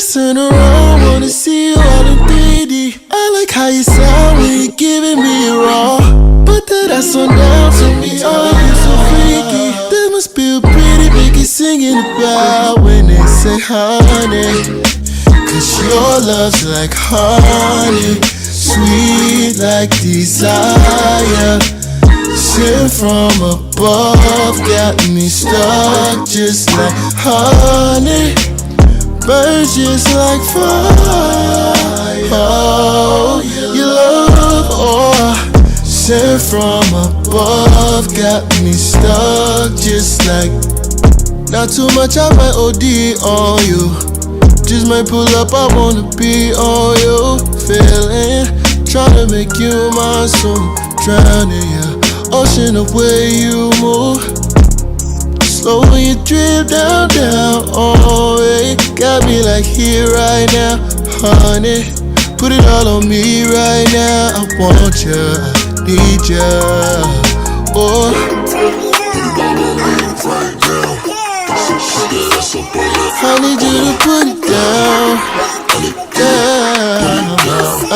just turn around, wanna see you all in 3D. I like how you sound when you're giving me a raw. Put that ass on down to me, oh, you so freaky. That must be a pretty baby singing about when they say honey. Cause your love's like honey, sweet like desire. Sent from above, got me stuck just like honey. Burns just like fire. Oh, your love, oh, sent from above, got me stuck just like. Not too much, I might OD on you. Just might pull up, I wanna be on you. Feeling, tryna make you mine soon. Drowning, yeah. Ocean the way you move. Slow when you drip down, down, oh, hey. Got me like here right now, honey. Put it all on me right now. I want ya, I need ya, oh. I need you to put it down, down, I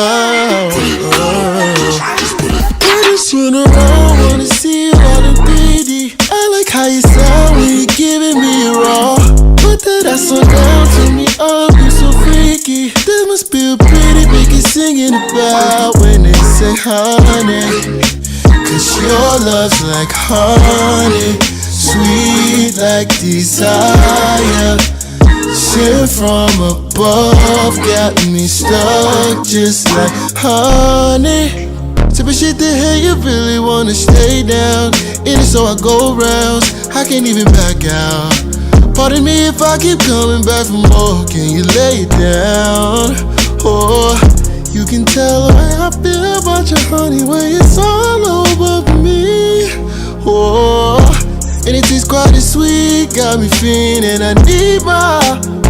just turn around, wanna see you all in 3D. I like how you sound when you're giving me a raw. Put that ass on down to me, oh, you so freaky. That must be a pretty baby singing about when they say honey. Cause your love's like honey, sweet like desire. Sent from above, got me stuck just like honey. Type of shit that hey, you really wanna stay down. In it so I go rounds, I can't even back out. Pardon me if I keep coming back for more. Can you lay it down? Oh, you can tell the way I feel about your honey when it's all over me. Oh, and it tastes quite as sweet, got me feeling I need my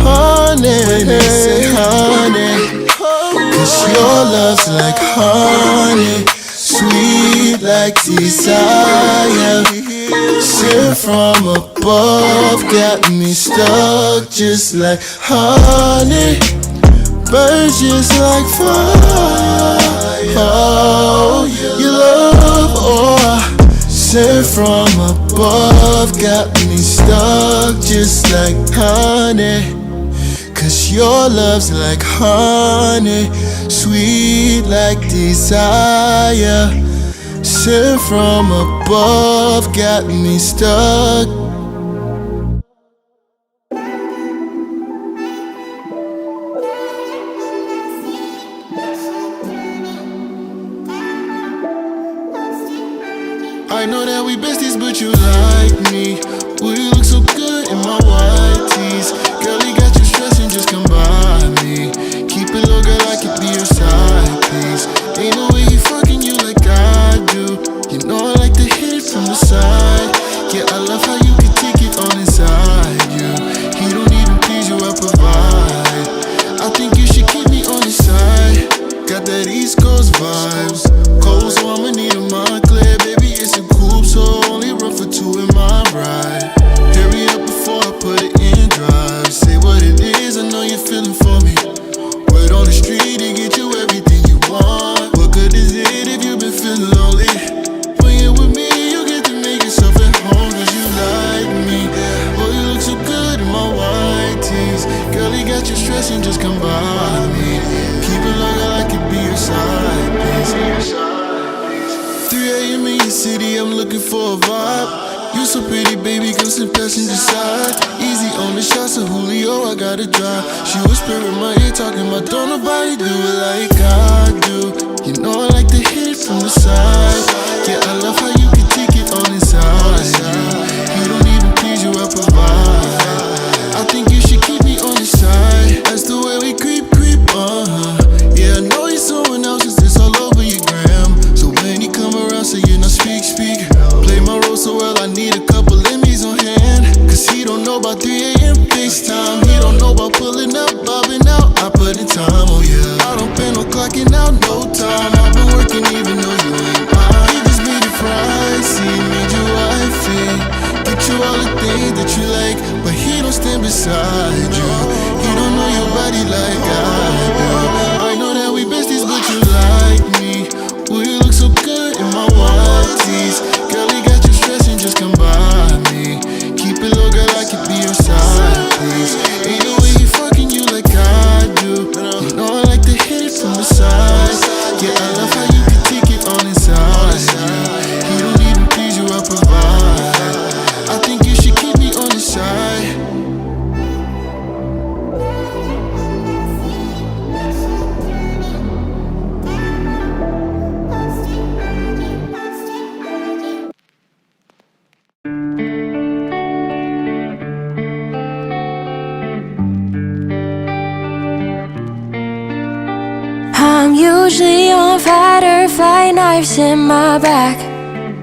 honey. When they say honey, cause your love's like honey, sweet like desire. Sent from above, got me stuck just like honey. Burns just like fire. Oh, your love, oh, sent from above, got me stuck just like honey. Cause your love's like honey, sweet like desire. Sent from above, got me stuck. I know that we besties, but you like me. Well, you look so good in my white tees. Girl, you got you stressing, just come by me. Keep it low, girl, I could be your side piece. Ain't no way you fucking you like I do. You know I like to hit it from the side. Yeah, I love how you can take it on inside you. He don't even please you, I provide. I think you should keep me on your side. Got that East Coast vibes. Cold, so I'ma need a Montclair. Baby, it's a coupe, so only run for two in my ride. Hurry up before I put it in drive. Say what it is, I know you're feeling for me. Word on the street to get you everything you want. What good is it if you've been feeling lonely? When you're with me, you get to make yourself at home, cause you like me. Boy, you look so good in my white tees. Girl, you got you stressing, just come by me. Keep it long, I could be your side piece. 3 a.m. in your city, I'm looking for a vibe. You so pretty, baby, come sit passenger side. Easy on the shots of Julio, I gotta drive. She whisper in my ear, talking about don't nobody do it like I do. You know I like to hit it from the side. Yeah, I love how you can take it on inside you. You don't even please you, I provide. I think you should keep me on your side. That's the way we creep, yeah, I know he's someone else, cause this all over your gram. So when he come around, say you not speak. Play my role so well, I need a couple Emmys on hand. Cause he don't know about 3 a.m. FaceTime. He don't know about pulling up, bobbing out. I put in time, oh yeah. I don't pay no clocking out, no time. I've been working even though you ain't mine. He just made it pricey, made you wifey. Get you all the things that you like, but he don't stand beside you. He don't know your body like I'm usually on fight or flight, knives in my back,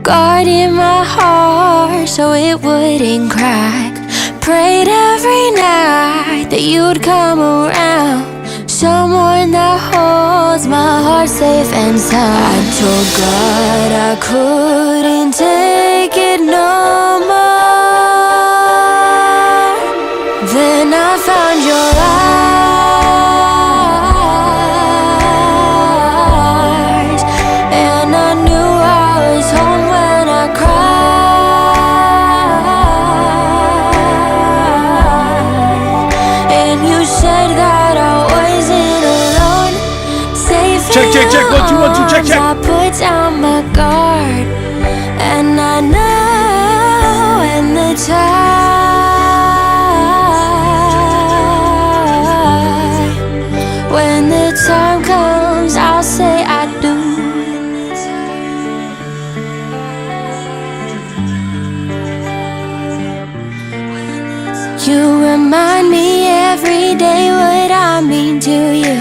guarding my heart so it wouldn't crack. Prayed every night that you'd come around, someone that holds my heart safe and sound. I told God I couldn't take it no more. Then I found your eyes, and I knew I was home when I cried. And you said that I wasn't alone, safe Check, in check, check. your 1, 2, 1, 2. Check, arms. check. I put down my guard, and I know when the time comes, I'll say I do. You remind me every day what I mean to you.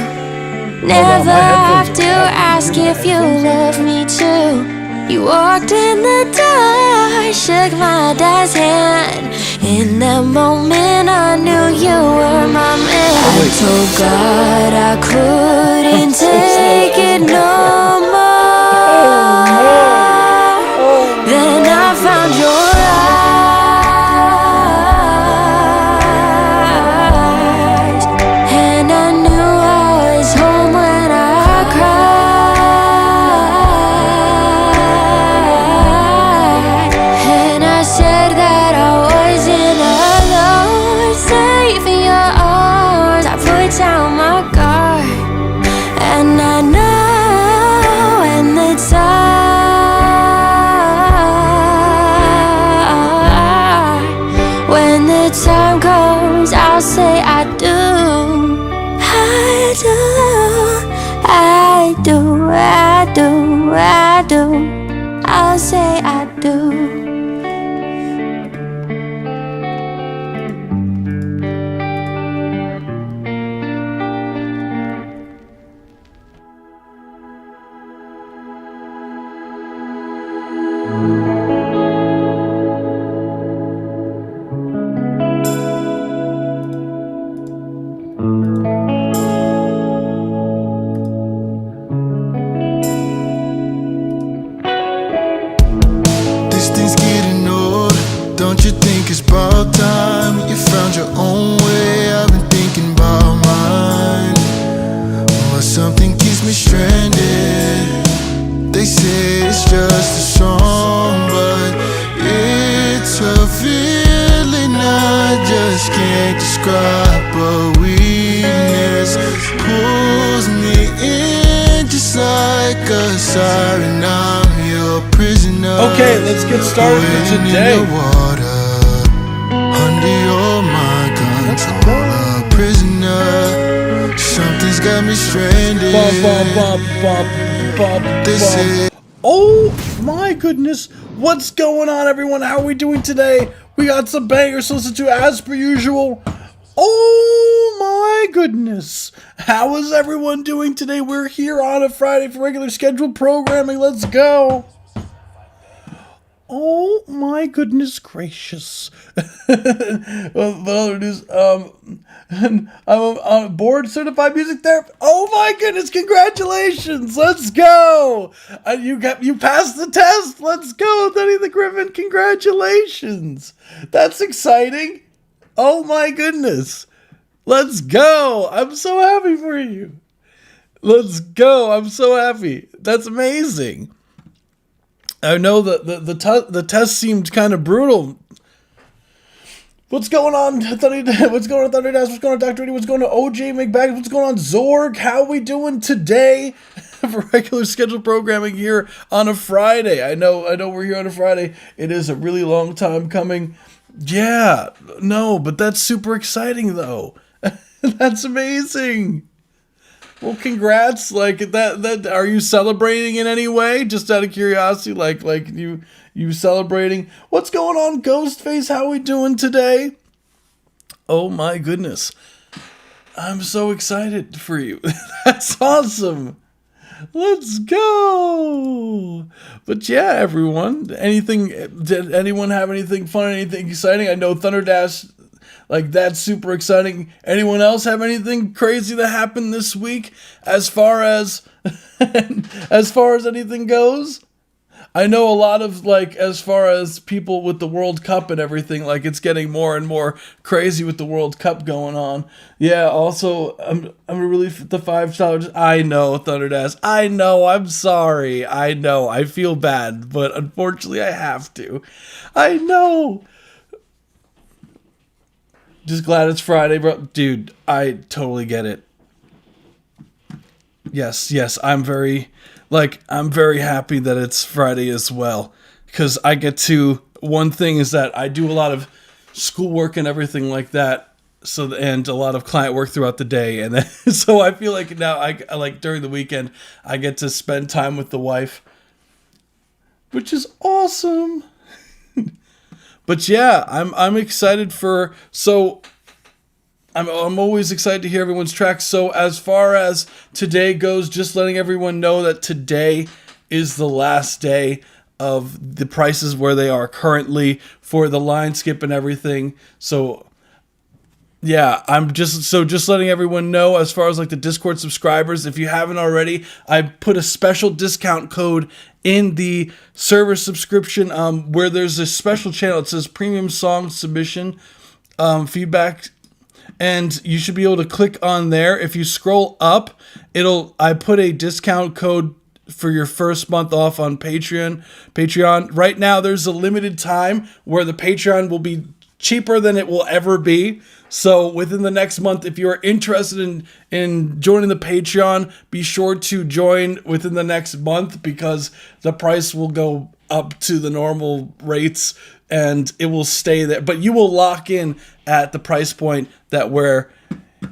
Never have to ask if you love me too. You walked in the door, shook my dad's hand. In that moment I knew you were my man. I told God I couldn't take it no more. Then I found your eyes, and I knew I was home when I cried. And I said that I wasn't alone, safe in your arms. I put down my guard, and I know when the time comes, I'll say I do. I do, I do, I do, I do. I'll say I do. This thing's getting old. Don't you think it's about time you found your own way? I've been thinking about mine, but something keeps me stranded. They say it's just a song, but it's a feeling I just can't describe. But weakness pulls me in just like a siren. I'm your prisoner. Okay, let's get started for Waiting today. in the water, under your mind control. A prisoner, something's got me stranded. They say Oh my goodness, what's going on, everyone? How are we doing today? We got some bangers to listen to as per usual. Oh my goodness, how is everyone doing today? We're here on a Friday for regular scheduled programming. Let's go. Oh my goodness gracious. Well, other news, I'm a board certified music therapist. Oh my goodness, congratulations. Let's go. You passed the test. Let's go, Denny the Griffin. Congratulations. That's exciting. Oh my goodness. Let's go. I'm so happy for you. Let's go. I'm so happy. That's amazing. I know that the test seemed kind of brutal. What's going on, Thunderdash? What's going on, Thunderdash? What's going on, Dr. Eddie? What's going on, OJ McBag? What's going on, Zorg? How are we doing today for regular scheduled programming here on a Friday? I know we're here on a Friday. It is a really long time coming. Yeah, no, but that's super exciting though. That's amazing. Well, congrats. Like that are you celebrating in any way? Just out of curiosity, like you celebrating? What's going on, Ghostface? How we doing today? Oh my goodness. I'm so excited for you. That's awesome. Let's go. But yeah, everyone. Did anyone have anything fun, anything exciting? I know Thunderdash, like, that's super exciting. Anyone else have anything crazy that happened this week as far as as far as anything goes? I know a lot of, like, as far as people with the World Cup and everything, like, it's getting more and more crazy with the World Cup going on. Yeah, also, I'm really the $5. I know, Thunderdash. I know, I'm sorry. I know, I feel bad, but unfortunately I have to. I know. Just glad it's Friday, bro. Dude, I totally get it. Yes, I'm very happy that it's Friday as well. Because I get to, one thing is that I do a lot of schoolwork and everything like that. So, and a lot of client work throughout the day. And then, so I feel like now I like during the weekend, I get to spend time with the wife, which is awesome. But yeah, I'm excited for, so I'm always excited to hear everyone's tracks. So as far as today goes, just letting everyone know that today is the last day of the prices where they are currently for the line skip and everything. So yeah, just letting everyone know, as far as like the Discord subscribers, if you haven't already, I put a special discount code in the server subscription where there's a special channel. It says premium song submission feedback, and you should be able to click on there. If you scroll up, I put a discount code for your first month off on Patreon. Right now there's a limited time where the Patreon will be cheaper than it will ever be. So within the next month, if you're interested in joining the Patreon, be sure to join within the next month, because the price will go up to the normal rates and it will stay there. But you will lock in at the price point that where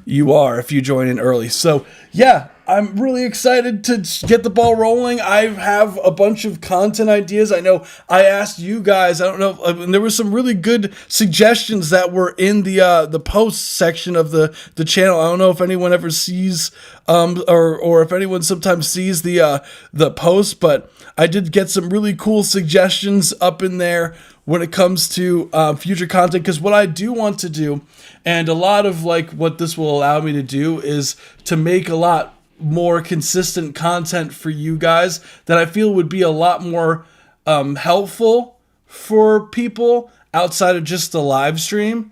you are if you join in early. So yeah, I'm really excited to get the ball rolling. I have a bunch of content ideas. I know I asked you guys, I don't know, and there were some really good suggestions that were in the post section of the channel. I don't know if anyone ever sees or if anyone sometimes sees the post, but I did get some really cool suggestions up in there when it comes to future content, because what I do want to do, and a lot of like what this will allow me to do, is to make a lot more consistent content for you guys that I feel would be a lot more helpful for people outside of just the live stream.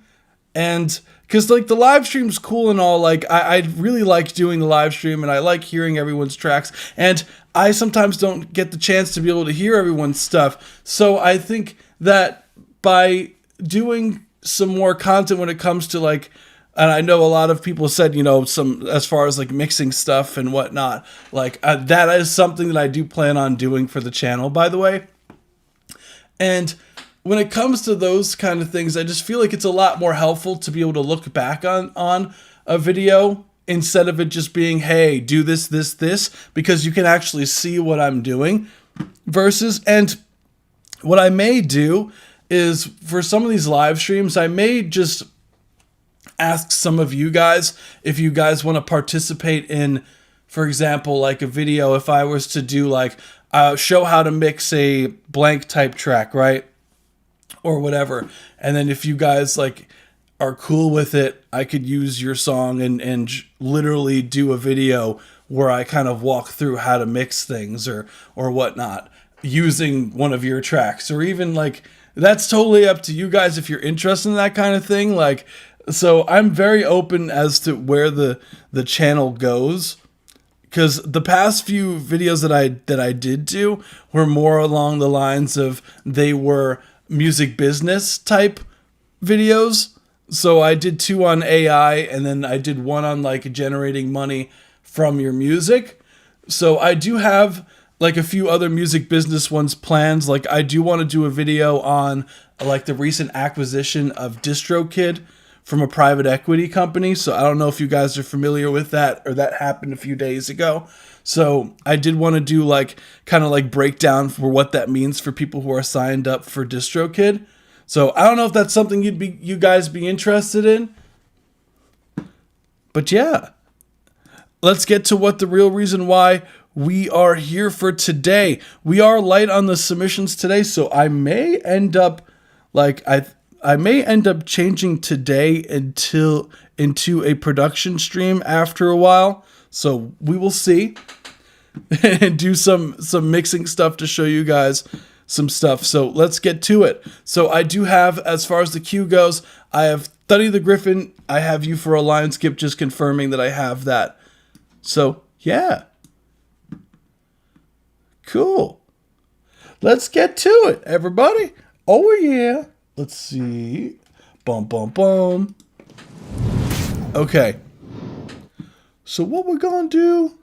And because like the live stream's cool and all, like I really like doing the live stream and I like hearing everyone's tracks, and I sometimes don't get the chance to be able to hear everyone's stuff. So I think that by doing some more content when it comes to like, and I know a lot of people said, you know, some as far as like mixing stuff and whatnot, like that is something that I do plan on doing for the channel, by the way. And when it comes to those kind of things, I just feel like it's a lot more helpful to be able to look back on a video instead of it just being, hey, do this, because you can actually see what I'm doing versus, and what I may do is for some of these live streams, I may just ask some of you guys if you guys want to participate in, for example, like a video, if I was to do like show how to mix a blank type track, right? Or whatever. And then if you guys like are cool with it, I could use your song and literally do a video where I kind of walk through how to mix things or whatnot using one of your tracks, or even like, that's totally up to you guys if you're interested in that kind of thing. Like, so I'm very open as to where the channel goes, because the past few videos that I did do were more along the lines of, they were music business type videos. So I did 2 on AI, and then I did 1 on like generating money from your music. So I do have like a few other music business ones planned. Like I do want to do a video on like the recent acquisition of DistroKid from a private equity company. So I don't know if you guys are familiar with that, or that happened a few days ago. So I did want to do like kind of like breakdown for what that means for people who are signed up for DistroKid. So I don't know if that's something you guys be interested in. But yeah, let's get to what the real reason why we are here for today. We are light on the submissions today, so I may end up changing today into a production stream after a while. So we will see. And do some mixing stuff to show you guys some stuff. So let's get to it. So I do have, as far as the queue goes, I have Thunny the Griffin. I have You for a Lion Skip, just confirming that I have that. So yeah. Cool. Let's get to it, everybody. Oh yeah. Let's see. Bum bum bum. Okay. So what we're gonna do?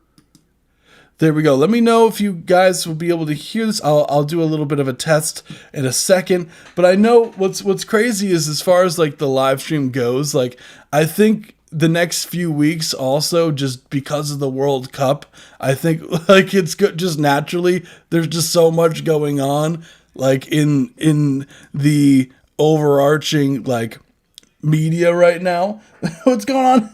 There we go. Let me know if you guys will be able to hear this. I'll do a little bit of a test in a second. But I know what's crazy is, as far as like the live stream goes, like I think the next few weeks also, just because of the World Cup, I think like it's good, just naturally there's just so much going on like in the overarching like media right now. What's going on?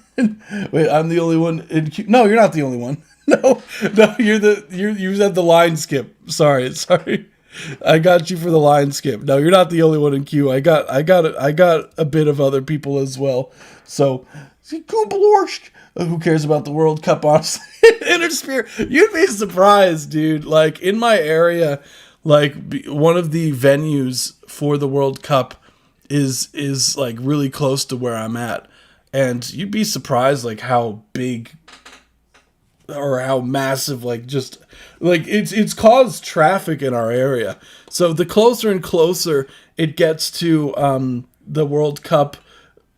Wait, I'm the only one in queue. No, you're not the only one. No, you said the line skip. Sorry. I got you for the line skip. No, you're not the only one in queue. I got a bit of other people as well. So, who cares about the World Cup, honestly? Intersphere, you'd be surprised, dude. Like, in my area, like, one of the venues for the World Cup is like really close to where I'm at. And you'd be surprised, like, how big or how massive, like, just like it's caused traffic in our area. So the closer and closer it gets to the World Cup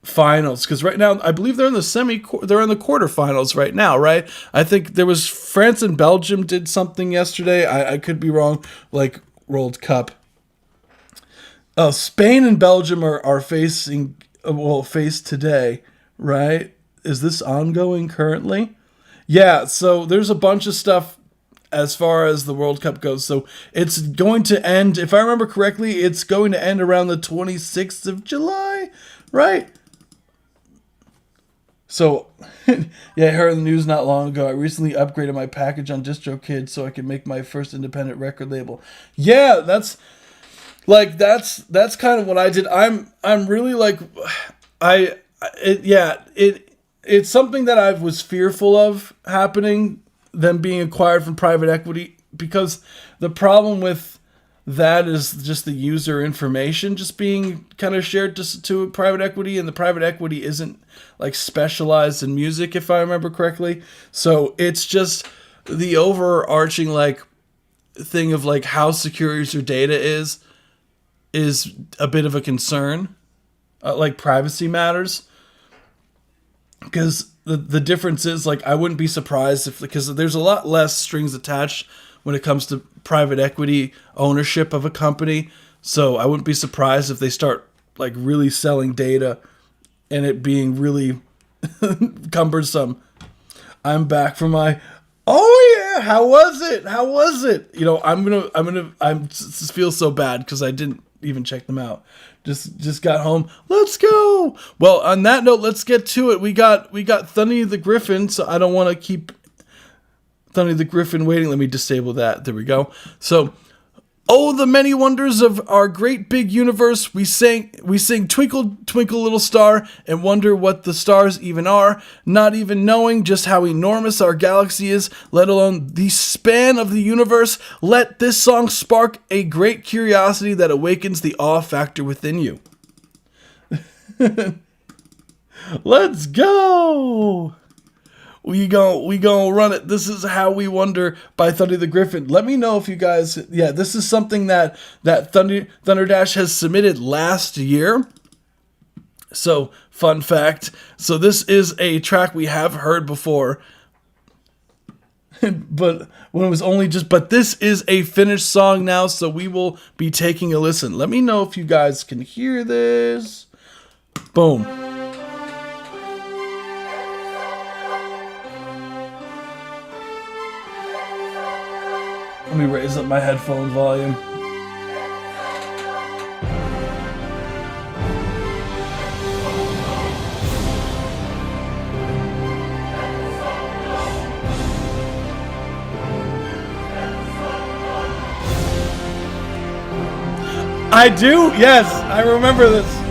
finals, because right now I believe they're in the quarterfinals right now, right? I think there was France and Belgium did something yesterday. I could be wrong. Like World Cup. Spain and Belgium are facing face today, right? Is this ongoing currently? Yeah, so there's a bunch of stuff as far as the World Cup goes. So it's going to end, if I remember correctly, it's going to end around the 26th of July, right? So, yeah, I heard in the news not long ago, I recently upgraded my package on DistroKid so I could make my first independent record label. Yeah, that's kind of what I did. I'm really like, it's something that I was fearful of happening, them being acquired from private equity, because the problem with that is just the user information just being kind of shared to private equity, and the private equity isn't like specialized in music, if I remember correctly. So it's just the overarching like thing of like how secure your data is a bit of a concern, like privacy matters. Because the difference is, like, I wouldn't be surprised because there's a lot less strings attached when it comes to private equity ownership of a company. So I wouldn't be surprised if they start, like, really selling data and it being really cumbersome. I'm back from my, oh yeah, how was it? You know, I just feel so bad because I didn't even check them out. Just got home. Let's go. Well, on that note, let's get to it. We got Thunny the Griffin, so I don't want to keep Thunny the Griffin waiting. Let me disable that. There we go. So, oh, the many wonders of our great big universe. We sing Twinkle, Twinkle, Little Star, and wonder what the stars even are, not even knowing just how enormous our galaxy is, let alone the span of the universe. Let this song spark a great curiosity that awakens the awe factor within you. Let's go! We gonna run it. This is How We Wonder by Thunny the Griffin. Let me know if you guys, this is something that Thunderdash has submitted last year. So, fun fact. So this is a track we have heard before. But when it was but this is a finished song now, so we will be taking a listen. Let me know if you guys can hear this. Boom. Let me raise up my headphone volume. I do. Yes, I remember this.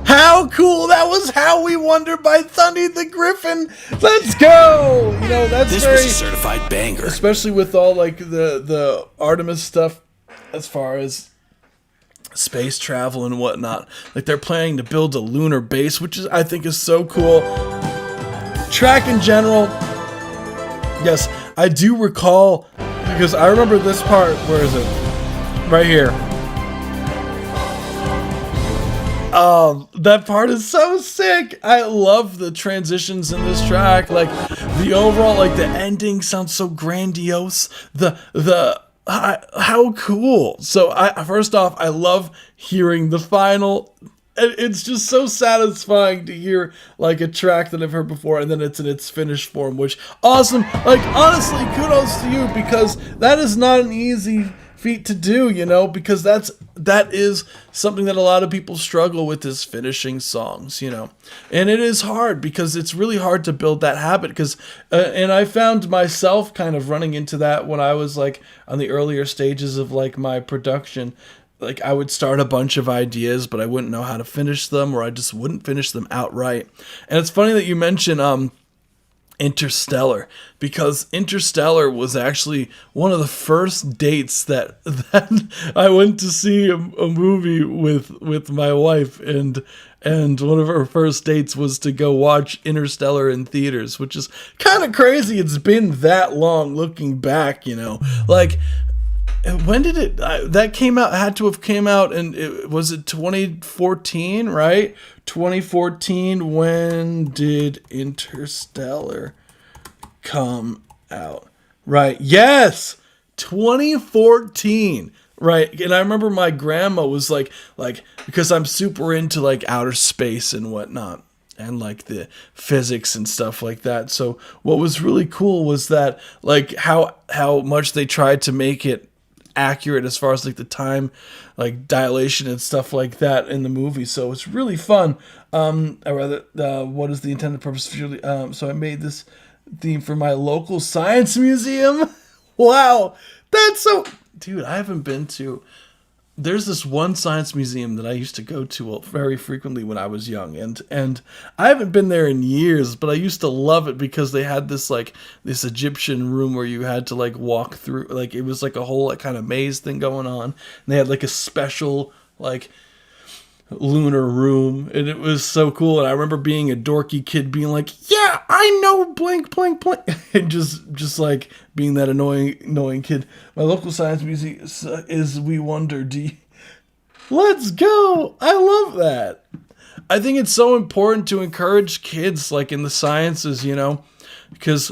How cool! That was How We Wonder by Thundy the Griffin. Let's go! You know, that's This very was a certified banger. especially with all like the Artemis stuff as far as space travel and whatnot. Like they're planning to build a lunar base, which is I think is so cool. Track in general, yes, I do recall because I remember this part. Where is it? Right here. That part is so sick. I love the transitions in this track. Like the overall, like the ending sounds so grandiose. How cool. So first off, I love hearing the final And it's just so satisfying to hear like a track that I've heard before, and then it's in its finished form, which awesome. Like honestly, kudos to you, because that is not an easy feat to do, you know, because that is something that a lot of people struggle with, is finishing songs, you know. And it is hard, because it's really hard to build that habit, because and I found myself kind of running into that when I was like on the earlier stages of like my production. Like I would start a bunch of ideas, but I wouldn't know how to finish them, or I just wouldn't finish them outright. And it's funny that you mention Interstellar, because Interstellar was actually one of the first dates that I went to see a movie with my wife, and one of our first dates was to go watch Interstellar in theaters, which is kind of crazy. It's been that long looking back, you know, like. When did it that came out? Had to have came out, and was it 2014, right? 2014. When did Interstellar come out? Right. Yes. 2014. Right. And I remember my grandma was like, because I'm super into like outer space and whatnot, and like the physics and stuff like that. So what was really cool was that like how much they tried to make it accurate as far as like the time like dilation and stuff like that in the movie. So it's really fun. What is the intended purpose of so I made this theme for my local science museum. Wow, that's so, dude, I haven't been to, there's this one science museum that I used to go to very frequently when I was young, and I haven't been there in years, but I used to love it because they had this like this Egyptian room where you had to like walk through, like it was like a whole like kind of maze thing going on, and they had like a special like lunar room, and it was so cool. And I remember being a dorky kid being like, yeah, I know blank blank blank, and just like being that annoying kid. My local science museum is We Wonder. Let's go. I love that. I think it's so important to encourage kids like in the sciences, you know, because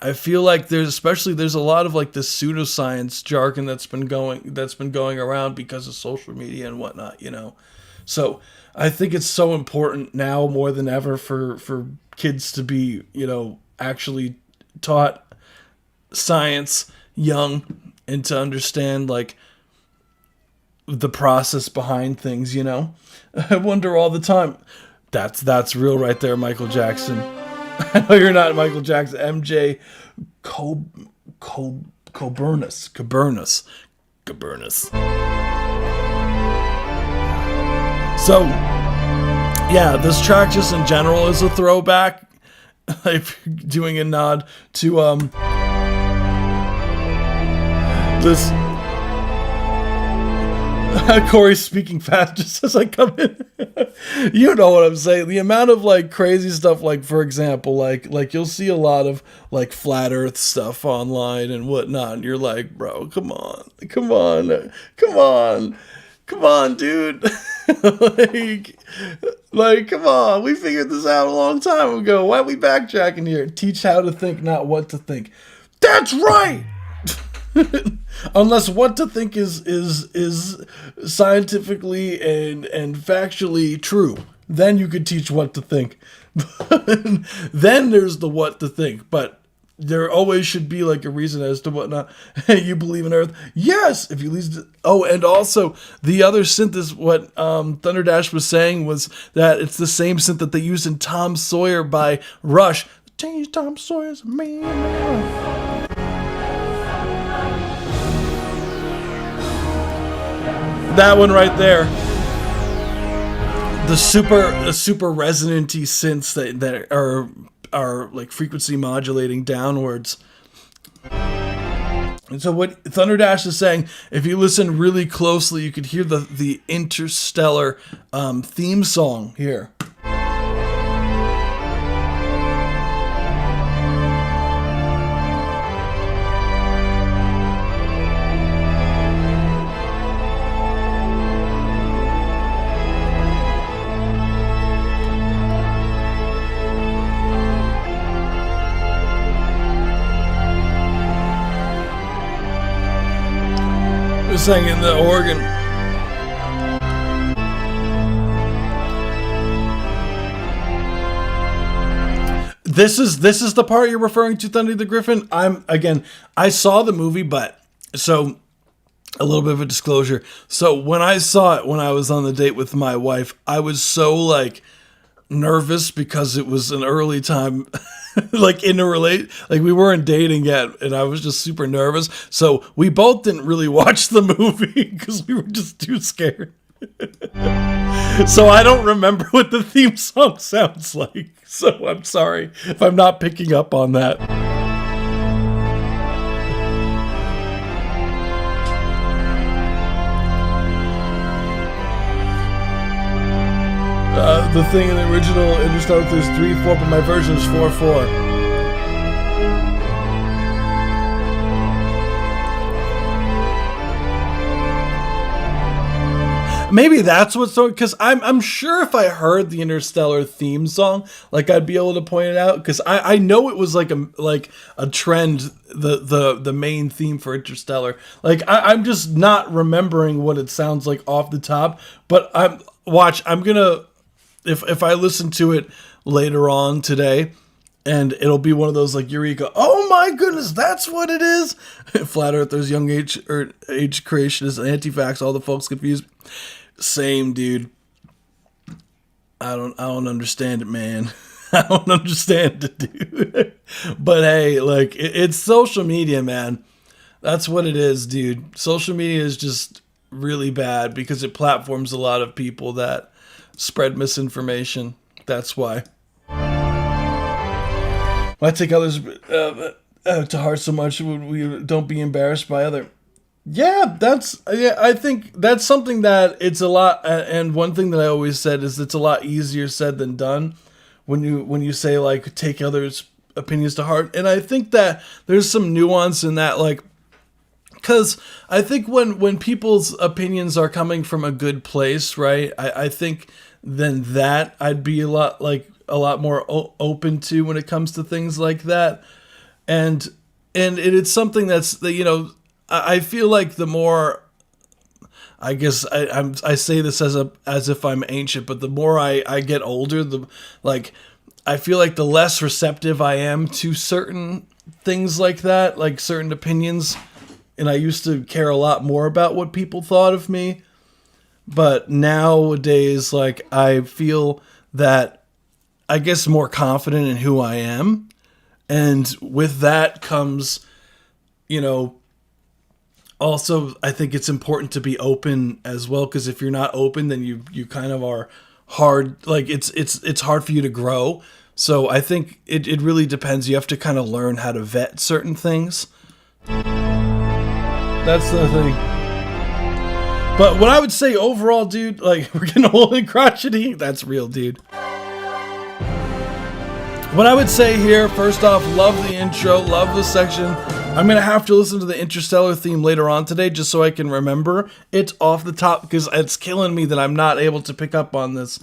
I feel like there's a lot of like this pseudoscience jargon that's been going around because of social media and whatnot, you know. So I think it's so important now more than ever for kids to be, you know, actually taught science young, and to understand like the process behind things, you know. I wonder all the time. That's real right there, Michael Jackson. I know you're not Michael Jackson. MJ Coburnus. So, yeah, this track just in general is a throwback. If you're doing a nod to this. Corey's speaking fast just as I come in. You know what I'm saying. The amount of like crazy stuff, like for example, like you'll see a lot of like flat earth stuff online and whatnot, and you're like, bro, come on, dude. like, come on. We figured this out a long time ago. Why are we backtracking here? Teach how to think, not what to think. That's right. Unless what to think is scientifically and factually true, then you could teach what to think. Then there's the what to think, but there always should be like a reason as to whatnot. You believe in Earth? Yes. If you leave. Oh, and also the other synth is what Thunderdash was saying was that it's the same synth that they used in Tom Sawyer by Rush. Change Tom Sawyer's man. That one right there, the super resonant-y synths that are like frequency modulating downwards. And so what Thunderdash is saying, if you listen really closely, you could hear the Interstellar theme song here. Sang in the organ. This is the part you're referring to, Thunder the Griffin. I saw the movie, but so a little bit of a disclosure. So when I saw it, when I was on the date with my wife, I was so like nervous because it was an early time, like like we weren't dating yet, and I was just super nervous. So we both didn't really watch the movie because we were just too scared. So I don't remember what the theme song sounds like. So I'm sorry if I'm not picking up on that. The thing in the original Interstellar is 3/4, but my version is 4/4. Maybe that's what's so, because I'm sure if I heard the Interstellar theme song, like I'd be able to point it out, because I know it was like a trend, the main theme for Interstellar. Like I'm just not remembering what it sounds like off the top, but I'm gonna, if I listen to it later on today, and it'll be one of those like Eureka, oh my goodness, that's what it is. Flat Earthers, young age creationists, anti-vax, all the folks confused. Same, dude. I don't understand it, man. I don't understand it, dude. But hey, like it's social media, man. That's what it is, dude. Social media is just really bad because it platforms a lot of people that spread misinformation. That's why. Why take others to heart so much? We don't be embarrassed by other. Yeah, I think that's something that it's a lot. And one thing that I always said is it's a lot easier said than done when you say like take others' opinions to heart. And I think that there's some nuance in that, like, because I think when people's opinions are coming from a good place, right? I think then that I'd be a lot more open to when it comes to things like that, and it's something that's I feel like the more, I guess I say this as if I'm ancient, but the more I get older, I feel like the less receptive I am to certain things like that, like certain opinions. And I used to care a lot more about what people thought of me. But nowadays, like, I feel that I guess more confident in who I am. And with that comes, also, I think it's important to be open as well. Because if you're not open, then you kind of are hard. Like, it's hard for you to grow. So I think it really depends. You have to kind of learn how to vet certain things. That's the thing. But what I would say overall, dude, like, we're getting old and crotchety. That's real, dude. What I would say here, first off, love the intro, love the section. I'm going to have to listen to the Interstellar theme later on today just so I can remember it off the top, because it's killing me that I'm not able to pick up on this.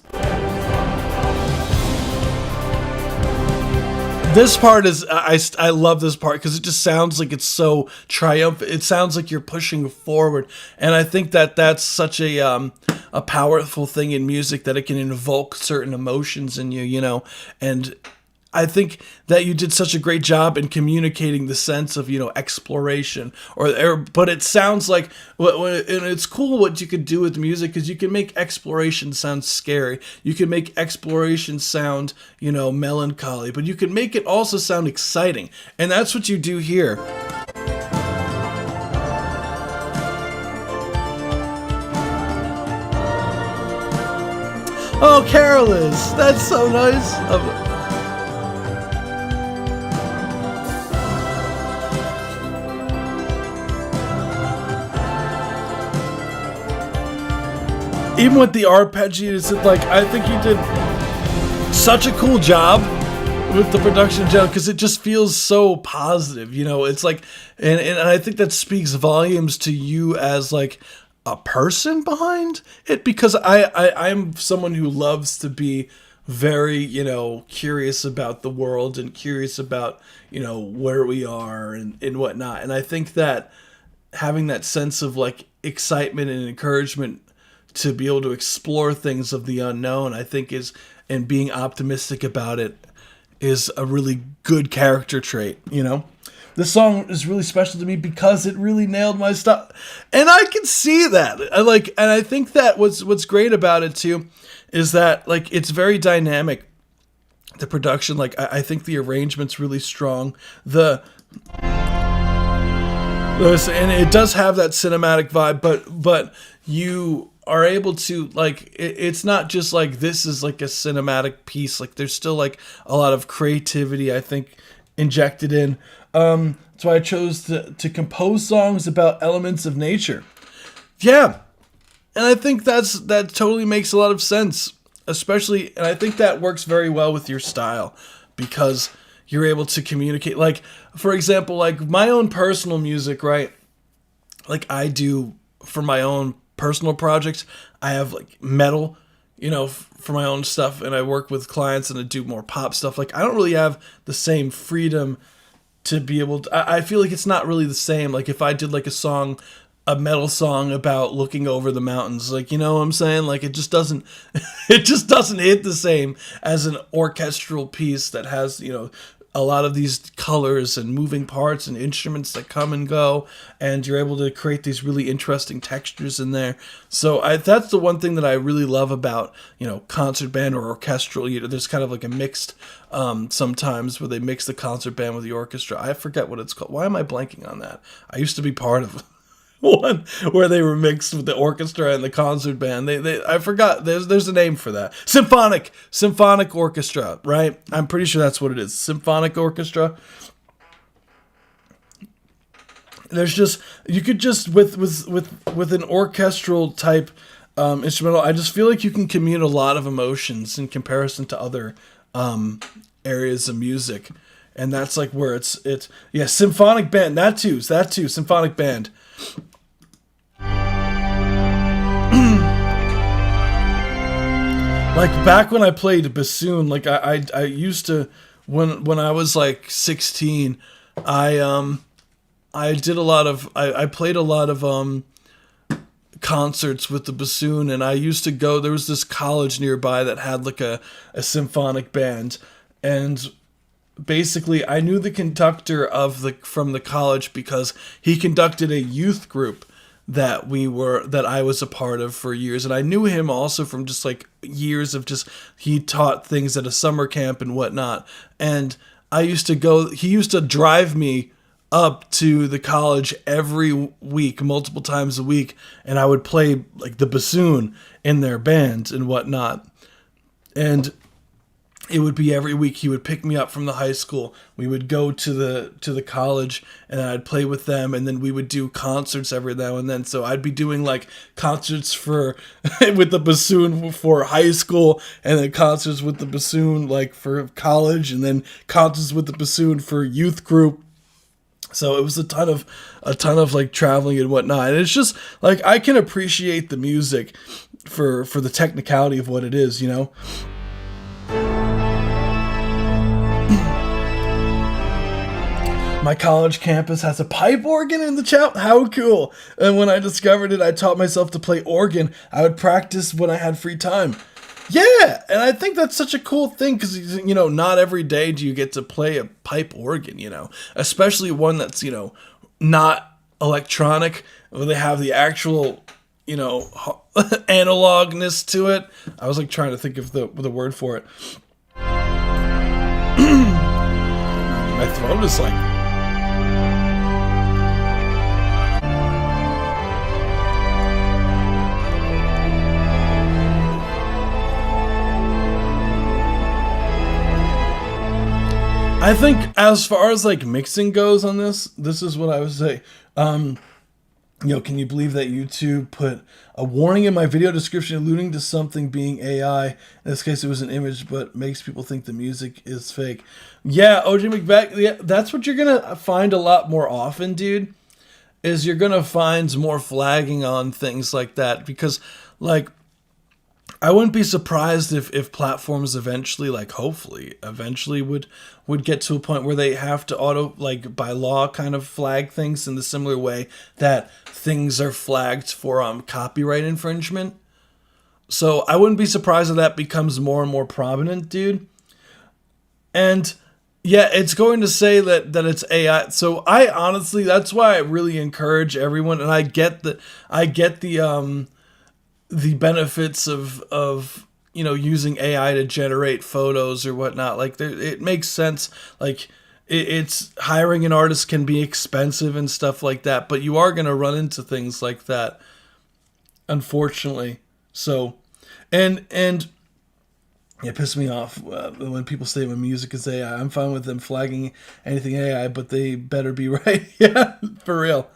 This part is, I love this part because it just sounds like it's so triumphant. It sounds like you're pushing forward. And I think that that's such a powerful thing in music, that it can invoke certain emotions in you, and I think that you did such a great job in communicating the sense of, exploration, but it sounds like, and it's cool what you could do with music, because you can make exploration sound scary. You can make exploration sound, melancholy, but you can make it also sound exciting. And that's what you do here. Oh, Carolus, that's so nice. Even with the arpeggios, I think you did such a cool job with the production, because it just feels so positive. It's like, and I think that speaks volumes to you as like a person behind it, because I'm someone who loves to be very, curious about the world and curious about, where we are and whatnot. And I think that having that sense of like excitement and encouragement to be able to explore things of the unknown, I think and being optimistic about it is a really good character trait, you know? This song is really special to me because it really nailed my stuff. And I can see that. And I think that what's great about it too is that like it's very dynamic. The production, like I think the arrangement's really strong. And it does have that cinematic vibe, but you are able to like it's not just like this is like a cinematic piece. Like there's still like a lot of creativity, I think, injected in. That's why I chose to compose songs about elements of nature. Yeah, and I think that totally makes a lot of sense. Especially, and I think that works very well with your style because you're able to communicate. Like, for example, like my own personal music, right? Like I do for my own personal projects, I have like metal, you know, for my own stuff, and I work with clients and I do more pop stuff. Like I don't really have the same freedom to be able to, I feel like it's not really the same. Like if I did like a metal song about looking over the mountains, like, you know what I'm saying? Like it just doesn't hit the same as an orchestral piece that has, you know, a lot of these colors and moving parts and instruments that come and go, and you're able to create these really interesting textures in there. So that's the one thing that I really love about, you know, concert band or orchestral. You know, there's kind of like a mixed sometimes where they mix the concert band with the orchestra. I forget what it's called. Why am I blanking on that? I used to be part of one where they were mixed with the orchestra and the concert band. I forgot. There's a name for that. Symphonic orchestra, right? I'm pretty sure that's what it is. Symphonic orchestra. There's just you could just with an orchestral type instrumental. I just feel like you can commute a lot of emotions in comparison to other areas of music, and that's like where it's symphonic band. That too, symphonic band. Like back when I played bassoon, like I used to when I was like 16, I did a lot of I played a lot of concerts with the bassoon, and I used to go. There was this college nearby that had like a symphonic band, and basically I knew the conductor from the college because he conducted a youth group that I was a part of for years, and I knew him also from just like years of just he taught things at a summer camp and whatnot, and I used to go. He used to drive me up to the college every week, multiple times a week, and I would play like the bassoon in their band and whatnot, and it would be every week. He would pick me up from the high school. We would go to the college, and I'd play with them, and then we would do concerts every now and then. So I'd be doing like concerts for with the bassoon for high school, and then concerts with the bassoon like for college, and then concerts with the bassoon for youth group. So it was a ton of like traveling and whatnot. And it's just like I can appreciate the music for the technicality of what it is, you know. My college campus has a pipe organ in the chapel. How cool. And when I discovered it, I taught myself to play organ. I would practice when I had free time. Yeah, and I think that's such a cool thing because, you know, not every day do you get to play a pipe organ, you know, especially one that's, you know, not electronic, where they have the actual, you know, analogness to it. I was like trying to think of the word for it. My throat is like... I think as far as like mixing goes on this is what I would say. You know, can you believe that YouTube put a warning in my video description alluding to something being AI? In this case, it was an image, but makes people think the music is fake. Yeah, OJ McBeck, yeah, that's what you're going to find a lot more often, dude, is you're going to find more flagging on things like that because, like, I wouldn't be surprised if platforms eventually, like hopefully, eventually would get to a point where they have to like by law, kind of flag things in the similar way that things are flagged for copyright infringement. So I wouldn't be surprised if that becomes more and more prominent, dude. And yeah, it's going to say that it's AI. So I honestly, that's why I really encourage everyone, and I get the benefits of using AI to generate photos or whatnot. Like it makes sense. Like it's hiring an artist can be expensive and stuff like that, but you are going to run into things like that, unfortunately. So, and it pisses me off when people say my music is AI. I'm fine with them flagging anything AI, but they better be right. Yeah, for real.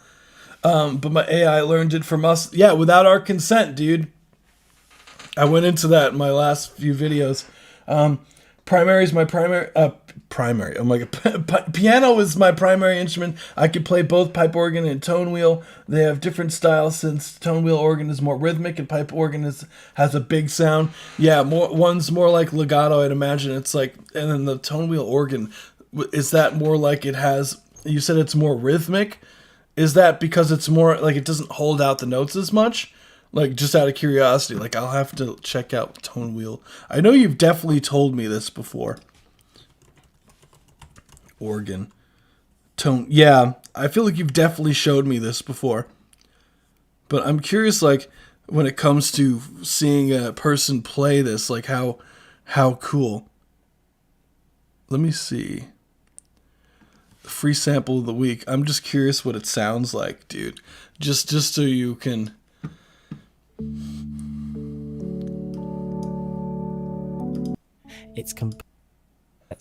But my AI learned it from us. Yeah, without our consent, dude. I went into that in my last few videos. Primary is my primary. Primary. Oh my god. Piano is my primary instrument. I could play both pipe organ and tone wheel. They have different styles since tone wheel organ is more rhythmic and pipe organ has a big sound. Yeah, one's more like legato, I'd imagine. It's like, and then the tone wheel organ, is that more like it has, you said it's more rhythmic? Is that because it's more like it doesn't hold out the notes as much? Like, just out of curiosity, like I'll have to check out tone wheel. I know you've definitely told me this before. Organ. Tone. Yeah, I feel like you've definitely showed me this before. But I'm curious, like, when it comes to seeing a person play this, like how cool. Let me see. Free sample of the week. I'm just curious what it sounds like, dude. Just so you can... It's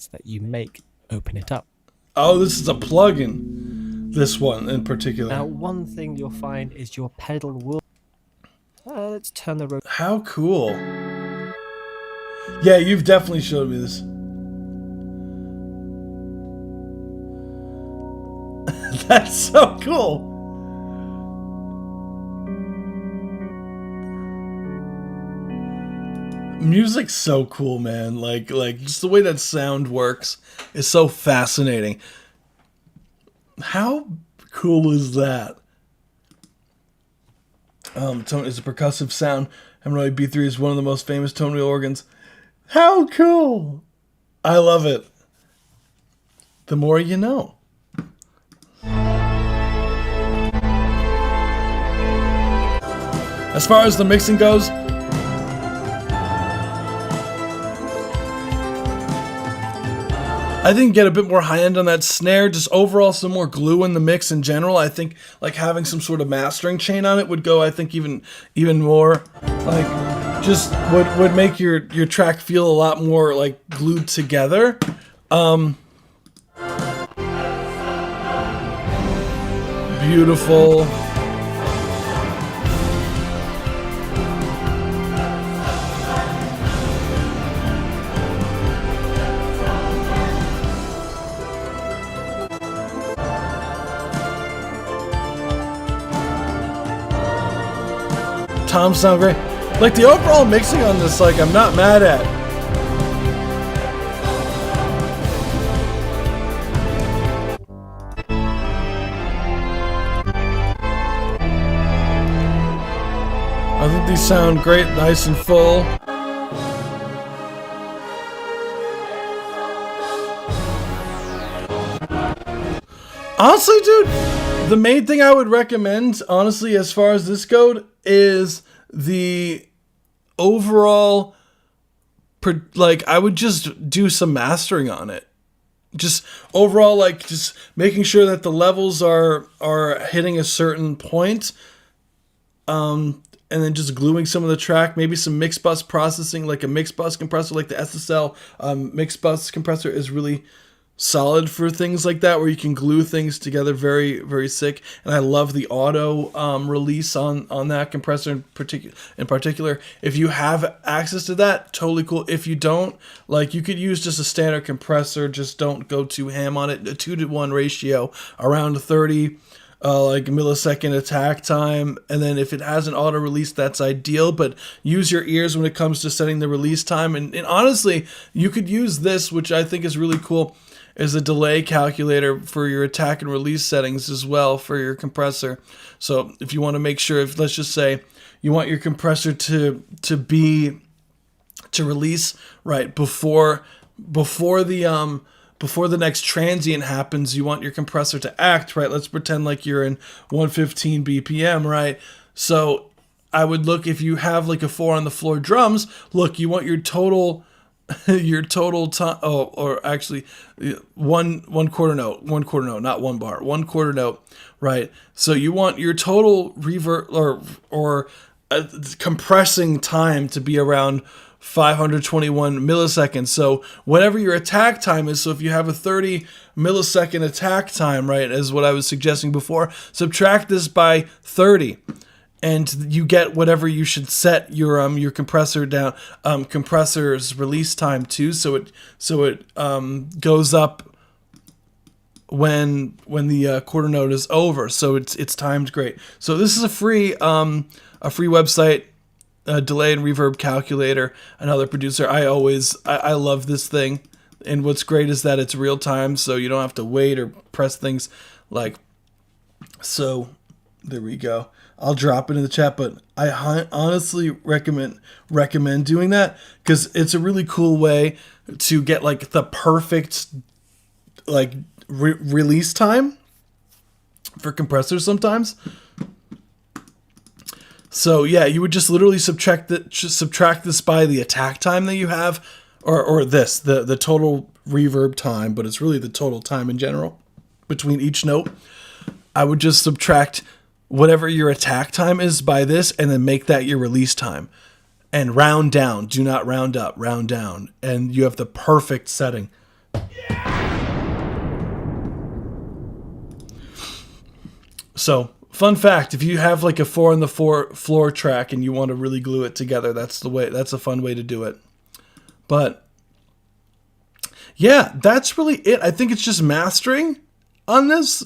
that you make open it up. Oh, this is a plugin. This one in particular. Now, one thing you'll find is your pedal will... let's turn the... How cool. Yeah, you've definitely showed me this. That's so cool. Music's so cool, man. Like just the way that sound works is so fascinating. How cool is that? Tone is a percussive sound. Hemorrhoid B3 is one of the most famous tone wheel organs. How cool! I love it. The more you know. As far as the mixing goes, I think get a bit more high end on that snare, just overall some more glue in the mix in general. I think like having some sort of mastering chain on it would go, I think, even more like just would make your track feel a lot more like glued together. Beautiful. Toms sound great. Like the overall mixing on this, like I'm not mad at. I think these sound great, nice and full. Honestly, dude, the main thing I would recommend, honestly, as far as this goes, is the overall, like, I would just do some mastering on it. Just overall, like, just making sure that the levels are hitting a certain point, and then just gluing some of the track, maybe some mix bus processing, like a mix bus compressor, like the SSL mix bus compressor is really solid for things like that, where you can glue things together very, very sick. And I love the auto release on that compressor in particular. If you have access to that, totally cool. If you don't, like, you could use just a standard compressor, just don't go too ham on it. A 2-to-1 ratio, around 30 like millisecond attack time, and then if it has an auto release, that's ideal. But use your ears when it comes to setting the release time. And honestly, you could use this, which I think is really cool, is a delay calculator for your attack and release settings as well for your compressor. So if you want to make sure, if let's just say you want your compressor to release right before before the next transient happens, you want your compressor to act, right? Let's pretend like you're in 115 BPM, right? So I would look, if you have like a 4 on the floor drums, look, you want your total time, or actually one quarter note, not one bar, one quarter note, right? So you want your total reverb or compressing time to be around 521 milliseconds. So whatever your attack time is, so if you have a 30 millisecond attack time, right, as what I was suggesting before, subtract this by 30. And you get whatever you should set your compressor down, compressor's release time to, so it goes up when the quarter note is over, so it's timed great. So this is a free website, delay and reverb calculator. Another producer. I love this thing, and what's great is that it's real time, so you don't have to wait or press things like. So there we go. I'll drop it in the chat, but I honestly recommend doing that, because it's a really cool way to get like the perfect like release time for compressors sometimes. So yeah, you would just literally subtract this by the attack time that you have, or the total reverb time, but it's really the total time in general between each note. I would just subtract whatever your attack time is by this, and then make that your release time. And round down. Do not round up. Round down. And you have the perfect setting. So, fun fact, if you have like a 4 on the floor track and you want to really glue it together, that's a fun way to do it. But yeah, that's really it. I think it's just mastering on this.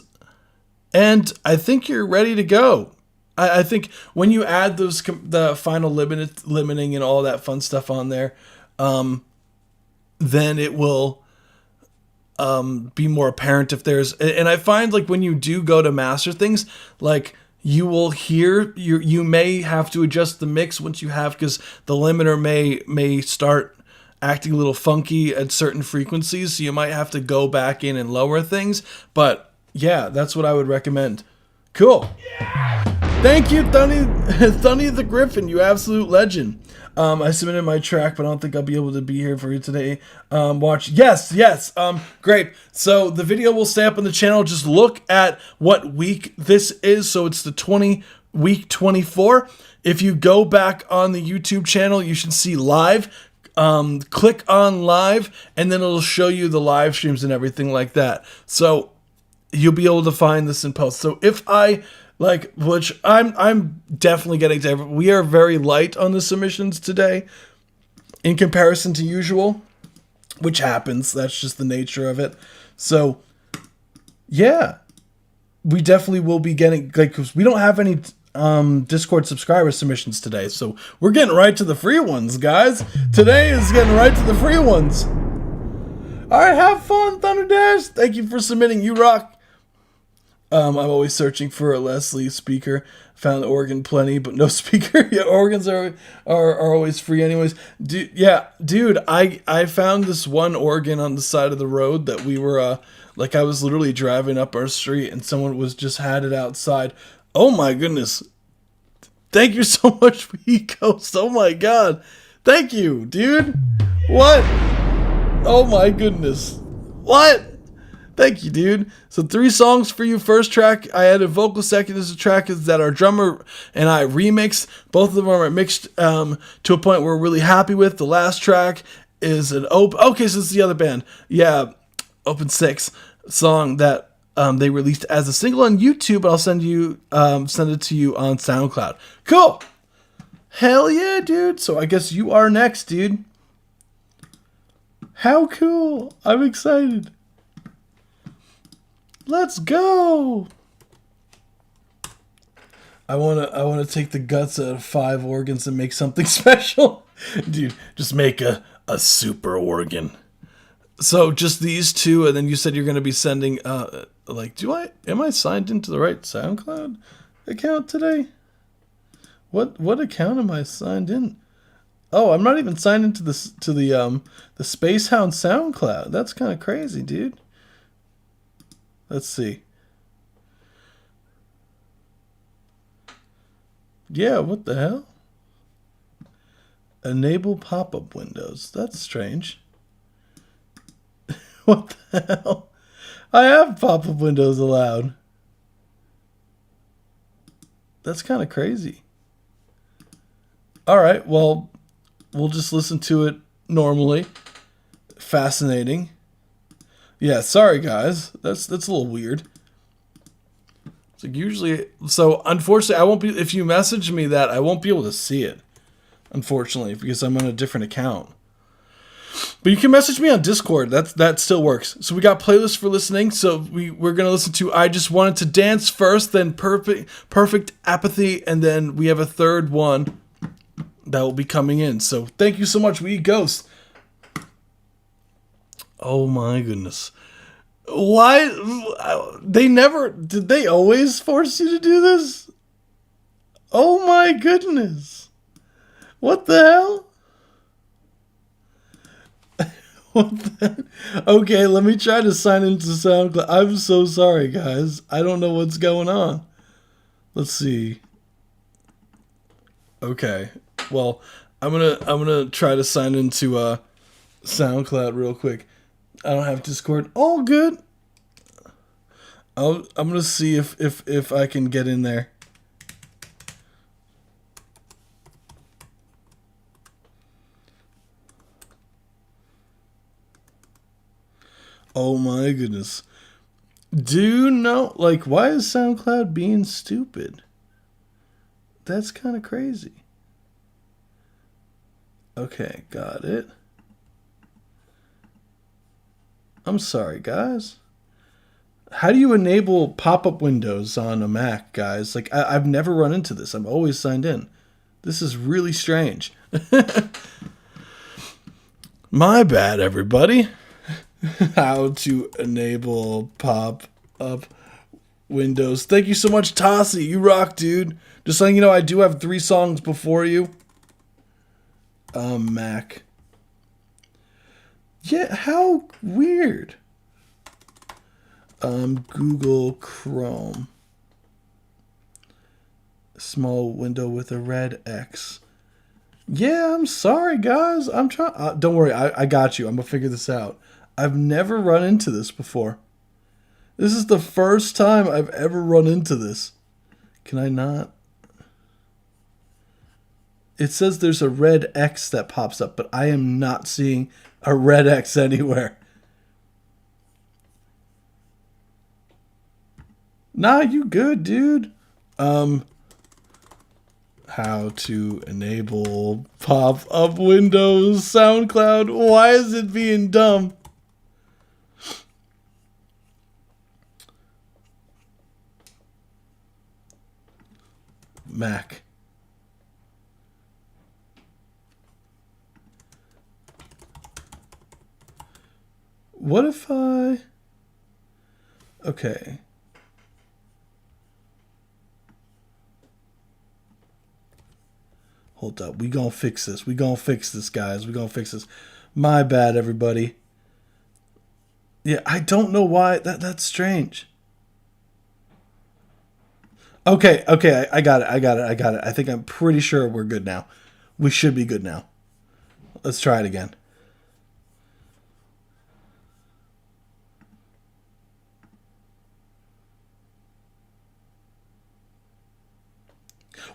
And I think you're ready to go. I think when you add the final limiting and all that fun stuff on there, then it will be more apparent if there's. And I find like when you do go to master things, like you will hear you may have to adjust the mix once you have, because the limiter may start acting a little funky at certain frequencies, so you might have to go back in and lower things, but. Yeah, that's what I would recommend. Cool. Yeah! Thank you, Thunny the Griffin, you absolute legend. I submitted my track, but I don't think I'll be able to be here for you today. Watch. Yes. Great. So the video will stay up on the channel. Just look at what week this is. So it's the week 24. If you go back on the YouTube channel, you should see live. Click on live, and then it'll show you the live streams and everything like that. So you'll be able to find this in post. So if I which I'm definitely getting to. We are very light on the submissions today, in comparison to usual, which happens. That's just the nature of it. So yeah, we definitely will be getting because we don't have any Discord subscriber submissions today. So we're getting right to the free ones, guys. Today is getting right to the free ones. All right, have fun, Thunderdash. Thank you for submitting. You rock. I'm always searching for a Leslie speaker. Found the organ plenty, but no speaker. Yeah, organs are always free anyways. Dude, I found this one organ on the side of the road that we were I was literally driving up our street and someone was just had it outside. Oh my goodness. Thank you so much for Ecos. Oh my god. Thank you, dude. What? Oh my goodness. What? Thank you, dude. So 3 songs for you. First track, I added vocal. Second is a track that our drummer and I remixed. Both of them are mixed to a point we're really happy with. The last track is an okay, so it's the other band. Yeah, Open 6 song that they released as a single on YouTube, but I'll send it to you on SoundCloud. Cool. Hell yeah, dude. So I guess you are next, dude. How cool. I'm excited. Let's go. I wanna take the guts out of 5 organs and make something special. Dude, just make a super organ. So just these 2, and then you said you're gonna be sending am I signed into the right SoundCloud account today? What account am I signed in? Oh, I'm not even signed into this to the Space Hound SoundCloud. That's kind of crazy, dude. Let's see. Yeah, what the hell? Enable pop-up windows. That's strange. What the hell? I have pop-up windows allowed. That's kind of crazy. All right, well, we'll just listen to it normally. Fascinating. Yeah, sorry guys. That's a little weird. So usually, so unfortunately, I won't be, if you message me that, I won't be able to see it. Unfortunately, because I'm on a different account. But you can message me on Discord. That still works. So we got playlists for listening. So we're gonna listen to I Just Wanted to Dance first, then Perfect Apathy, and then we have a third one that will be coming in. So thank you so much, We Eat Ghost. Oh my goodness. Why did they always force you to do this? Oh my goodness. What the hell? Okay, let me try to sign into SoundCloud. I'm so sorry, guys. I don't know what's going on. Let's see. Okay. Well, I'm gonna try to sign into SoundCloud real quick. I don't have Discord. All good. I'm gonna see if I can get in there. Oh my goodness. Do you know, like, why is SoundCloud being stupid? That's kind of crazy. Okay, got it. I'm sorry, guys. How do you enable pop-up windows on a Mac, guys? Like, I've never run into this. I'm always signed in. This is really strange. My bad, everybody. How to enable pop-up windows. Thank you so much, Tossie. You rock, dude. Just letting you know, I do have 3 songs before you. Mac. Yeah, how weird. Google Chrome. Small window with a red X. Yeah, I'm sorry, guys. I'm trying. Don't worry, I got you. I'm gonna figure this out. I've never run into this before. This is the first time I've ever run into this. Can I not? It says there's a red X that pops up, but I am not seeing a red X anywhere. Nah, you good, dude. How to enable pop-up windows, SoundCloud. Why is it being dumb? Mac. What if I... Okay. Hold up. We gonna fix this. We gonna fix this, guys. We gonna fix this. My bad, everybody. Yeah, I don't know why. That's strange. Okay, I got it. I think I'm pretty sure we're good now. We should be good now. Let's try it again.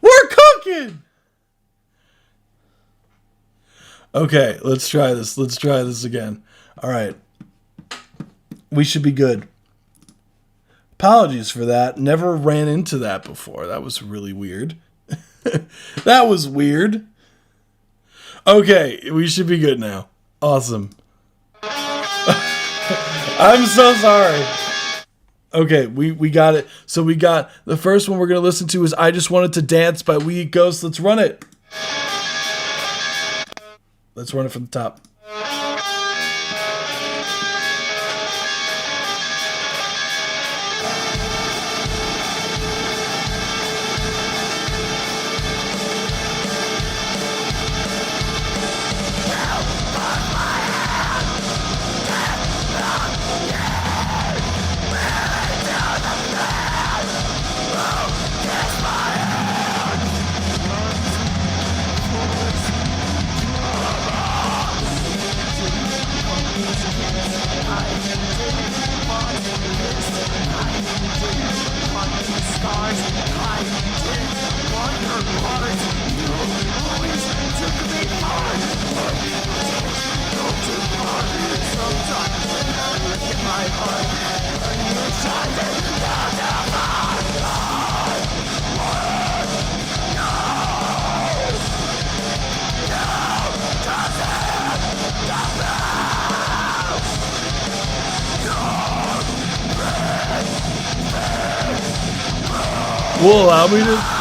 We're cooking! Okay, let's try this. Let's try this again. All right. We should be good. Apologies for that. Never ran into that before. That was really weird. That was weird. Okay, we should be good now. Awesome. I'm so sorry. Okay, we got it. So we got the first one we're going to listen to is I Just Wanted to Dance by We Eat Ghost. Let's run it. Let's run it from the top. Will allow me to.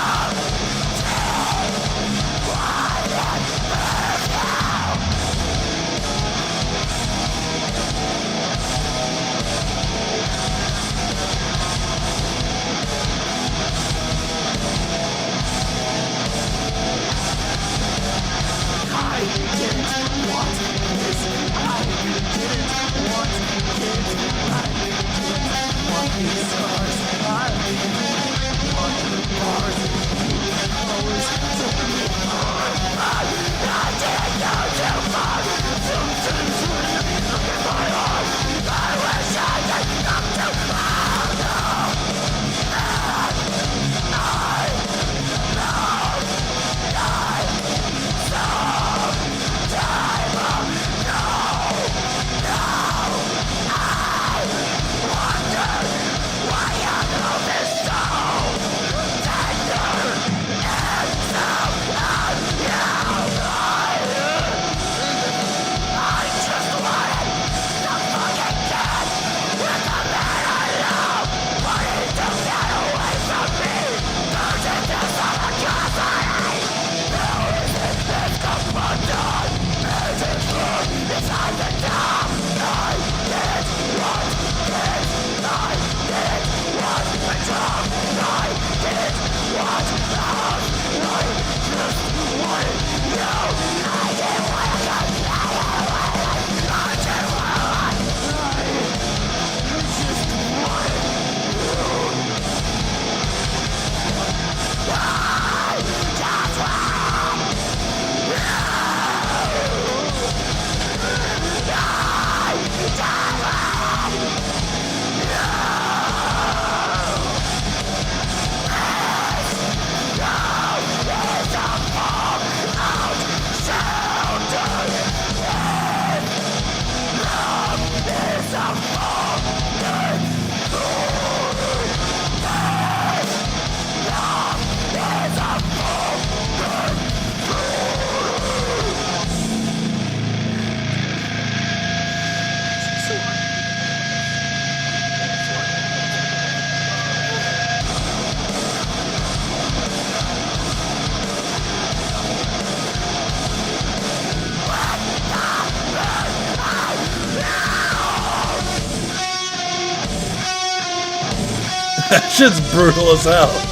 That shit's brutal as hell.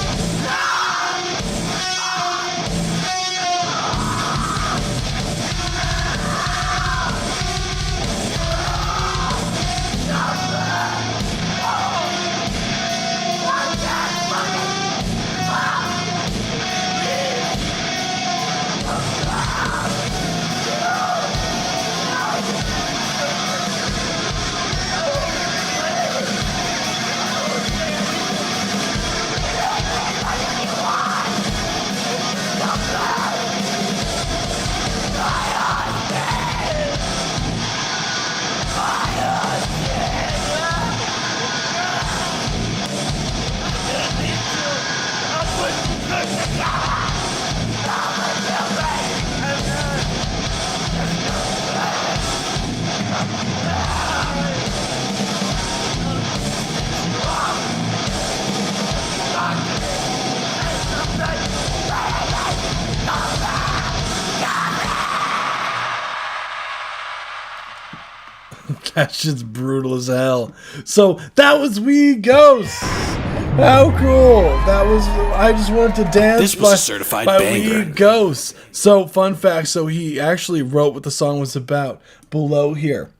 That shit's brutal as hell. So that was We Ghosts. How cool. That was, I just wanted to dance. This was a certified banger. We Ghosts. So fun fact, so he actually wrote what the song was about below here.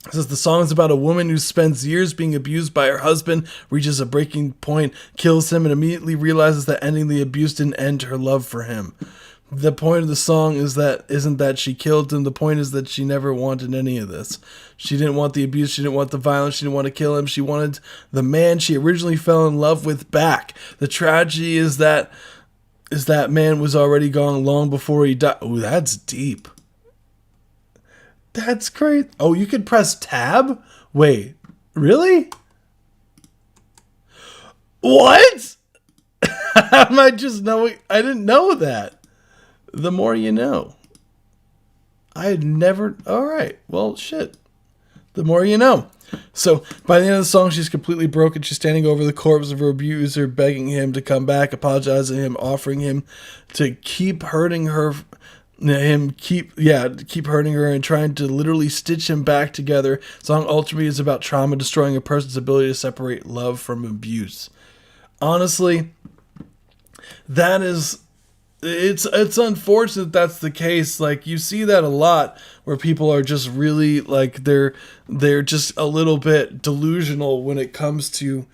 It says the song is about a woman who spends years being abused by her husband, reaches a breaking point, kills him, and immediately realizes that ending the abuse didn't end her love for him. The point of the song isn't that she killed him. The point is that she never wanted any of this. She didn't want the abuse. She didn't want the violence. She didn't want to kill him. She wanted the man she originally fell in love with back. The tragedy is that man was already gone long before he died. Oh, that's deep. That's great. Oh, you could press tab? Wait, Really? What? Am I just knowing? I didn't know that. The more you know. I had never. All right. Well, shit. The more you know. So by the end of the song, she's completely broken. She's standing over the corpse of her abuser, begging him to come back, apologizing to him, offering him to keep hurting her. Keep hurting her and trying to literally stitch him back together. Song ultimately is about trauma destroying a person's ability to separate love from abuse. Honestly, that is, it's unfortunate that's the case. Like, you see that a lot where people are just really like they're just a little bit delusional when it comes to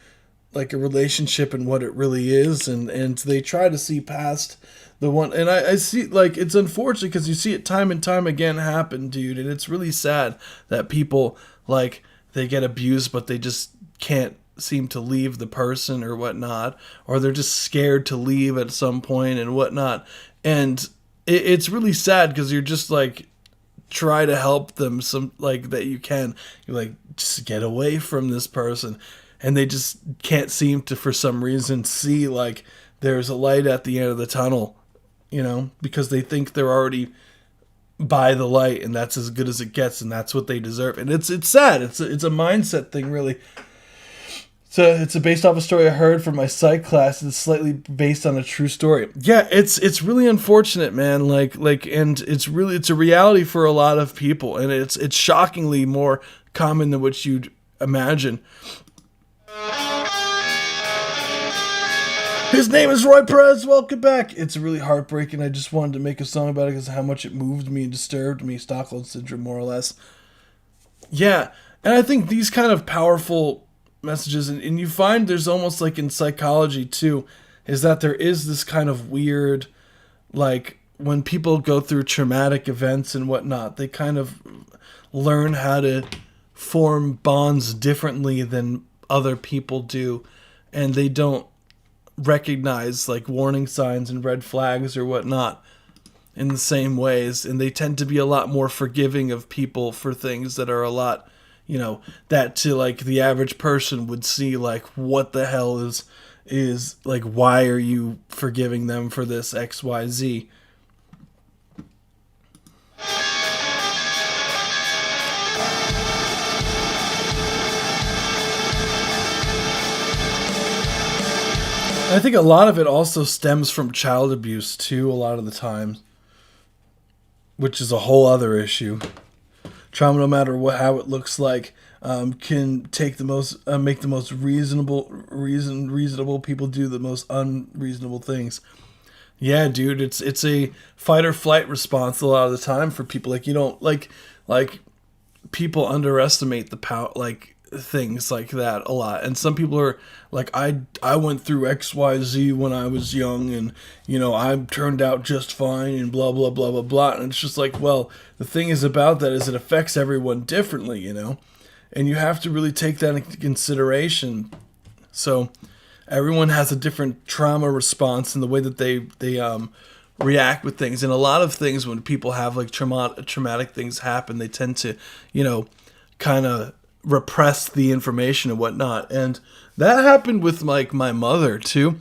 like a relationship and what it really is, and they try to see past the one. And I see, like, it's unfortunate because you see it time and time again happen, dude, and it's really sad that people, like, they get abused but they just can't seem to leave the person or whatnot, or they're just scared to leave at some point and whatnot. And it's really sad because you're just like, try to help them some, like, that you can. You're like, just get away from this person, and they just can't seem to, for some reason, see like there's a light at the end of the tunnel, you know, because they think they're already by the light and that's as good as it gets and that's what they deserve. And it's sad. It's a mindset thing, really. So it's based off a story I heard from my psych class. It's slightly based on a true story. Yeah, it's really unfortunate, man. Like, and it's a reality for a lot of people, and it's shockingly more common than what you'd imagine. His name is Roy Perez. Welcome back. It's really heartbreaking. I just wanted to make a song about it because of how much it moved me and disturbed me. Stockholm Syndrome, more or less. Yeah, and I think these kind of powerful messages, and you find there's almost like in psychology too, is that there is this kind of weird, like, when people go through traumatic events and whatnot, they kind of learn how to form bonds differently than other people do, and they don't recognize like warning signs and red flags or whatnot in the same ways, and they tend to be a lot more forgiving of people for things that are a lot, you know, that to like the average person would see like, what the hell is like, why are you forgiving them for this XYZ? I think a lot of it also stems from child abuse too, a lot of the time, which is a whole other issue. Trauma, no matter how it looks like, can take the most, make the most reasonable people do the most unreasonable things. Yeah, dude, it's a fight or flight response a lot of the time for people. Like, you don't like people underestimate the power, like things like that a lot. And some people are like, I went through XYZ when I was young, and you know, I turned out just fine, and blah blah blah blah blah. And it's just like, well, the thing is about that is it affects everyone differently, you know, and you have to really take that into consideration. So everyone has a different trauma response in the way that they react with things. And a lot of things, when people have like traumatic things happen, they tend to, you know, kind of repress the information and whatnot. And that happened with like my mother too.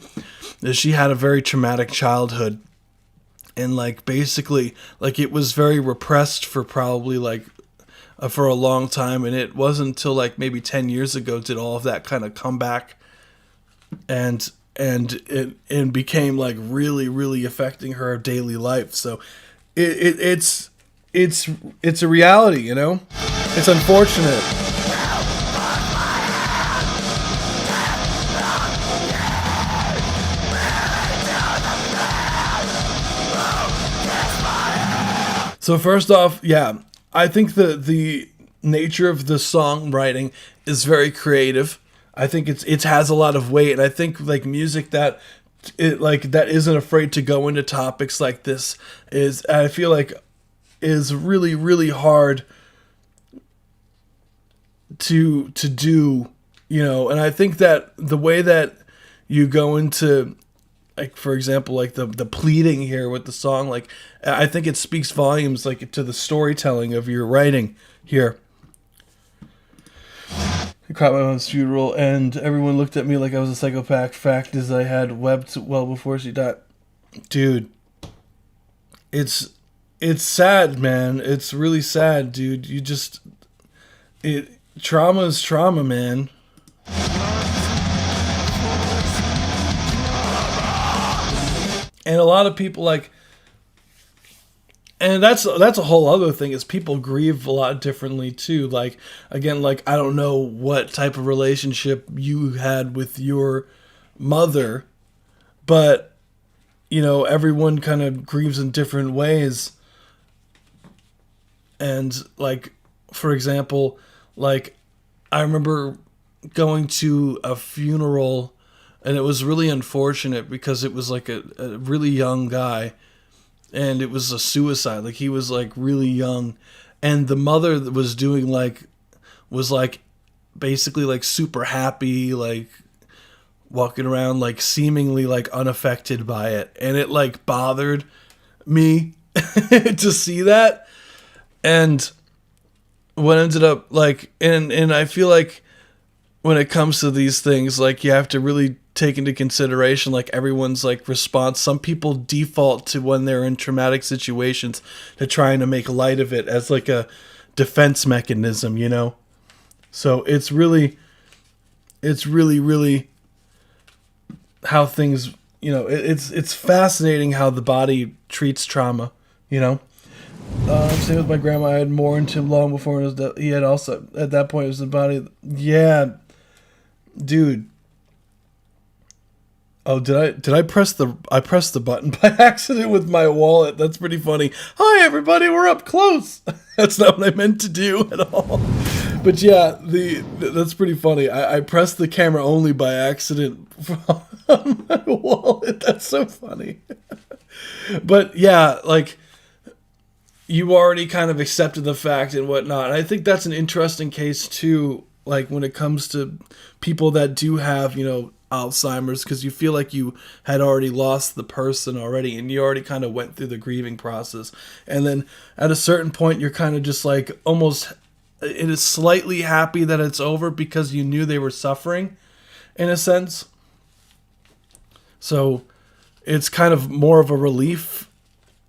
She had a very traumatic childhood, and like basically like it was very repressed for probably like for a long time, and it wasn't until like maybe 10 years ago did all of that kind of come back and it became like really affecting her daily life. So it's a reality, you know. It's unfortunate. So first off, yeah, I think the nature of the songwriting is very creative. I think it has a lot of weight, and I think like music that isn't afraid to go into topics like this is, I feel like, is really hard to do, you know. And I think that the way that you go into, like, for example, like the pleading here with the song, like, I think it speaks volumes, like, to the storytelling of your writing here. cried at my mom's funeral, and everyone looked at me like I was a psychopath. Fact is, I had wept well before she died. Dude, it's sad, man. It's really sad, dude. Trauma is trauma, man. And a lot of people and that's a whole other thing, is people grieve a lot differently too. Like, again, like, I don't know what type of relationship you had with your mother, but, you know, everyone kind of grieves in different ways. And, like, for example, like, I remember going to a funeral, and it was really unfortunate because it was like a really young guy, and it was a suicide. Like, he was like really young, and the mother that was doing was basically like super happy, like walking around like seemingly like unaffected by it, and it like bothered me to see that. And what ended up like, and I feel like when it comes to these things, like, you have to really take into consideration like everyone's like response. Some people default to, when they're in traumatic situations, to trying to make light of it as like a defense mechanism, you know? So it's really how things, you know, it's fascinating how the body treats trauma, you know? Same with my grandma. I had mourned him long before his death. He had also, at that point, it was the body. Yeah, dude. Oh, did I press the button by accident with my wallet? That's pretty funny. Hi everybody, we're up close. That's not what I meant to do at all. But yeah, that's pretty funny. I pressed the camera only by accident from my wallet. That's so funny. But yeah, like, you already kind of accepted the fact and whatnot. And I think that's an interesting case too, like when it comes to people that do have, you know, Alzheimer's, because you feel like you had already lost the person already, and you already kind of went through the grieving process. And then at a certain point, you're kind of just like almost, it is slightly happy that it's over because you knew they were suffering in a sense. So it's kind of more of a relief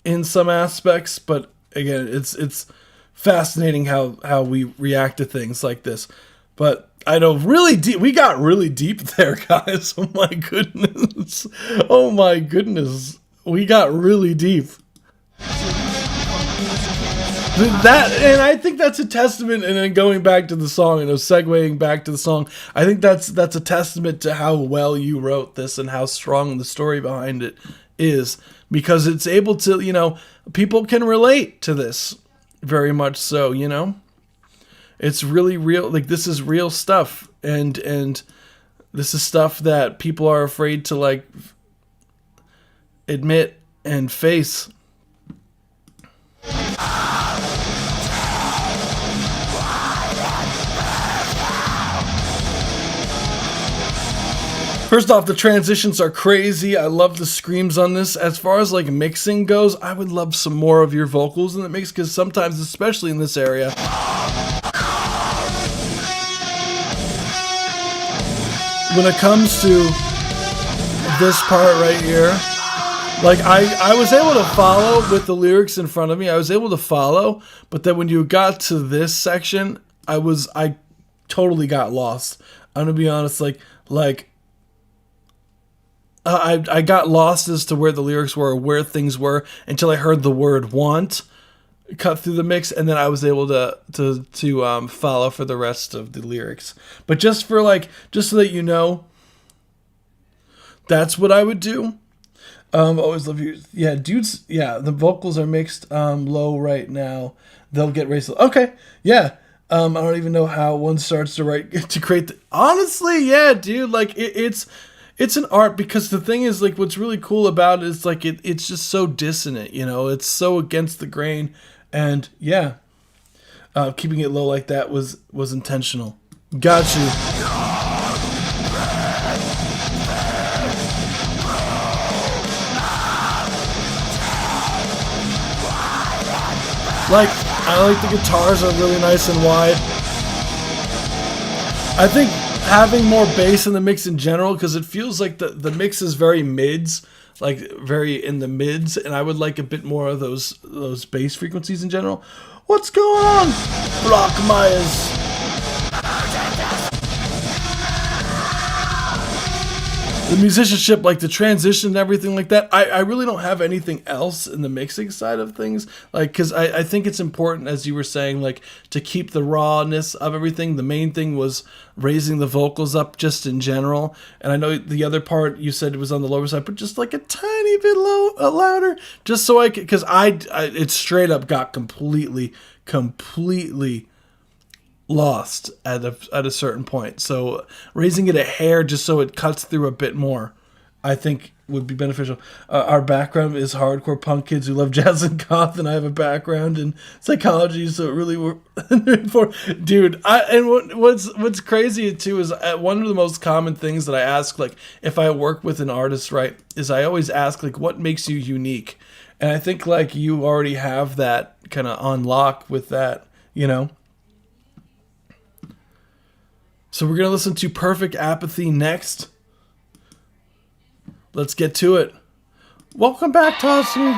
in some aspects, but again, it's fascinating how we react to things like this. But I know we got really deep there, guys. Oh my goodness. Oh my goodness. We got really deep. And I think that's a testament, and then going back to the song, and segueing back to the song, I think that's a testament to how well you wrote this and how strong the story behind it is, because it's able to, you know, people can relate to this very much so, you know. It's really real. Like, this is real stuff, and this is stuff that people are afraid to like admit and face. First off, the transitions are crazy. I love the screams on this. As far as like mixing goes, I would love some more of your vocals in the mix, because sometimes, especially in this area, when it comes to this part right here, like I was able to follow with the lyrics in front of me. I was able to follow, but then when you got to this section, I totally got lost. I'm gonna be honest, I got lost as to where the lyrics were, or where things were, until I heard the word "want" cut through the mix, and then I was able to follow for the rest of the lyrics. But just so that you know, that's what I would do. Always love you. Yeah, dudes. Yeah, the vocals are mixed low right now. They'll get raised. Okay, yeah. I don't even know how one starts to create. Honestly, yeah, dude. Like it's an art, because the thing is, like, what's really cool about it is like it's just so dissonant, you know. It's so against the grain, and yeah, keeping it low like that was intentional. Got you. Like, I like the guitars are really nice and wide. I think having more bass in the mix in general, because it feels like the mix is very mids, like very in the mids, and I would like a bit more of those bass frequencies in general. What's going on, Brock Myers? The musicianship, like the transition and everything like that, I really don't have anything else in the mixing side of things. Like, because I think it's important, as you were saying, like to keep the rawness of everything. The main thing was raising the vocals up just in general. And I know the other part you said it was on the lower side, but just like a tiny bit louder, just so I could, because it straight up got completely lost at a certain point. So raising it a hair just so it cuts through a bit more, I think would be beneficial. Our background is hardcore punk kids who love jazz and goth, and I have a background in psychology, so it really dude. What's crazy too is one of the most common things that I ask, like if I work with an artist, right, is I always ask like what makes you unique, and I think like you already have that kind of on lock with that, you know. So we're going to listen to Perfect Apathy next. Let's get to it. Welcome back, Tossie.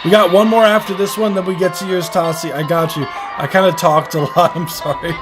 We got one more after this one, then we get to yours, Tossie. I got you. I kind of talked a lot. I'm sorry.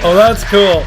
Oh, that's cool.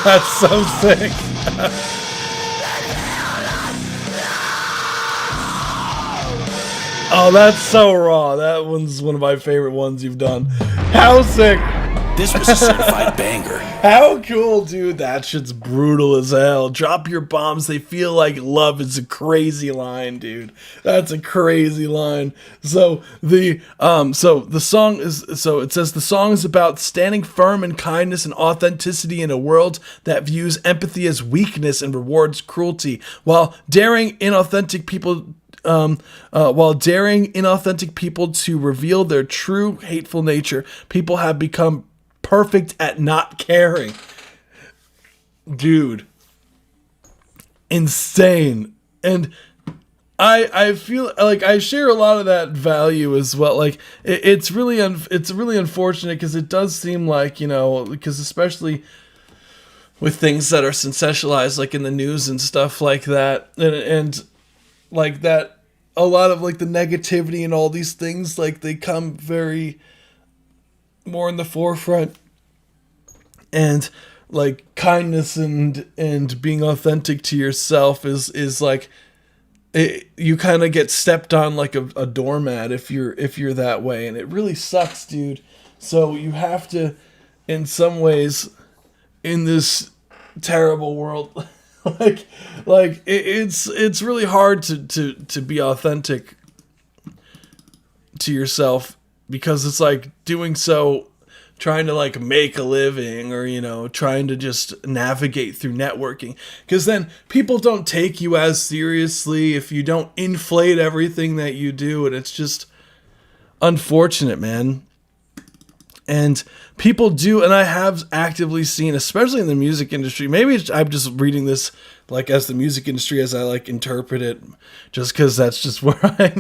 That's so sick. Oh, that's so raw. That one's one of my favorite ones you've done. How sick. This was a certified banger. How cool, dude. That shit's brutal as hell. Drop your bombs. They feel like love is a crazy line, dude. That's a crazy line. So the song it says the song is about standing firm in kindness and authenticity in a world that views empathy as weakness and rewards cruelty, while daring inauthentic people to reveal their true hateful nature. People have become perfect at not caring. dude, insane. And I feel like I share a lot of that value as well. Like it's really unfortunate because it does seem like, you know, because especially with things that are sensationalized, like in the news and stuff like that, and like that, a lot of like the negativity and all these things, like they come very more in the forefront, and like kindness and being authentic to yourself is like, you kind of get stepped on like a doormat if you're that way, and it really sucks, dude. So you have to, in some ways, in this terrible world, it's really hard to be authentic to yourself, because it's like doing so, trying to like make a living, or, you know, trying to just navigate through networking, because then people don't take you as seriously if you don't inflate everything that you do, and it's just unfortunate, man. And people do, and I have actively seen, especially in the music industry, maybe I'm just reading this like as the music industry as I like interpret it, just because that's just where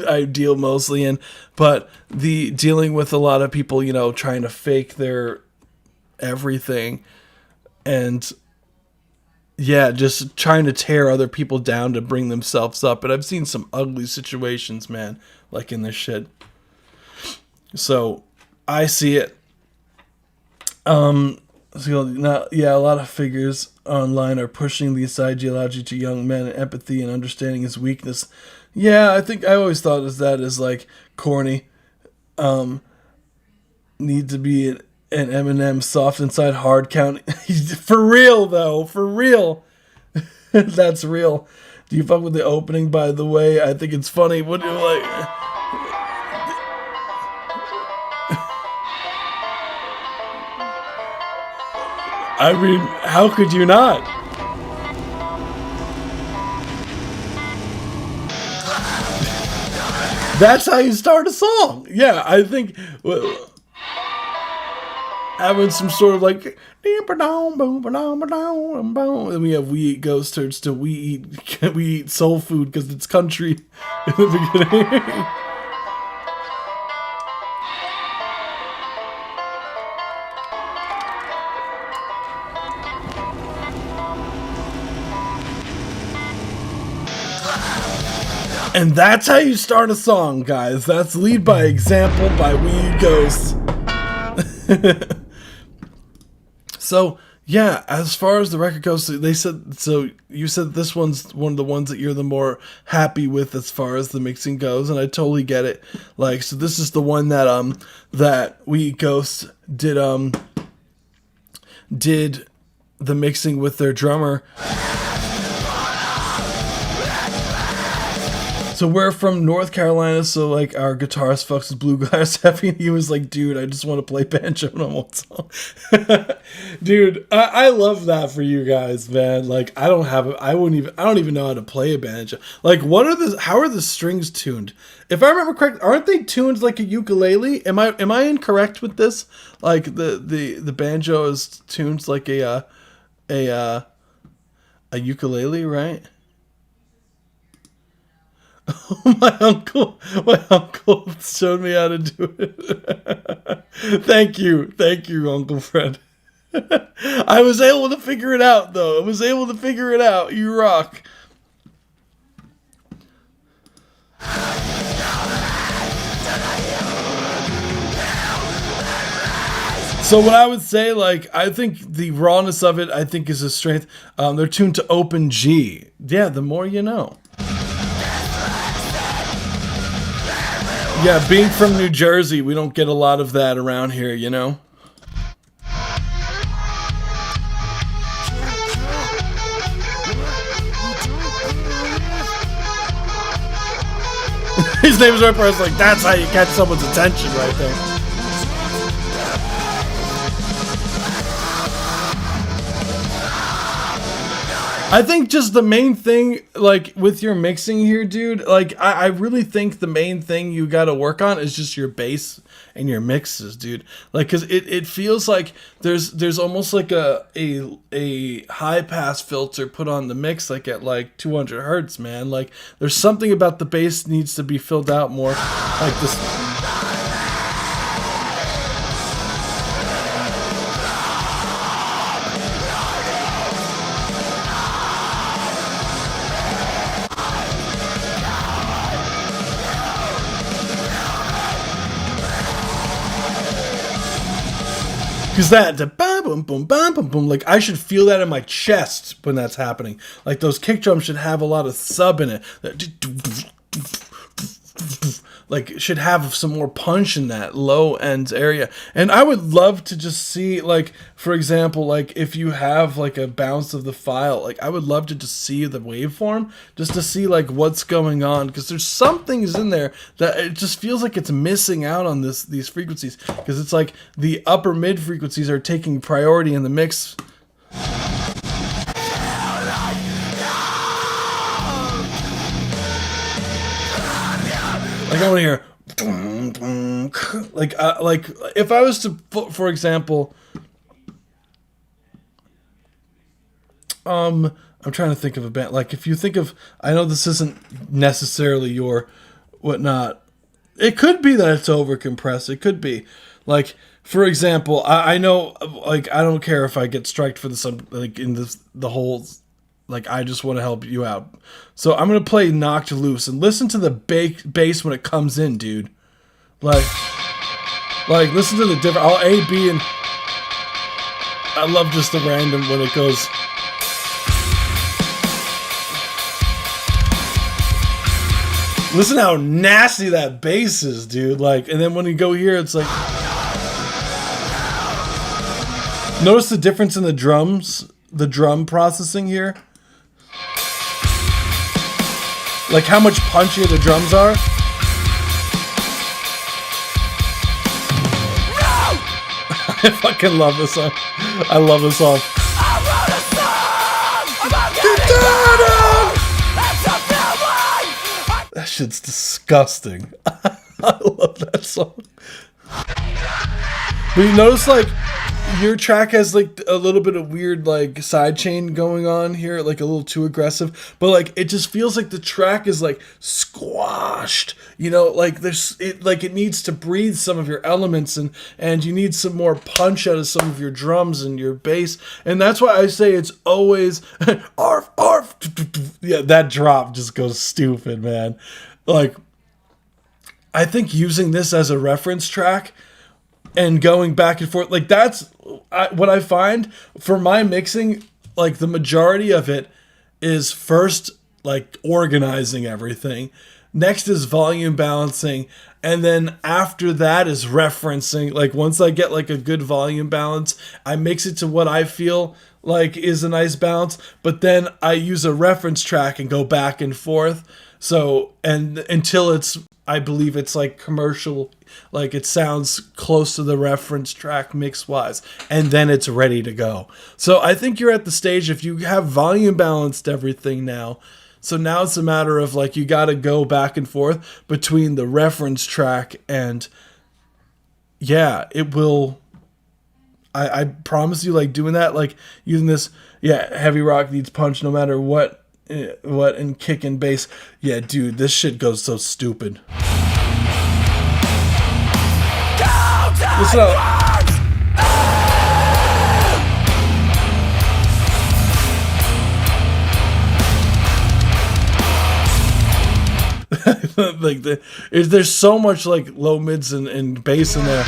I deal mostly in, but the dealing with a lot of people, you know, trying to fake their everything, and yeah, just trying to tear other people down to bring themselves up. And I've seen some ugly situations, man, like in this shit. So I see it. So now, yeah, a lot of figures online are pushing this ideology to young men, and empathy and understanding is weakness. Yeah, I think I always thought of that as like corny. Need to be an Eminem, soft inside, hard count. For real though, for real. That's real. Do you fuck with the opening, by the way? I think it's funny. What do you like? I mean, how could you not? That's how you start a song. Yeah, I think having some sort of like, and we have We Eat Ghost turns to we eat soul food because it's country in the beginning. And that's how you start a song, guys. That's Lead by Example by We Eat Ghosts. So, yeah, as far as the record goes, they said, so you said this one's one of the ones that you're the more happy with as far as the mixing goes, and I totally get it. Like, so this is the one that that We Eat Ghosts did the mixing with their drummer. So we're from North Carolina, so like our guitarist fucks with bluegrass heavy, and he was like, dude, I just want to play banjo on one song. Dude, I love that for you guys, man. Like I don't even know how to play a banjo. Like how are the strings tuned? If I remember correct, aren't they tuned like a ukulele? Am I incorrect with this? Like the banjo is tuned like a ukulele, right? My uncle showed me how to do it. Thank you, Uncle Fred. I was able to figure it out, though. You rock. So what I would say, like, I think the rawness of it, I think, is a strength. They're tuned to open G. Yeah, the more you know. Yeah, being from New Jersey, we don't get a lot of that around here, you know? His name is right there. It's like, that's how you catch someone's attention right there. I think just the main thing, like with your mixing here, dude, like I really think the main thing you got to work on is just your bass and your mixes, dude. Like, cause it feels like there's almost like a high pass filter put on the mix, like at like 200 hertz, man. Like there's something about the bass needs to be filled out more, like this. Because that, the bam, boom, boom, bam, boom, boom, like I should feel that in my chest when that's happening. Like those kick drums should have a lot of sub in it. Like should have some more punch in that low end area. And I would love to just see, like, for example, like if you have like a bounce of the file, like I would love to just see the waveform just to see like what's going on, because there's some things in there that it just feels like it's missing out on these frequencies, because it's like the upper mid frequencies are taking priority in the mix. Like I want to hear, like if I was to, for example, I'm trying to think of a band. Like if you think of, I know this isn't necessarily your whatnot. It could be that it's over compressed. It could be, like for example, I know, like I don't care if I get striked for this, like in the whole. Like, I just want to help you out. So I'm going to play Knocked Loose and listen to the bass when it comes in, dude. Like listen to the different... I'll A, B, and... I love just the random when it goes... Listen how nasty that bass is, dude. Like, and then when you go here, it's like... Notice the difference in the drums? The drum processing here? Like how much punchier the drums are. No! I fucking love this song. I love this song. I wrote a song about that shit's disgusting. I love that song. But you notice, like, your track has like a little bit of weird like sidechain going on here, like a little too aggressive, but like it just feels like the track is like squashed, you know, like it needs to breathe some of your elements, and you need some more punch out of some of your drums and your bass. And that's why I say it's always arf arf. Yeah, that drop just goes stupid, man. Like I think using this as a reference track and going back and forth, like that's what I find for my mixing. Like the majority of it is first like organizing everything, next is volume balancing, and then after that is referencing. Like once I get like a good volume balance, I mix it to what I feel like is a nice balance, but then I use a reference track and go back and forth. So, and until it's, I believe it's like commercial, like it sounds close to the reference track mix wise, and then it's ready to go. So I think you're at the stage, if you have volume balanced everything now, so now it's a matter of like, you got to go back and forth between the reference track and yeah, it will, I promise you, like doing that, like using this, yeah, heavy rock needs punch no matter what and kick and bass. Yeah, dude, this shit goes so stupid. Listen up. Like there's so much like low mids and bass in there.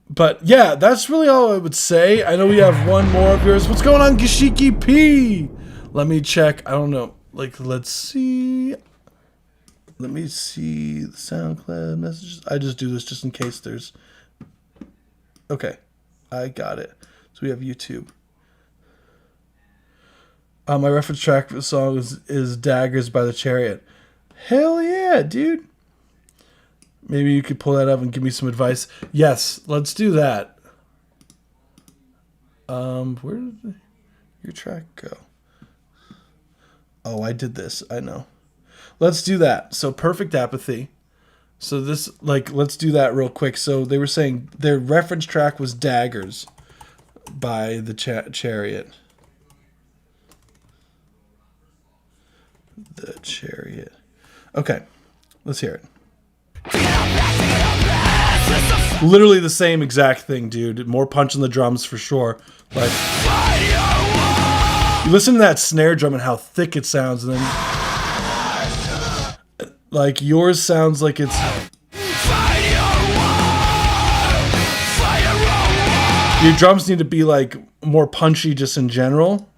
But yeah, that's really all I would say. I know we have one more of yours. What's going on, Gashiki P? Let me check. I don't know. Like, let's see. Let me see the SoundCloud messages. I just do this just in case there's... Okay. I got it. So we have YouTube. My reference track for the song is Daggers by the Chariot. Hell yeah, dude. Maybe you could pull that up and give me some advice. Yes, let's do that. Where did your track go? Oh, I did this. I know. Let's do that. So Perfect Apathy. So this, like, let's do that real quick. So they were saying their reference track was Daggers by the Chariot. The Chariot. Okay, let's hear it. Literally the same exact thing, dude. More punch in the drums for sure. Like, you listen to that snare drum and how thick it sounds, and then like yours sounds like it's. Your drums need to be like more punchy just in general.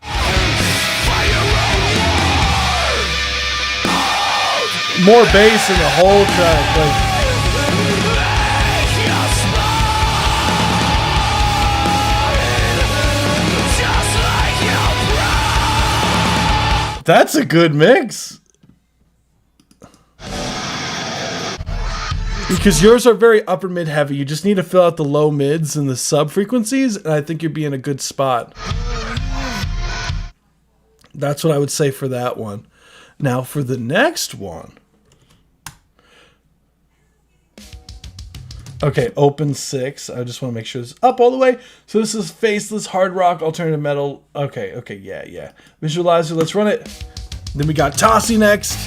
More bass in the whole track, like. That's a good mix. Because yours are very upper mid heavy. You just need to fill out the low mids and the sub frequencies, and I think you'd be in a good spot. That's what I would say for that one. Now for the next one. Okay, Open 6. I just want to make sure it's up all the way. So this is Faceless, hard rock, alternative metal. Okay, yeah. Visualizer, let's run it. Then we got Tossie next.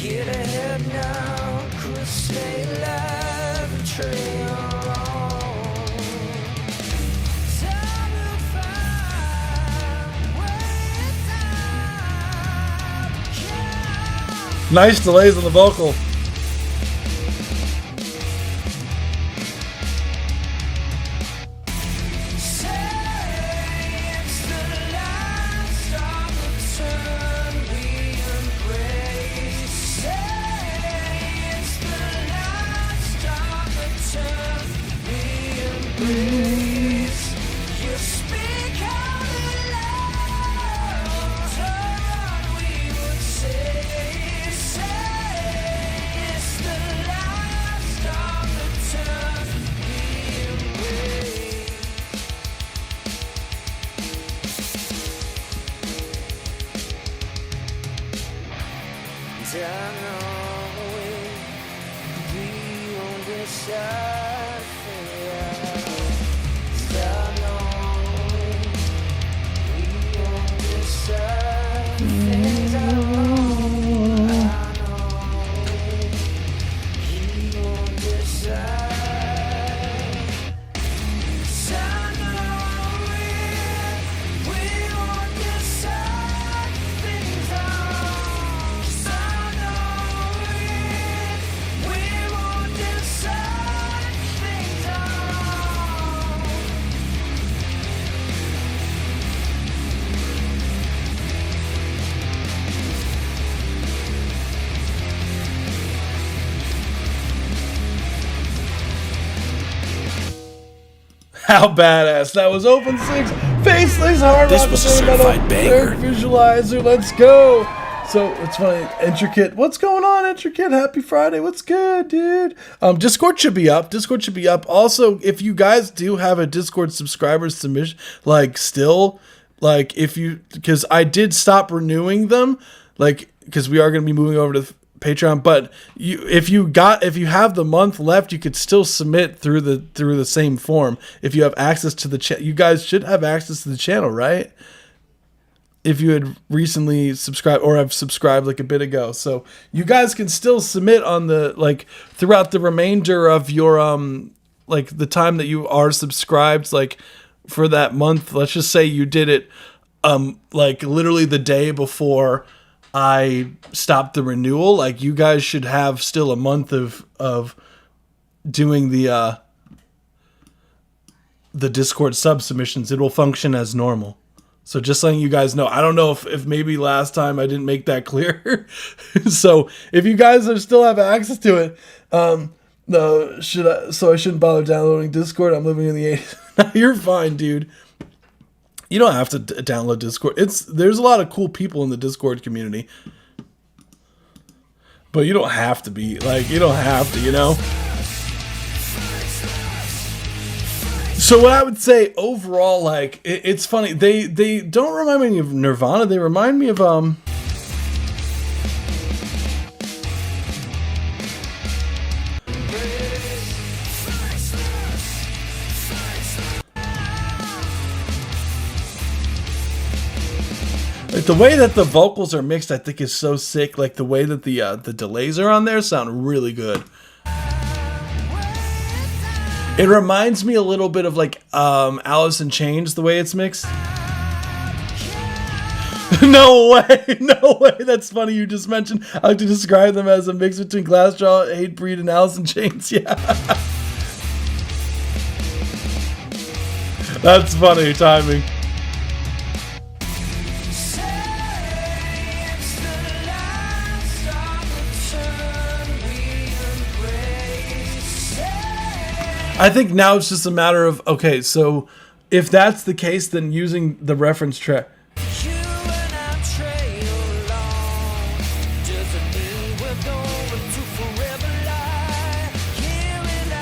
Get ahead now, could stay alive and trail on. Time to find ways out. Nice delays on the vocal. How badass. That was Open 6. Faceless hard This rock was a metal, certified banger. Visualizer. Let's go. So it's funny. Intricate. What's going on, Intricate? Happy Friday. What's good, dude? Discord should be up. Also, if you guys do have a Discord subscriber submission, like still, like if you, because I did stop renewing them, like because we are going to be moving over Patreon. But if you have the month left, you could still submit through the same form. If you have access to the channel, you guys should have access to the channel, right? If you had recently subscribed or have subscribed like a bit ago. So you guys can still submit on the, like, throughout the remainder of your, like the time that you are subscribed, like for that month. Let's just say you did it, like literally the day before I stopped the renewal. Like, you guys should have still a month of doing the Discord sub submissions. It will function as normal. So just letting you guys know. I don't know if maybe last time I didn't make that clear. So if you guys still have access to it, no, so I shouldn't bother downloading Discord. I'm living in the 80s. You're fine, dude. You don't have to download Discord. There's a lot of cool people in the Discord community. But you don't have to be, like, you don't have to, you know? So what I would say overall, like, it's funny. They don't remind me of Nirvana. They remind me of like the way that the vocals are mixed, I think is so sick. Like the way that the delays are on there sound really good. It reminds me a little bit of like Alice in Chains, the way it's mixed. No way, no way. That's funny you just mentioned. I like to describe them as a mix between Glassjaw, Hatebreed, and Alice in Chains. Yeah. That's funny timing. I think now it's just a matter of, okay, so if that's the case, then using the reference track.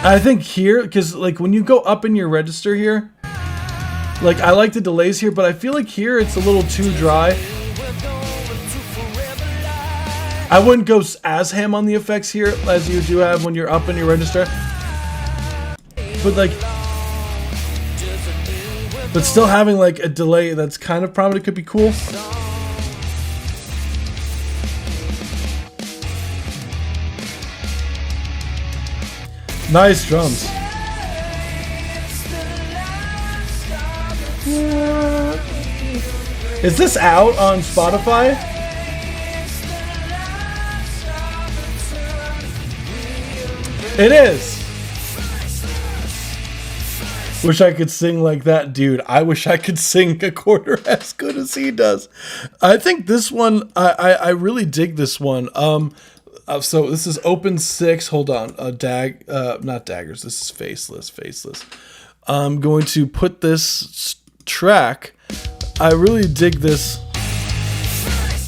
I think here, because like when you go up in your register here, like I like the delays here, but I feel like here it's a little too dry. I wouldn't go as ham on the effects here as you do have when you're up in your register. But like, but still having like a delay that's kind of prominent could be cool. Nice drums. Is this out on Spotify? It is. Wish I could sing like that dude. I wish I could sing a quarter as good as he does. I think this one, I really dig this one. So this is Open 6. Hold on. Not Daggers. This is Faceless. I'm going to put this track. I really dig this.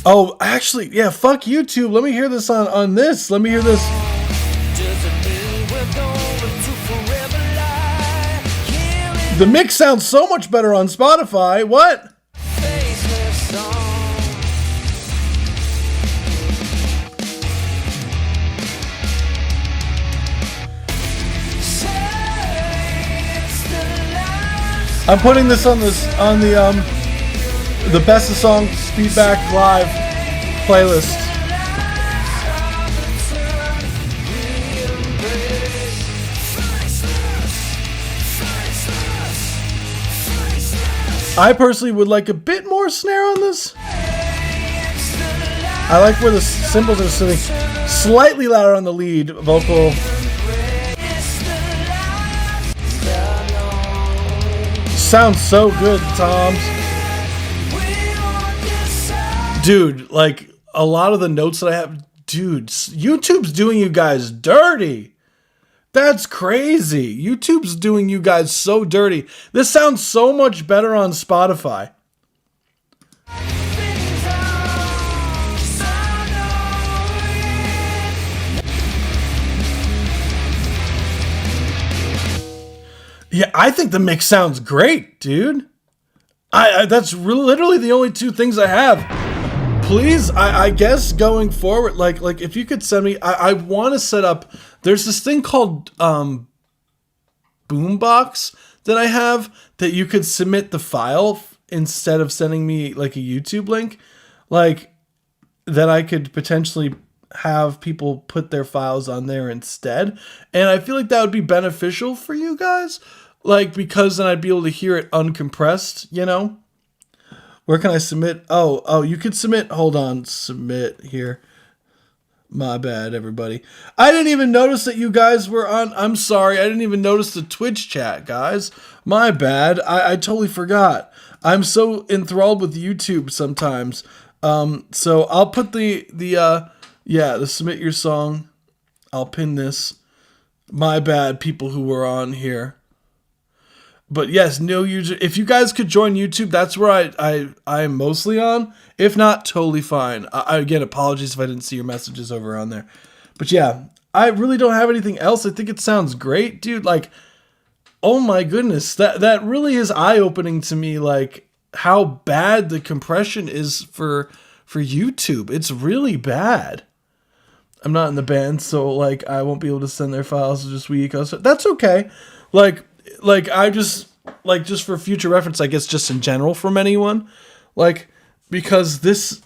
Oh, actually, yeah, fuck YouTube. Let me hear this on this. Let me hear this. The mix sounds so much better on Spotify. What? I'm putting this on the Best of Songs Feedback Live playlist. I personally would like a bit more snare on this. I like where the cymbals are sitting slightly louder on the lead vocal. Sounds so good, Toms. Dude, like a lot of the notes that I have, dude, YouTube's doing you guys dirty. That's crazy. YouTube's doing you guys so dirty. This sounds so much better on Spotify. Yeah, I think the mix sounds great, dude. That's literally the only two things I have. Please, I guess going forward, like if you could send me, I want to set up. There's this thing called Boombox that I have that you could submit the file instead of sending me like a YouTube link, like that I could potentially have people put their files on there instead. And I feel like that would be beneficial for you guys, like because then I'd be able to hear it uncompressed, you know. Where can I submit? Oh, you could submit. Hold on, submit here. My bad, everybody. I didn't even notice that you guys were on. I'm sorry. I didn't even notice the Twitch chat, guys. My bad. I totally forgot. I'm so enthralled with YouTube sometimes. So I'll put the submit your song. I'll pin this. My bad, people who were on here. But yes, no user. If you guys could join YouTube, that's where I am mostly on. If not, totally fine. Again, apologies if I didn't see your messages over on there. But yeah, I really don't have anything else. I think it sounds great, dude. Like, oh my goodness, that really is eye-opening to me. Like how bad the compression is for YouTube. It's really bad. I'm not in the band, so like I won't be able to send their files to just WeEco. So that's okay. Like I just for future reference, I guess just in general from anyone, like because this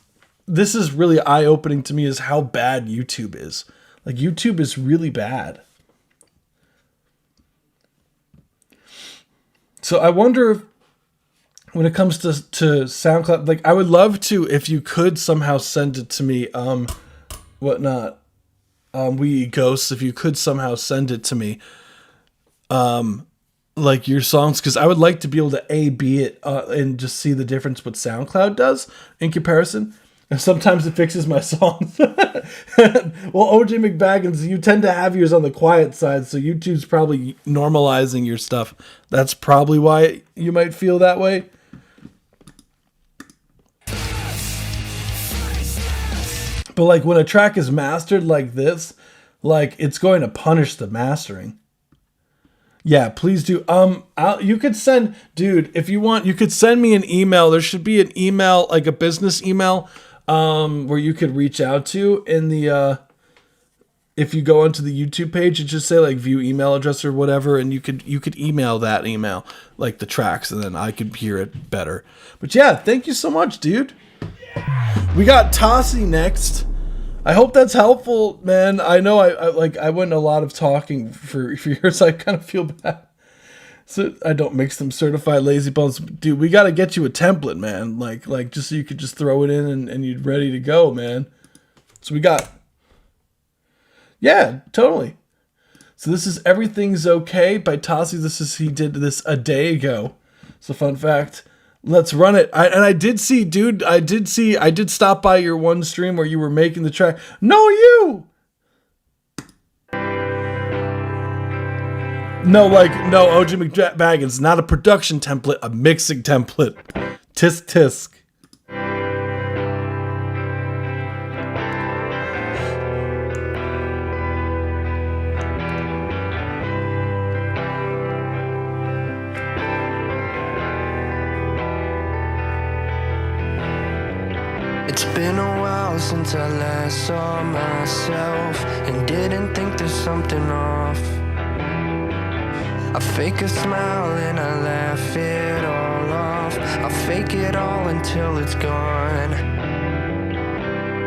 is really eye-opening to me is how bad YouTube is. Like YouTube is really bad. So I wonder if when it comes to SoundCloud, like I would love to if you could somehow send it to me, whatnot, We Ghosts, if you could somehow send it to me, like your songs, because I would like to be able to A/B it and just see the difference what SoundCloud does in comparison. And sometimes it fixes my songs. Well, OJ McBaggins, you tend to have yours on the quiet side, so YouTube's probably normalizing your stuff. That's probably why you might feel that way. But like when a track is mastered like this, like it's going to punish the mastering. Yeah, please do. You could send, dude, if you want, you could send me an email. There should be an email, like a business email, where you could reach out to in the, if you go onto the YouTube page, it just say like view email address or whatever, and you could email that email, like the tracks, and then I could hear it better. But yeah, thank you so much, dude. We got Tossie next. I hope that's helpful, man. I know I went a lot of talking for years. I kind of feel bad. So I don't mix them certified lazy bones. Dude, we got to get you a template, man. Like just so you could just throw it in and you're ready to go, man. So we got, yeah, totally. So this is Everything's Okay by Tossie. He did this a day ago. So fun fact. Let's run it. I did see, dude. I did stop by your one stream where you were making the track. No, you. No, OG McBaggins, not a production template, a mixing template. Tisk tisk. It's been a while since I last saw myself and didn't think there's something off. I fake a smile and I laugh it all off. I fake it all until it's gone.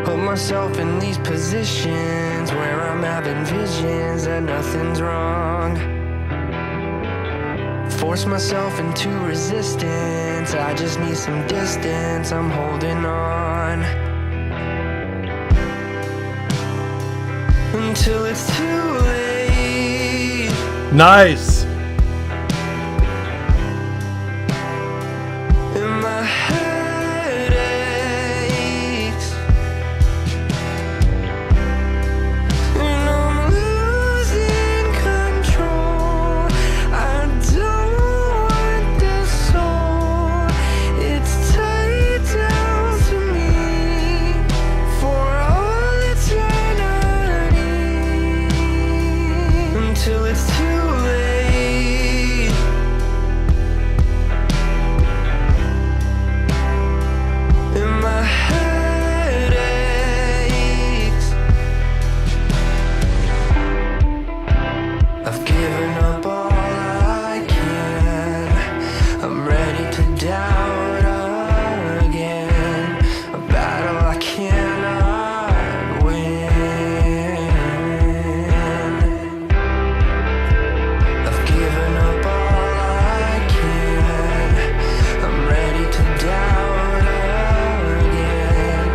Put myself in these positions where I'm having visions that nothing's wrong. Force myself into resistance, I just need some distance, I'm holding on. Until it's too late. Nice. And my head aches, and I'm losing control. I don't want this soul. It's tied down to me for all eternity. Until it's too late. And my head I've given up all I can. I'm ready to doubt again. A battle I cannot win. I've given up all I can. I'm ready to doubt again.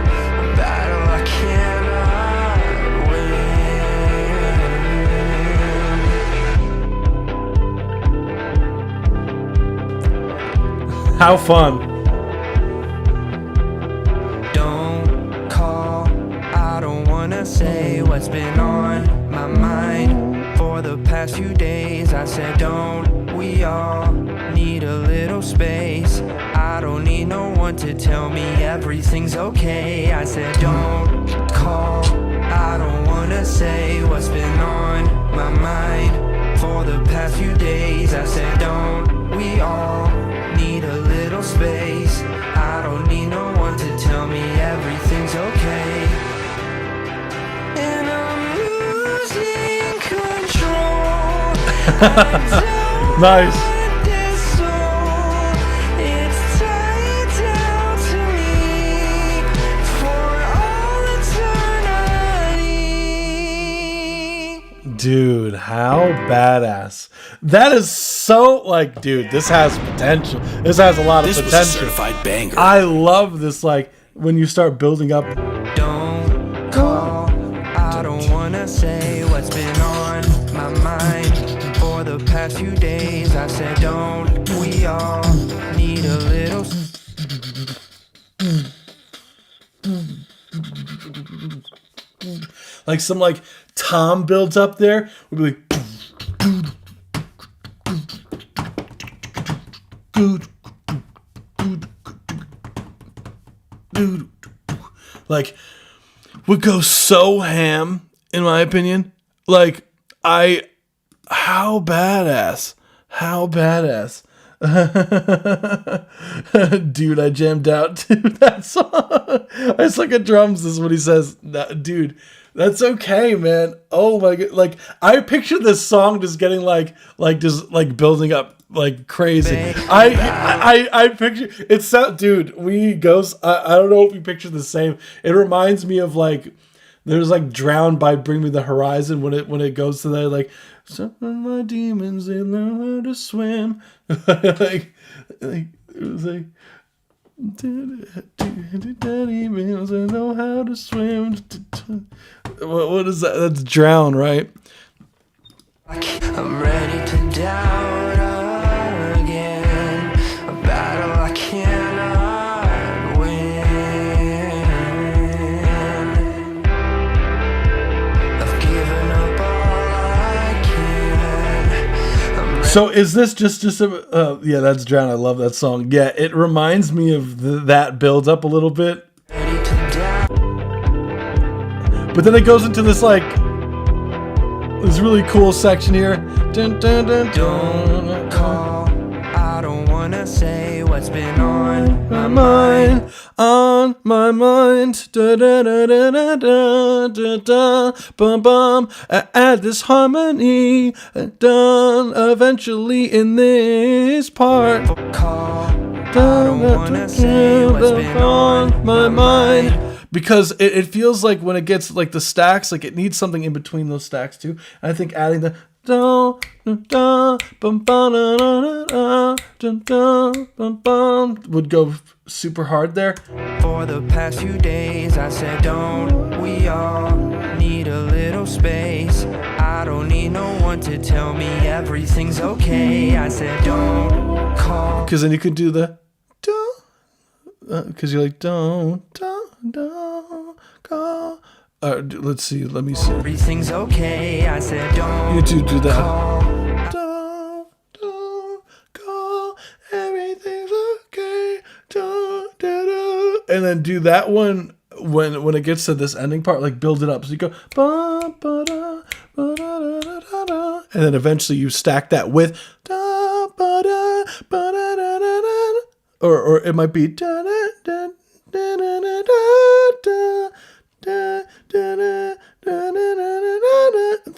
A battle I cannot win. How fun. Don't call, I don't wanna say what's been on my mind for the past few days. I said don't we all need a little space? I don't need no one to tell me everything's okay. I said don't call, I don't wanna say what's been on my mind for the past few days. I said don't we all need a little space? I don't need no one to tell me everything's okay. And I'm losing control. Nice. This soul, it's tied down to me for all eternity. Dude, how badass. That is so, like, dude, this has potential. This has a lot of This was a potential. certified banger. I love this, like, when you start building up. Don't call, I don't wanna say what's been on my mind for the past few days. I said don't we all need a little Like, some, like, tom builds up there. We'd be like, like, would go so ham, in my opinion. Like, how badass. How badass. Dude, I jammed out to that song. I suck at drums, is what he says. Dude, that's okay, man. Oh my god. Like, I picture this song just getting like just like building up like crazy. I picture it's that, dude, we ghost. I don't know if you picture the same. It reminds me of like, there's like Drowned by Bring Me the Horizon when it goes to that, like, some of my demons, they learn how to swim. like it was like, demons, I know how to swim. What is that? That's Drowned, right? I'm ready to doubt again. A battle I cannot win. I've given up all I can. I'm ready. So is this just a yeah, that's Drowned. I love that song. Yeah, it reminds me of that build up a little bit, Ready to doubt. but then it goes into this like this really cool section here. Dun, dun, dun, Don't dun. call, I don't wanna say what's been on My mind, on my mind, da da da da da da da da, bum bum. Add this harmony, done eventually in this part. call. I don't wanna say what's been on my mind. Because it feels like when it gets like the stacks, like it needs something in between those stacks too. And I think adding the da da bum bum da da da da bum bum would go super hard there. For the past few days I said don't we all need a little space? I don't need no one to tell me everything's okay. I said don't call. Because then you could do the because you're like don't go. Let's see. Let me see. Everything's okay. I said don't You two do that. call. Don't go. Everything's okay. And then do that one when it gets to this ending part. Like build it up. So you go ba ba da ba da da da da da, and then eventually you stack that with da ba da ba da da da da. Or it might be da da da da da da da da da da da da da da da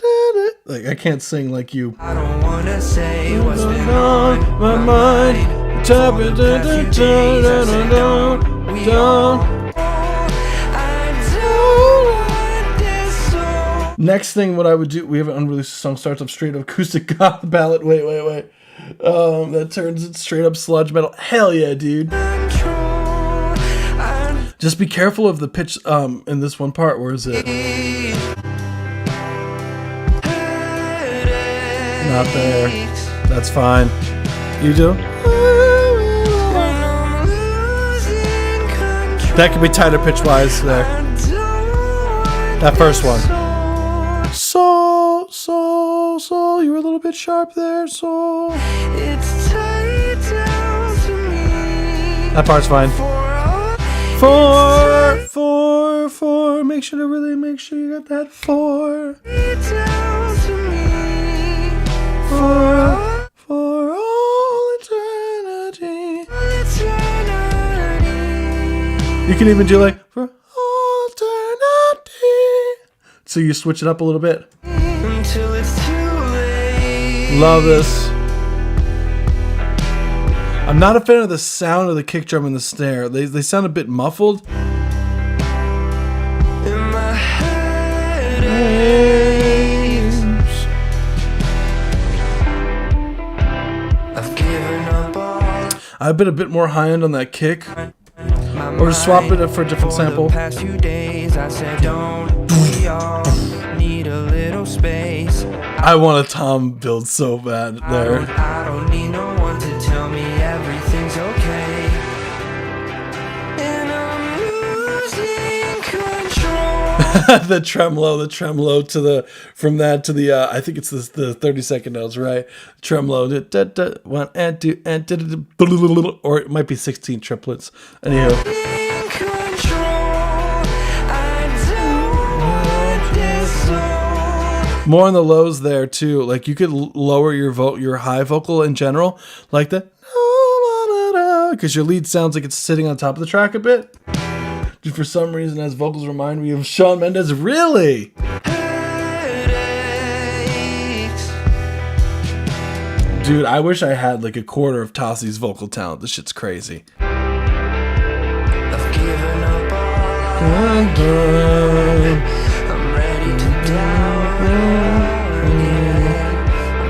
da. Like, I can't sing like you. I don't wanna say what's been on my mind. Tap For it, the past few days, I said don't, we all. I don't want this song. Next thing, what I would do, we have an unreleased song, starts up straight up acoustic goth ballad. Wait. That turns it straight up sludge metal. Hell yeah, dude. Just be careful of the pitch in this one part. Where is it? Not there. That's fine. You do? That could be tighter pitch wise there. That first one. So, you were a little bit sharp there, so. It's tied down to me. That part's fine. Four. Make sure you got that four. Down to me. For all eternity. Eternity. You can even do like, for all eternity. So you switch it up a little bit. Until it's too late. Love this. I'm not a fan of the sound of the kick drum and the snare. They sound a bit muffled. In my head aches. I've given up all I've been a bit more high end on that kick. my Or just swap it mind. up for a different For sample. the past few days, I said don't we all need a little space. I want a tom build so bad there. I don't need no one to tell me everything's okay. And I'm losing control. the tremolo to the from that to the I think it's the 30-second notes, right? Tremolo, one and two and or it might be 16 triplets. Anyhow, In control. I don't want this song. more on the lows there too. Like you could lower your high vocal in general, like the because your lead sounds like it's sitting on top of the track a bit. Just for some reason, as vocals remind me of Shawn Mendes. Really? Headaches. Dude, I wish I had like a quarter of Tossi's vocal talent. This shit's crazy. I've given up all I'm ready to down again.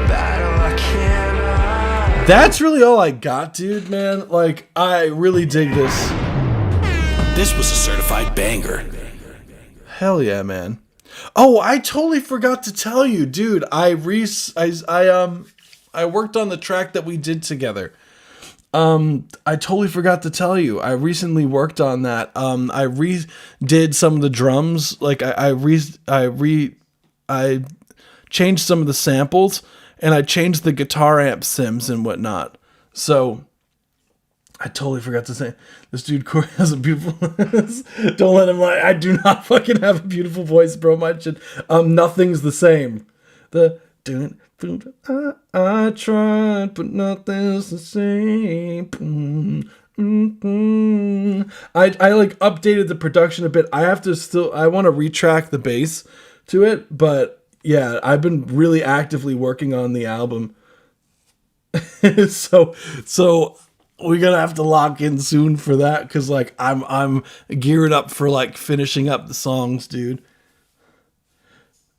A battle I cannot. That's really all I got, dude, man. Like, I really dig this. This was a certified banger. Hell yeah, man. Oh, I totally forgot to tell you, dude. I worked on the track that we did together. I totally forgot to tell you. I recently worked on that. I redid some of the drums. Like I changed some of the samples, and I changed the guitar amp sims and whatnot. So I totally forgot to say, this dude Corey has a beautiful. Don't let him lie. I do not fucking have a beautiful voice, bro. My shit. Nothing's the same. I tried, but nothing's the same. I like updated the production a bit. I want to retrack the bass to it, but yeah, I've been really actively working on the album. so we're gonna have to lock in soon for that, because like I'm geared up for like finishing up the songs, dude.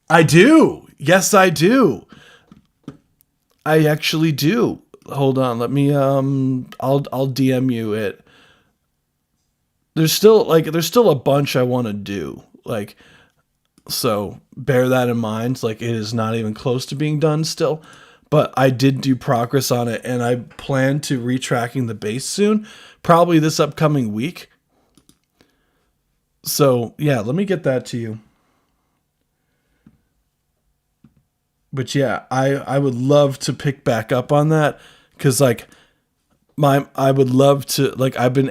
I do. Yes, I do. I actually do. Hold on, let me I'll DM you it. There's still a bunch I want to do. Like, so bear that in mind. Like, it is not even close to being done still. But I did do progress on it, and I plan to retracking the bass soon, probably this upcoming week. So, yeah, let me get that to you. But yeah, I would love to pick back up on that, because like I would love to, like, I've been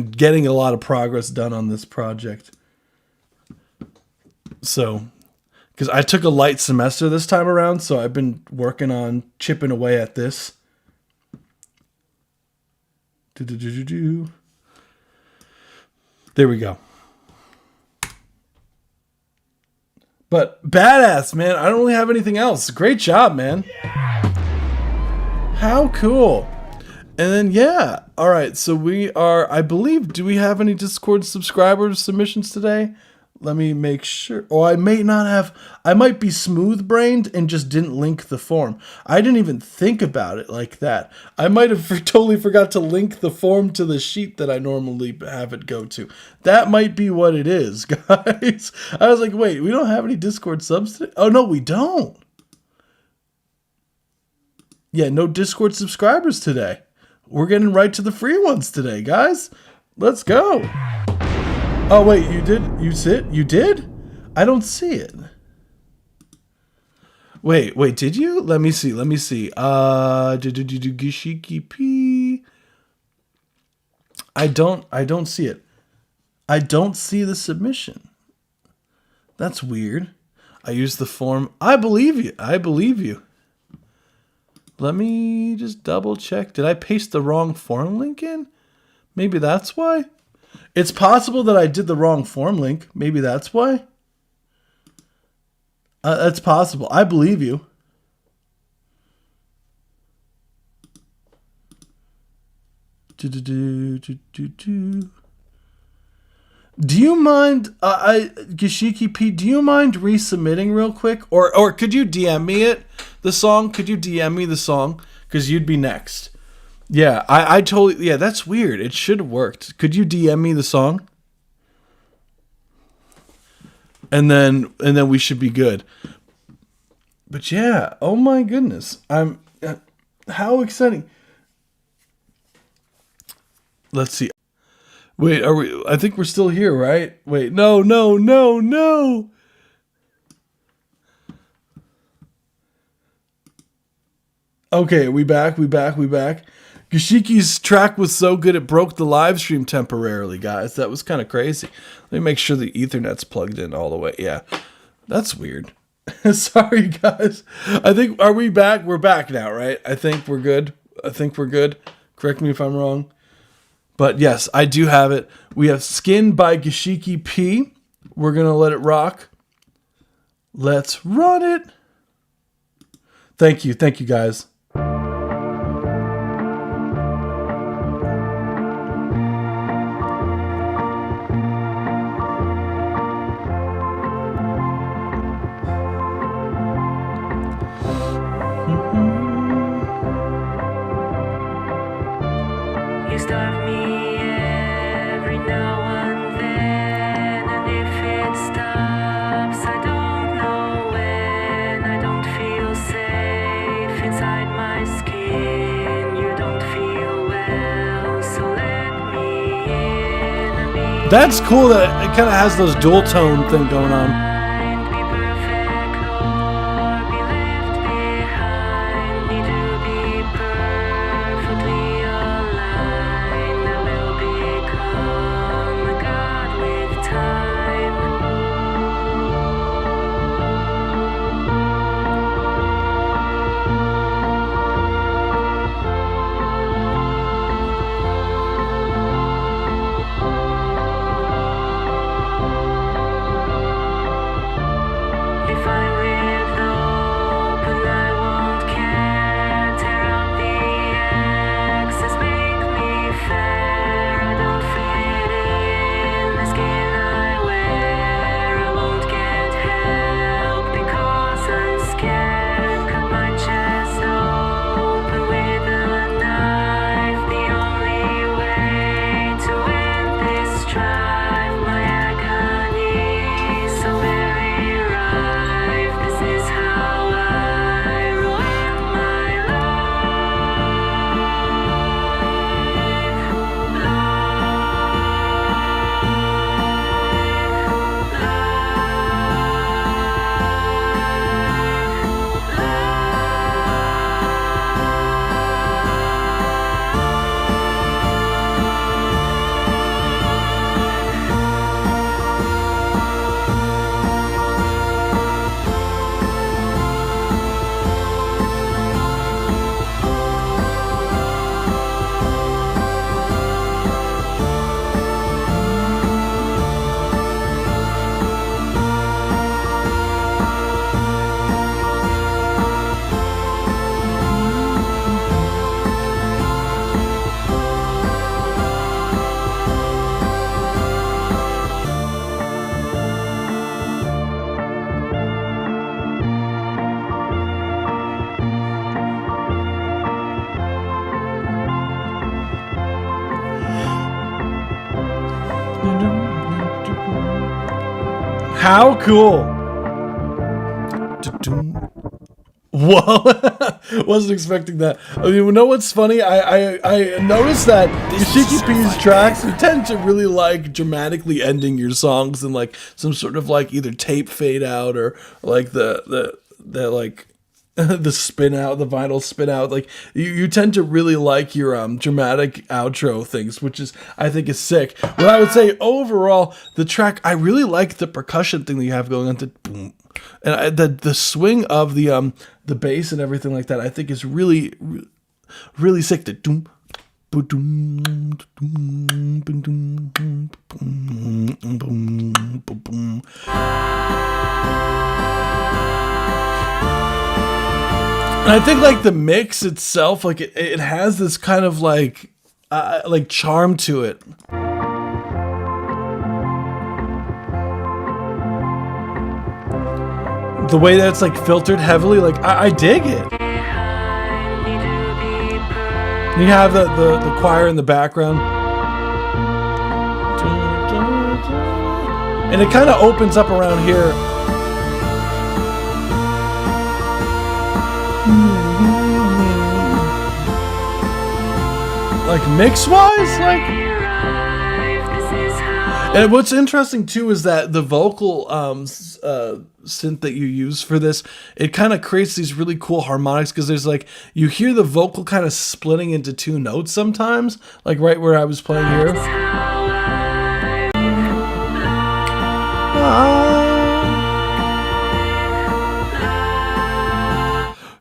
getting a lot of progress done on this project. So, because I took a light semester this time around, so I've been working on chipping away at this. There we go. But badass, man. I don't really have anything else. Great job, man. How cool. And then, yeah. All right. So we are, I believe, do we have any Discord subscriber submissions today? Let me make sure. Oh, I may not have. I might be smooth-brained and just didn't link the form. I didn't even think about it like that. I might have totally forgot to link the form to the sheet that I normally have it go to. That might be what it is, guys. I was like, wait, we don't have any Discord subs today? Oh, no, we don't. Yeah, no Discord subscribers today. We're getting right to the free ones today, guys. Let's go. Oh, wait, you did? You did? I don't see it. Wait, did you? Let me see. Gishiki P. I don't see it. I don't see the submission. That's weird. I used the form. I believe you. Let me just double check. Did I paste the wrong form link in? Maybe that's why. It's possible that I did the wrong form link. Maybe that's why. That's possible. I believe you. Do you mind, Gishiki P, do you mind resubmitting real quick? Or could you DM me the song? Could you DM me the song? Because you'd be next. Yeah, I totally, yeah, that's weird. It should have worked. Could you DM me the song? And then we should be good. But yeah, oh my goodness. How exciting. Let's see. Wait, are we, I think we're still here, right? Wait, no. Okay, we back. Gishiki's track was so good it broke the live stream temporarily, guys. That was kind of crazy. Let me make sure the Ethernet's plugged in all the way. Yeah, that's weird. Sorry, guys. I think, are we back? We're back now, right? I think we're good. Correct me if I'm wrong. But yes, I do have it. We have Skin by Gishiki P. We're going to let it rock. Let's run it. Thank you, guys. That's cool that it kind of has those dual tone thing going on. How cool. Whoa. Wasn't expecting that. I mean, you know what's funny? I noticed that Yoshiki P's tracks, you tend to really like dramatically ending your songs in like some sort of like either tape fade out or like the like the spin out, the vinyl spin out. Like you tend to really like your dramatic outro things, which is, I think, is sick. But I would say overall, the track, I really like the percussion thing that you have going on to boom. And the swing of the bass and everything like that, I think is really, really sick. The doom, ba-doom, doom, ba-doom, boom, boom, boom, boom. And I think like the mix itself, like it has this kind of like charm to it. The way that it's like filtered heavily, like I dig it. You have the choir in the background. And it kind of opens up around here. Like mix-wise, like... And what's interesting too is that the vocal synth that you use for this, it kind of creates these really cool harmonics, because there's like, you hear the vocal kind of splitting into two notes sometimes, like right where I was playing here.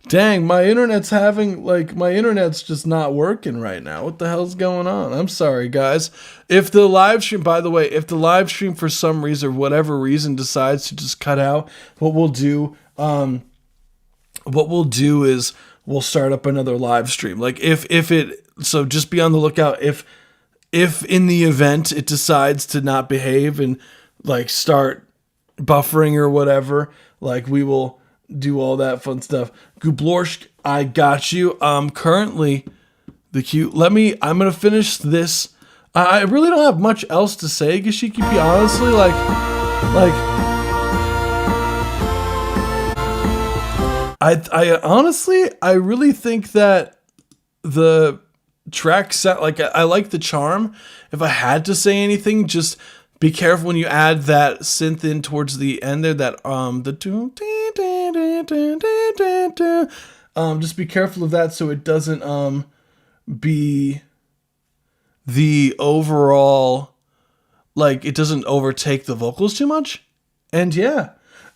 Dang, my internet's just not working right now. What the hell's going on? I'm sorry, guys. If the live stream, by the way, if the live stream for some reason, whatever reason, decides to just cut out, what we'll do is we'll start up another live stream. Like so just be on the lookout. If in the event it decides to not behave and like start buffering or whatever, like we will do all that fun stuff. Gublorsk, I got you. Currently the queue. I'm gonna finish this. I really don't have much else to say, Yoshiki P, honestly. Like I honestly, I really think that the track set, like I like the charm. If I had to say anything, just be careful when you add that synth in towards the end there, that just be careful of that so it doesn't be the overall, like it doesn't overtake the vocals too much. And yeah,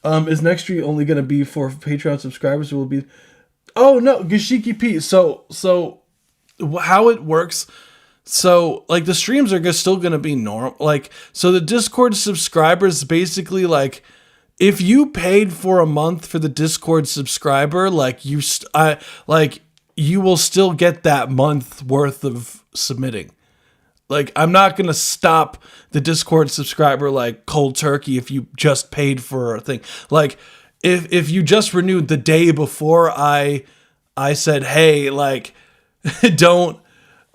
is next stream only going to be for Patreon subscribers? It will be, oh no, Yoshiki P. So how it works. So, like, the streams are still going to be normal. Like, so the Discord subscribers, basically, like, if you paid for a month for the Discord subscriber, like, you will still get that month worth of submitting. Like, I'm not going to stop the Discord subscriber, like, cold turkey if you just paid for a thing. Like, if you just renewed the day before I said, hey, like, don't...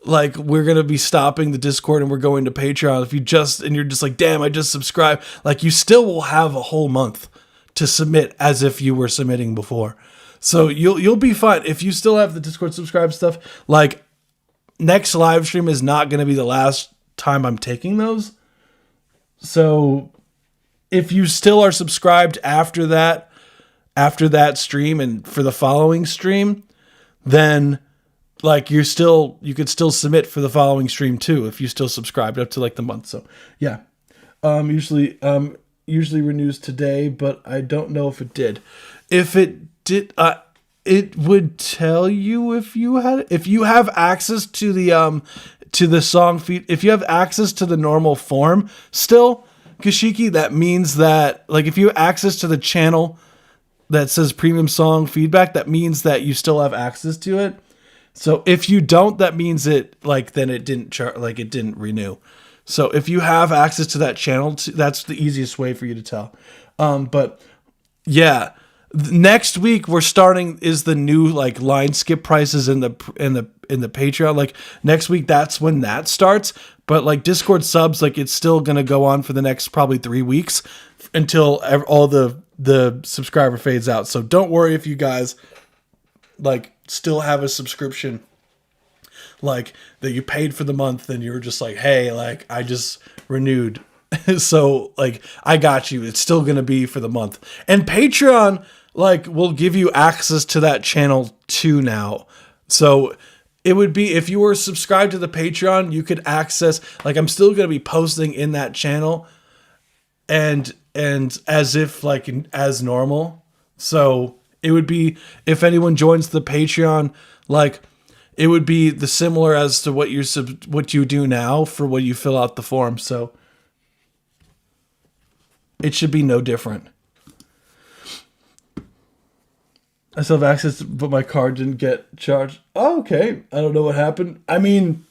like, we're going to be stopping the Discord and we're going to Patreon. If you're just like, damn, I just subscribed. Like, you still will have a whole month to submit as if you were submitting before. So you'll be fine. If you still have the Discord subscribe stuff, like, next live stream is not going to be the last time I'm taking those. So if you still are subscribed after that stream and for the following stream, then... like you could still submit for the following stream too if you still subscribed up to like the month. So yeah, usually renews today, but I don't know if it did. If it did, it would tell you if you have access to the song feed. If you have access to the normal form still, Kashiki, that means that, like, if you have access to the channel that says premium song feedback, that means that you still have access to it. So if you don't, that means it didn't renew. So if you have access to that channel, that's the easiest way for you to tell. But yeah, next week we're starting is the new like line skip prices in the Patreon. Like next week, that's when that starts. But like Discord subs, like it's still gonna go on for the next probably 3 weeks until all the subscriber fades out. So don't worry if you guys like still have a subscription like that you paid for the month and you're just like, hey, like I just renewed. So like I got you. It's still gonna be for the month. And Patreon like will give you access to that channel too now. So it would be if you were subscribed to the Patreon, you could access like I'm still gonna be posting in that channel and as if like as normal. So it would be if anyone joins the Patreon, like it would be the similar as to what you do now for when you fill out the form. So it should be no different. I still have access, but my card didn't get charged. Oh, okay. I don't know what happened. I mean,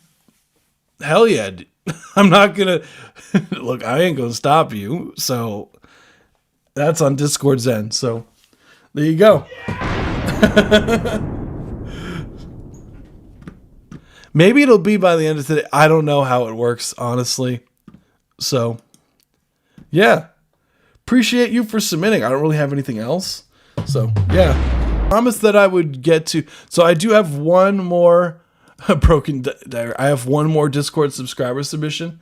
hell yeah. I'm not going to... Look, I ain't going to stop you. So that's on Discord's end. So there you go. Maybe it'll be by the end of today. I don't know how it works, honestly. So, yeah. Appreciate you for submitting. I don't really have anything else. So, yeah. Promise that I would get to... So, I do have one more I have one more Discord subscriber submission.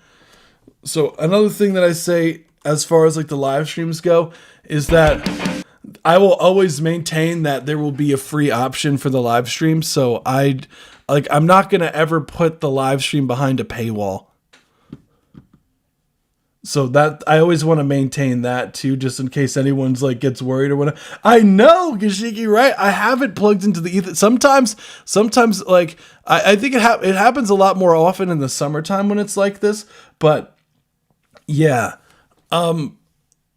So, another thing that I say as far as like the live streams go is that I will always maintain that there will be a free option for the live stream. So, I'm not going to ever put the live stream behind a paywall. So that I always want to maintain that too, just in case anyone's like gets worried or whatever. I know, Gashiki, right? I have it plugged into the ether. Sometimes like I think it happens a lot more often in the summertime when it's like this. But yeah, the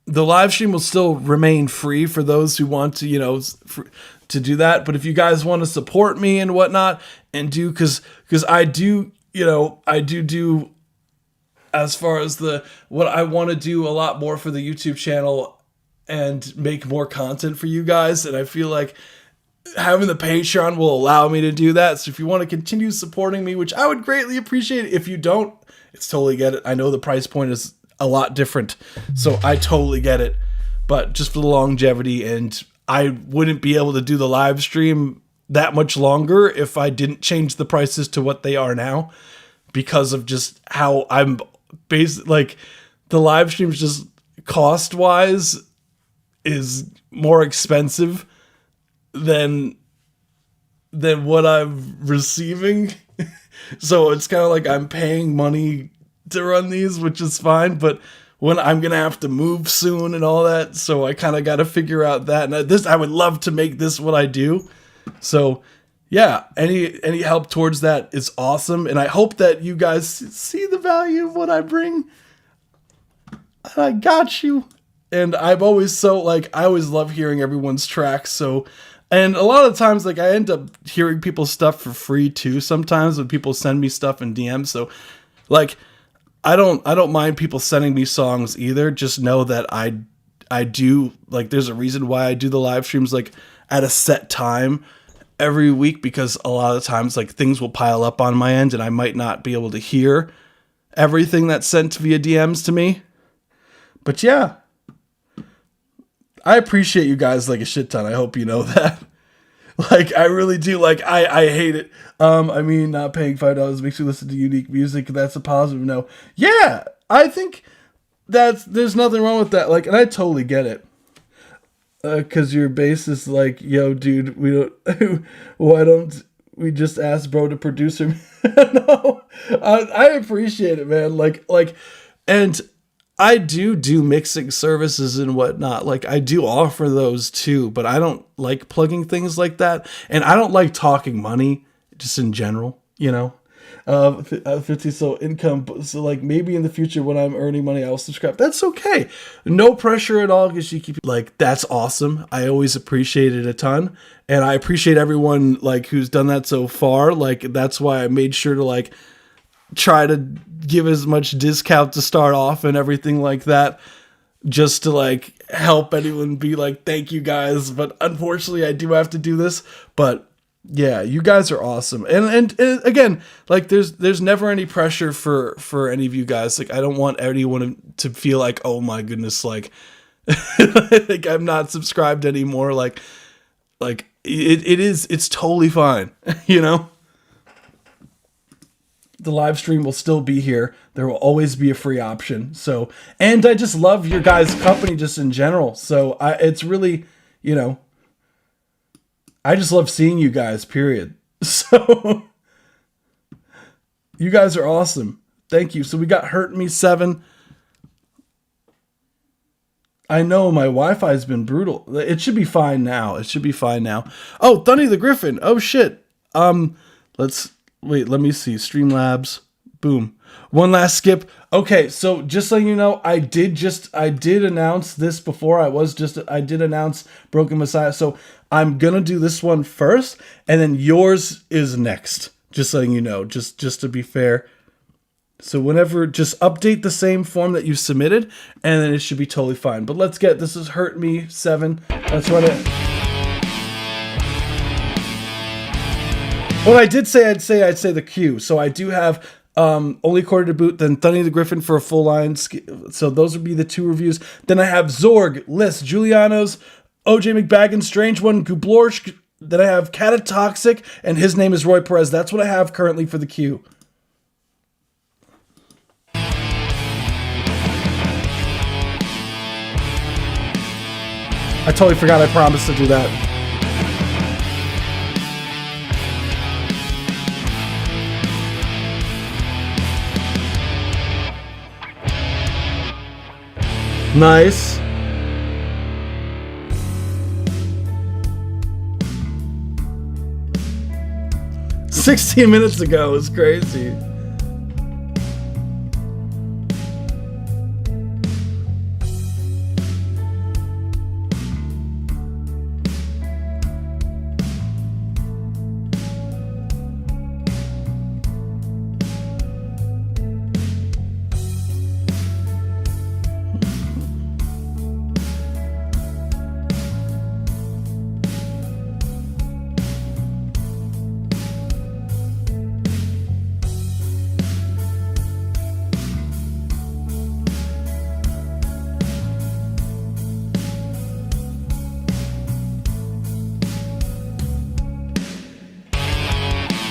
live stream will still remain free for those who want to, to do that. But if you guys want to support me and whatnot and do, because I do, I do. As far as what I want to do a lot more for the YouTube channel and make more content for you guys. And I feel like having the Patreon will allow me to do that. So if you want to continue supporting me, which I would greatly appreciate, if you don't, it's totally get it. I know the price point is a lot different, so I totally get it. But just for the longevity, and I wouldn't be able to do the live stream that much longer if I didn't change the prices to what they are now, because of just how I'm like the live streams just cost wise is more expensive than what I'm receiving. So it's kind of like I'm paying money to run these, which is fine, but when I'm gonna have to move soon and all that, so I kind of got to figure out that. And I would love to make this what I do. So yeah, any help towards that is awesome, and I hope that you guys see the value of what I bring. I got you. And I'm always I always love hearing everyone's tracks. So, and a lot of times, like I end up hearing people's stuff for free too. Sometimes when people send me stuff in DMs, so like I don't mind people sending me songs either. Just know that I do, like, there's a reason why I do the live streams like at a set time every week, because a lot of times like things will pile up on my end and I might not be able to hear everything that's sent via DMs to me. But yeah, I appreciate you guys like a shit ton. I hope you know that. Like, I really do. Like, I hate it. I mean, not paying $5 makes you listen to unique music. That's a positive no. Yeah, I think there's nothing wrong with that. Like, and I totally get it. Cause your bass is like, yo, dude, why don't we just ask bro to produce him? No, I appreciate it, man. Like, and I do mixing services and whatnot. Like, I do offer those too, but I don't like plugging things like that. And I don't like talking money just in general, 50, so income, so like maybe in the future when I'm earning money I'll subscribe. That's okay, no pressure at all, because you keep like, that's awesome. I always appreciate it a ton, and I appreciate everyone like who's done that so far. Like, that's why I made sure to like try to give as much discount to start off and everything like that, just to like help anyone be like, thank you guys, but unfortunately I do have to do this. But yeah, you guys are awesome. And again, like there's never any pressure for any of you guys. Like I don't want anyone to feel like, oh my goodness, like like I'm not subscribed anymore. Like it's totally fine, you know? The live stream will still be here. There will always be a free option. So, and I just love your guys' company just in general. So it's really, you know, I just love seeing you guys, period. So you guys are awesome. Thank you. So we got Hurt Me 7. I know my Wi-Fi has been brutal. It should be fine now. It should be fine now. Oh, Thunny the Griffin. Oh shit. Let me see. Streamlabs. Boom. One last skip. Okay, so just so you know, I did announce this before. I did announce Broken Messiah. So I'm gonna do this one first, and then yours is next. Just so you know, just to be fair. So whenever, just update the same form that you submitted, and then it should be totally fine. But let's get, this is Hurt Me 7. Let's run it. What I did say, I'd say the queue. So I do have Only Quarter to Boot, then Thunny the Griffin for a full line. So those would be the 2 reviews. Then I have Zorg, List, Julianos, OJ McBaggin, Strange One, Gublorsk. Then I have Catatoxic, and his name is Roy Perez. That's what I have currently for the queue. I totally forgot I promised to do that. Nice. "16 minutes ago" is crazy.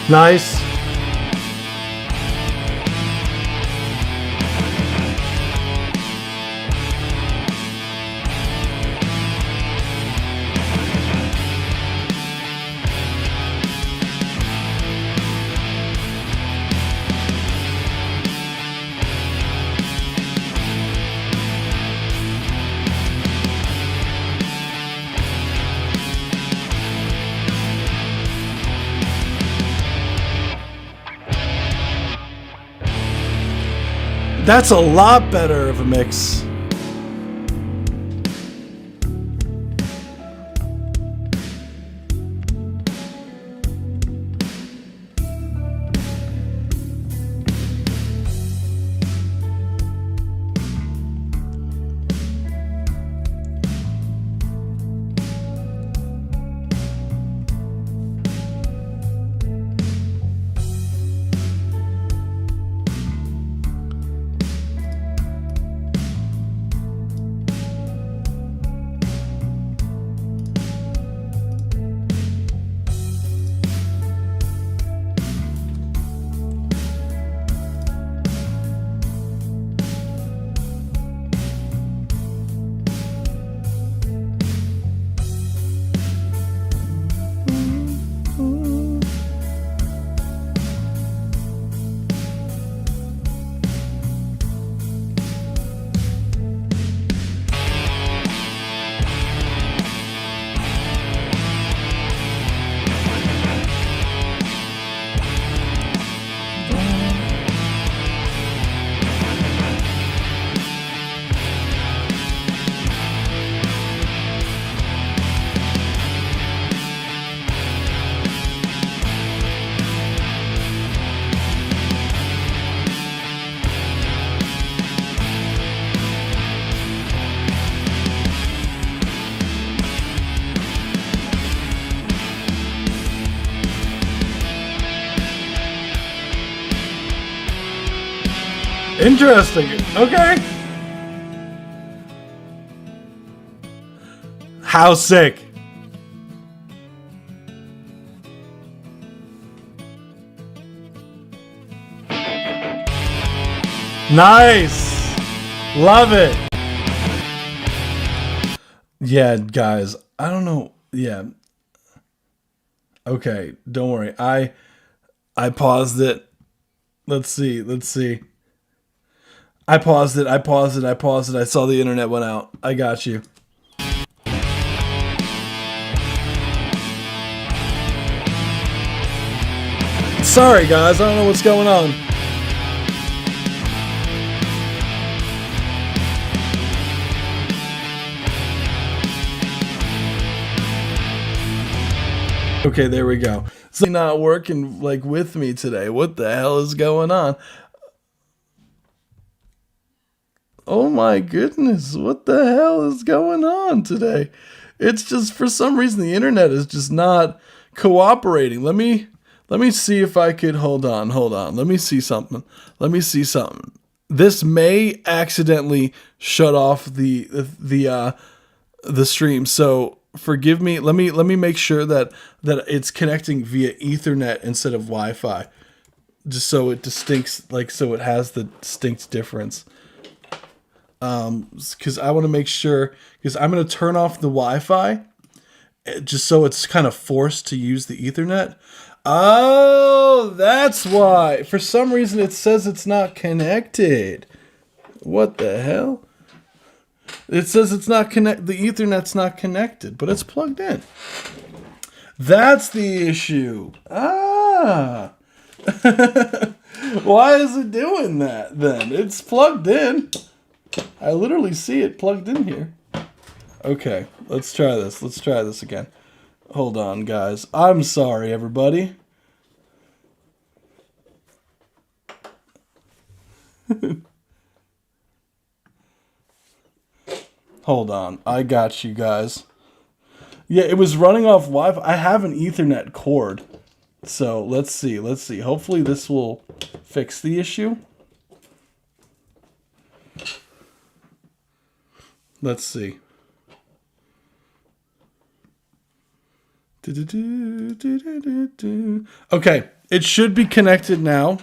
Nice. That's a lot better of a mix. Interesting. Okay. How sick. Nice. Love it. Yeah, guys. I don't know. Yeah. Okay, don't worry. I paused it. Let's see. I paused it. I saw the internet went out. I got you. Sorry, guys. I don't know what's going on. Okay, there we go. So not working like with me today. What the hell is going on? Oh my goodness, what the hell is going on today? It's just for some reason the internet is just not cooperating. Let me see if I could hold on. Let me see something. This may accidentally shut off the stream. So forgive me. Let me make sure that it's connecting via Ethernet instead of Wi-Fi, just so it so it has the distinct difference. Because I want to make sure, because I'm going to turn off the Wi-Fi just so it's kind of forced to use the Ethernet. Oh, that's why. For some reason it says it's not connected. What the hell? It says it's not connected. The Ethernet's not connected, but it's plugged in. That's the issue. Ah. Why is it doing that then? It's plugged in. I literally see it plugged in here. Okay, let's try this again. Hold on, guys. I'm sorry, everybody. Hold on. I got you guys. Yeah, it was running off Wi-Fi. I have an Ethernet cord. So, let's see. Hopefully this will fix the issue. Let's see. Okay, it should be connected now.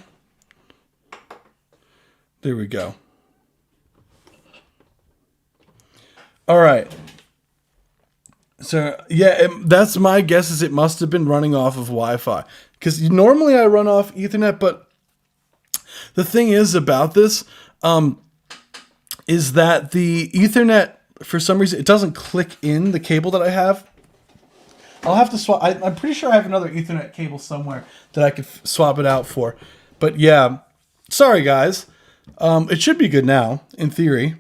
There we go. All right. So, yeah, that's my guess, is it must have been running off of Wi-Fi. Because normally I run off Ethernet, but the thing is about this, is that the Ethernet, for some reason, it doesn't click in the cable that I have. I'll have to swap. I'm pretty sure I have another Ethernet cable somewhere that I could swap it out for. But yeah, sorry guys. It should be good now, in theory.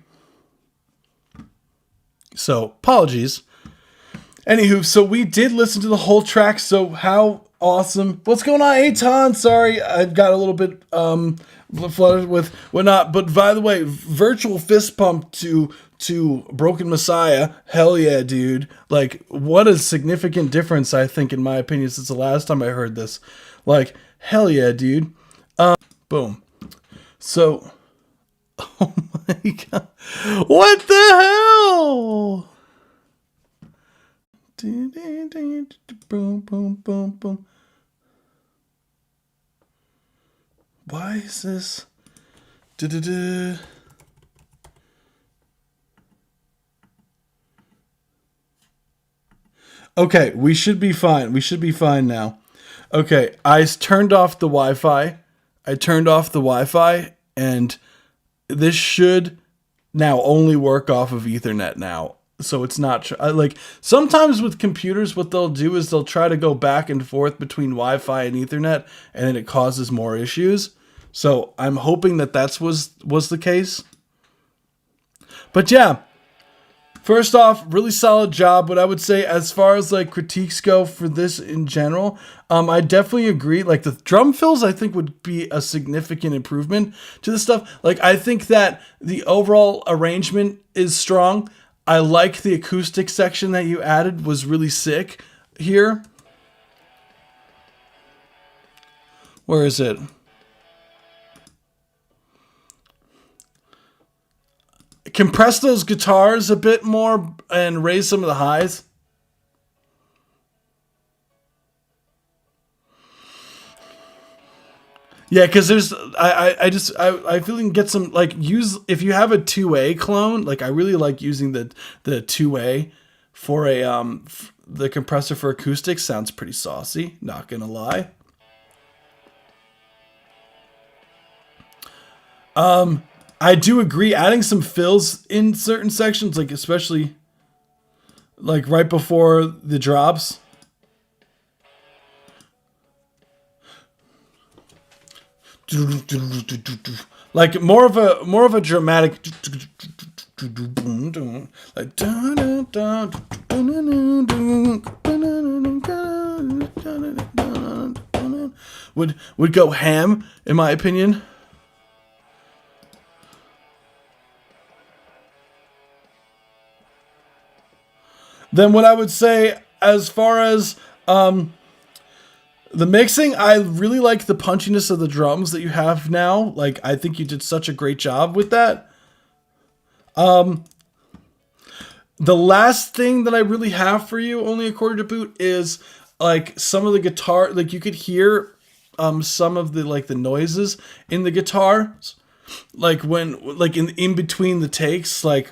So, apologies. Anywho, so we did listen to the whole track, so how awesome. What's going on, Aton? Sorry, I got a little bit flooded with whatnot. But by the way, virtual fist pump to Broken Messiah. Hell yeah, dude. Like, what a significant difference, I think, in my opinion, since the last time I heard this. Like, hell yeah, dude. Boom. So, oh my god. What the hell? Boom, boom, boom, boom. Why is this? Okay, we should be fine. We should be fine now. Okay, I turned off the Wi-Fi. And this should now only work off of Ethernet now. So it's not like sometimes with computers, what they'll do is they'll try to go back and forth between Wi-Fi and Ethernet, and then it causes more issues. So I'm hoping that was the case. But yeah, first off, really solid job. What I would say as far as like critiques go for this in general, I definitely agree. Like the drum fills, I think would be a significant improvement to the stuff. Like I think that the overall arrangement is strong. I like the acoustic section that you added, was really sick here. Where is it? compress those guitars a bit more and raise some of the highs. Yeah, because I feel you can get some, like, use, if you have a 2A clone, like, I really like using the 2A for a, the compressor for acoustics. Sounds pretty saucy, not gonna lie. I do agree, adding some fills in certain sections, like, especially, like, right before the drops. Like more of a dramatic, like, would go ham, in my opinion. Then what I would say, as far as the mixing, I really like the punchiness of the drums that you have now. Like, I think you did such a great job with that. The last thing that I really have for you, only according to Boot, is like some of the guitar, like you could hear some of the, like, the noises in the guitars, like when, like, in between the takes, like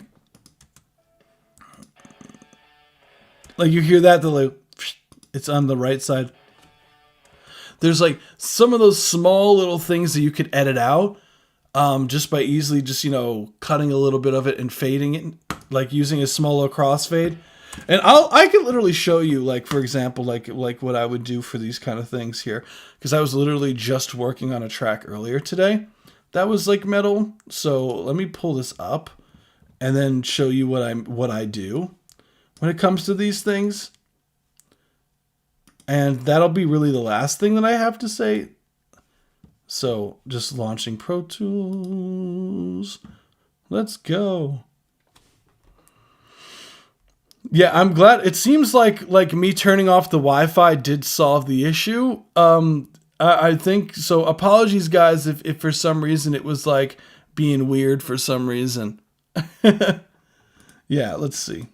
you hear that, like, it's on the right side. There's like some of those small little things that you could edit out just by easily just, you know, cutting a little bit of it and fading it, like using a small little crossfade. And I could literally show you, like, for example, like what I would do for these kind of things here, because I was literally just working on a track earlier today that was like metal. So let me pull this up and then show you what I do when it comes to these things. And that'll be really the last thing that I have to say. So just launching Pro Tools. Let's go. Yeah, I'm glad. It seems like me turning off the Wi-Fi did solve the issue. I think so. Apologies, guys, if for some reason it was like being weird for some reason. Yeah, let's see.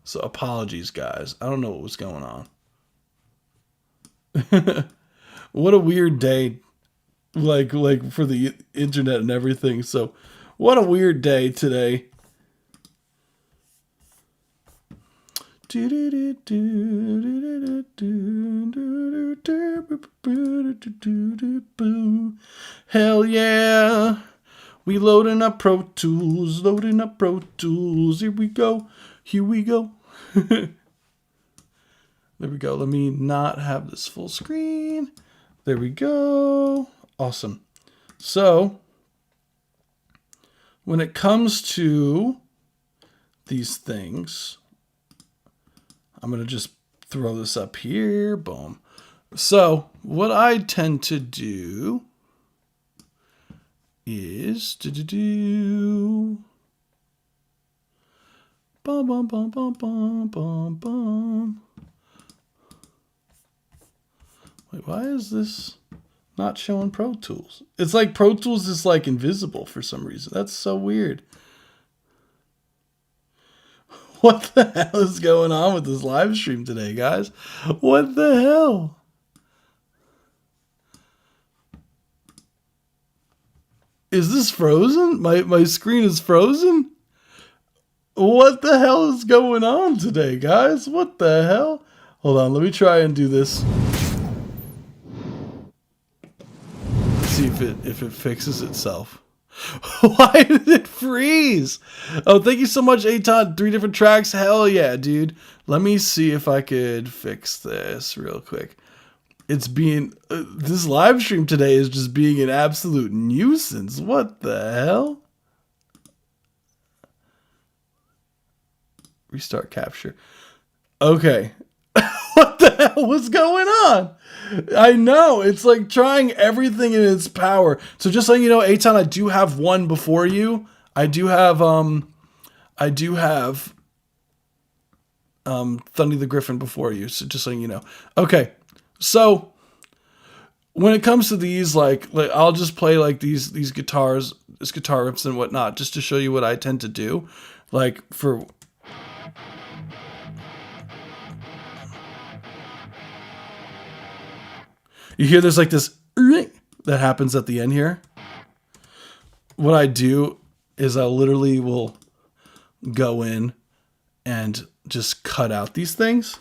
So apologies, guys. I don't know what was going on. What a weird day, like for the internet and everything. So what a weird day today. Hell yeah. We loading up Pro Tools, Here we go. Here we go. There we go. Let me not have this full screen. There we go. Awesome. So, when it comes to these things, I'm going to just throw this up here. Boom. So, what I tend to do is bum bum bum bum bum bum bum. Wait, why is this not showing Pro Tools? It's like Pro Tools is like invisible for some reason. That's so weird. What the hell is going on with this live stream today, guys? What the hell? Is this frozen? My screen is frozen? What the hell is going on today, guys? What the hell? Hold on, let me try and do this. See if it fixes itself. Why did it freeze? Oh, thank you so much, Aton. 3 different tracks. Hell yeah, dude. Let me see if I could fix this real quick. It's being... this live stream today is just being an absolute nuisance. What the hell? Restart capture. Okay. What the hell was going on? I know. It's like trying everything in its power. So just letting you know, Aton, I do have one before you. I do have Thundy the Griffin before you. So just letting you know. Okay. So when it comes to these, like I'll just play like these guitars, this guitar riffs and whatnot, just to show you what I tend to do. Like for you hear there's like this that happens at the end here. What I do is I literally will go in and just cut out these things.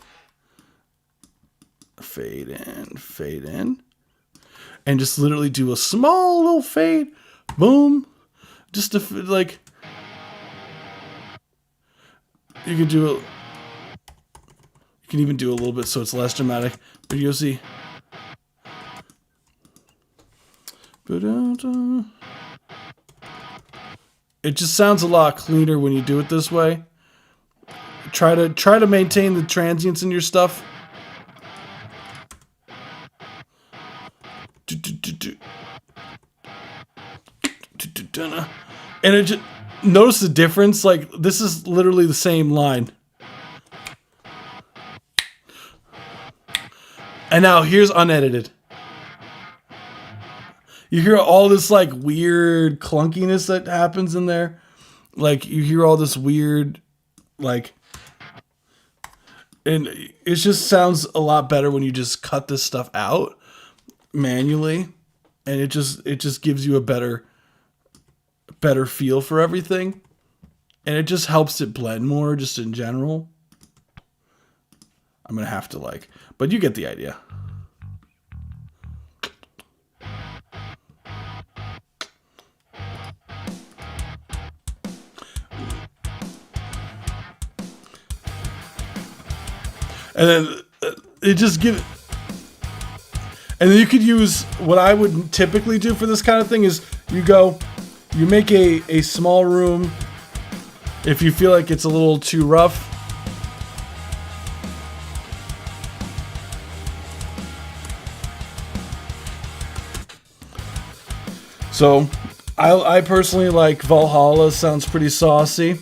Fade in. And just literally do a small little fade. Boom. Just to like, you can do it. You can even do a little bit so it's less dramatic. But you'll see. It just sounds a lot cleaner when you do it this way. Try to maintain the transients in your stuff. And it just notice the difference. Like this is literally the same line. And now here's unedited. You hear all this like weird clunkiness that happens in there. Like you hear all this weird, like, and it just sounds a lot better when you just cut this stuff out manually, and it just gives you a better feel for everything, and it just helps it blend more just in general. I'm gonna have to like, but you get the idea. And then it just gives. And then you could use what I would typically do for this kind of thing is you make a small room if you feel like it's a little too rough. So I personally like Valhalla, sounds pretty saucy.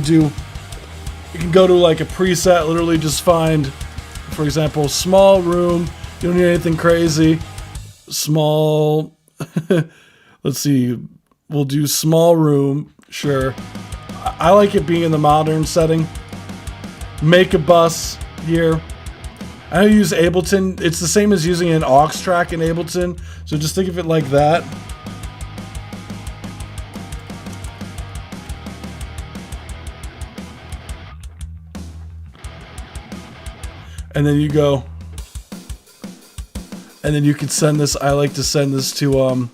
You can go to like a preset, literally just find, for example, small room. You don't need anything crazy. Small, let's see, we'll do small room, sure. I like it being in the modern setting. Make a bus here. I use Ableton. It's the same as using an aux track in Ableton. So just think of it like that. And then you go, and then you can send this. I like to send this to,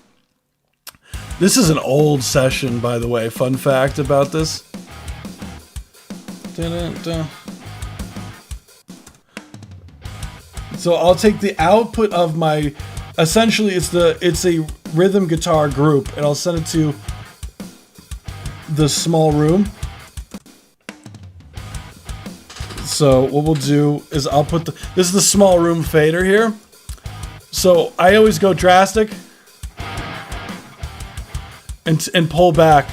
this is an old session, by the way. Fun fact about this. Dun-dun-dun. So I'll take the output of my, essentially it's a rhythm guitar group, and I'll send it to the small room. So what we'll do is I'll put this is the small room fader here. So I always go drastic and pull back.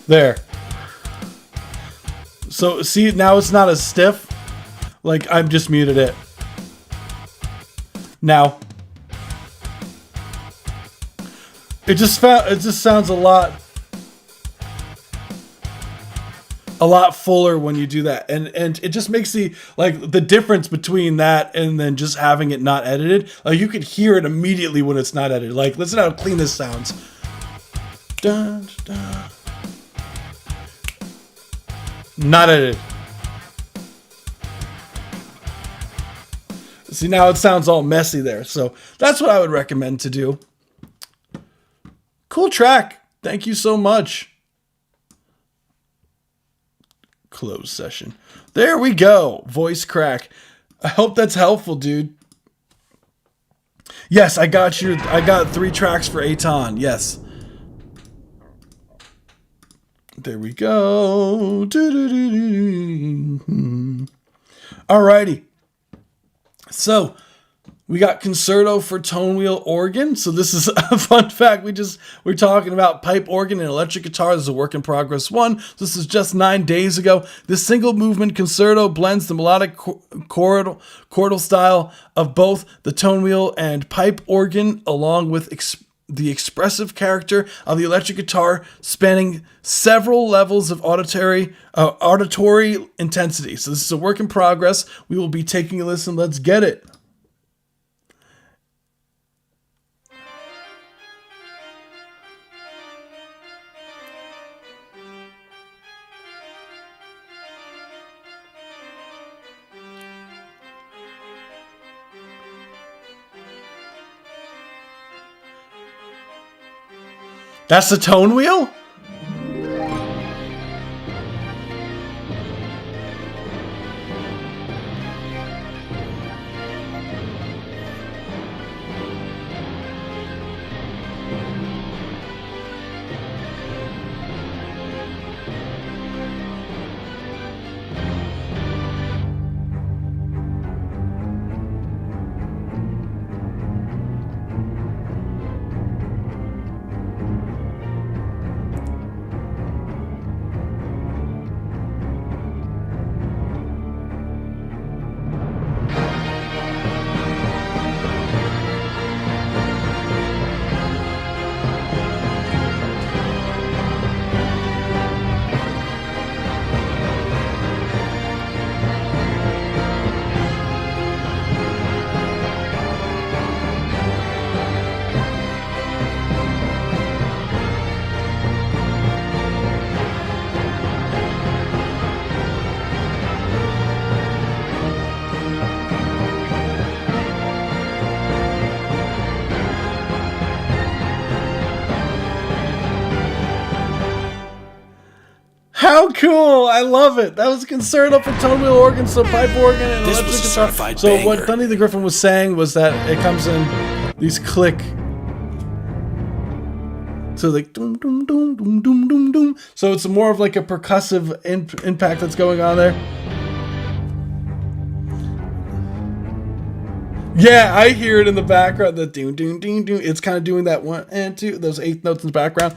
There. So see, now it's not as stiff. Like I've just muted it. Now, it just sounds a lot fuller when you do that, and it just makes the difference between that and then just having it not edited. Like you could hear it immediately when it's not edited. Like listen how clean this sounds. Dun, dun. Not edited. See, now it sounds all messy there. So that's what I would recommend to do. Cool track. Thank you so much. Close session. There we go. Voice crack. I hope that's helpful, dude. Yes, I got 3 tracks for Aton. Yes. There we go. Alrighty. So we got concerto for tone wheel organ. So this is a fun fact. We're talking about pipe organ and electric guitar. This is a work in progress one. This is just 9 days ago. This single movement concerto blends the melodic chordal style of both the tone wheel and pipe organ, along with the expressive character of the electric guitar, spanning several levels of auditory intensity. So this is a work in progress. We will be taking a listen. Let's get it. That's the tone wheel? How cool! I love it. That was concerto for tone wheel organ, so pipe organ and This electric was a guitar. certified So what banger. Dunny the Griffin was saying was that it comes in these click. So like doom doom doom doom doom doom doom. So it's more of like a percussive impact that's going on there. Yeah, I hear it in the background. The doom doom doom doom. It's kind of doing that 1 and 2, those eighth notes in the background.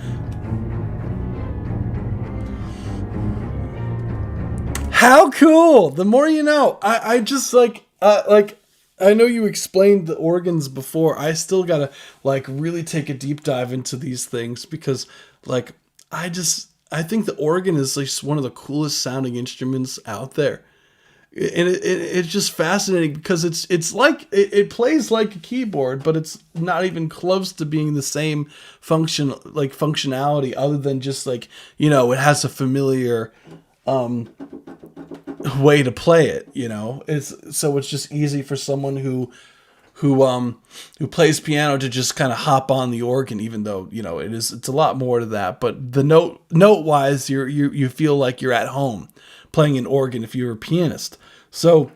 How cool! The more you know. I just like I know you explained the organs before. I still gotta like really take a deep dive into these things because like I think the organ is like one of the coolest sounding instruments out there. And it's just fascinating because it's like it plays like a keyboard, but it's not even close to being the same functionality other than just like, you know, it has a familiar way to play it, you know. It's just easy for someone who plays piano to just kind of hop on the organ, even though, you know, it's a lot more to that. But the note wise, you feel like you're at home playing an organ if you're a pianist. So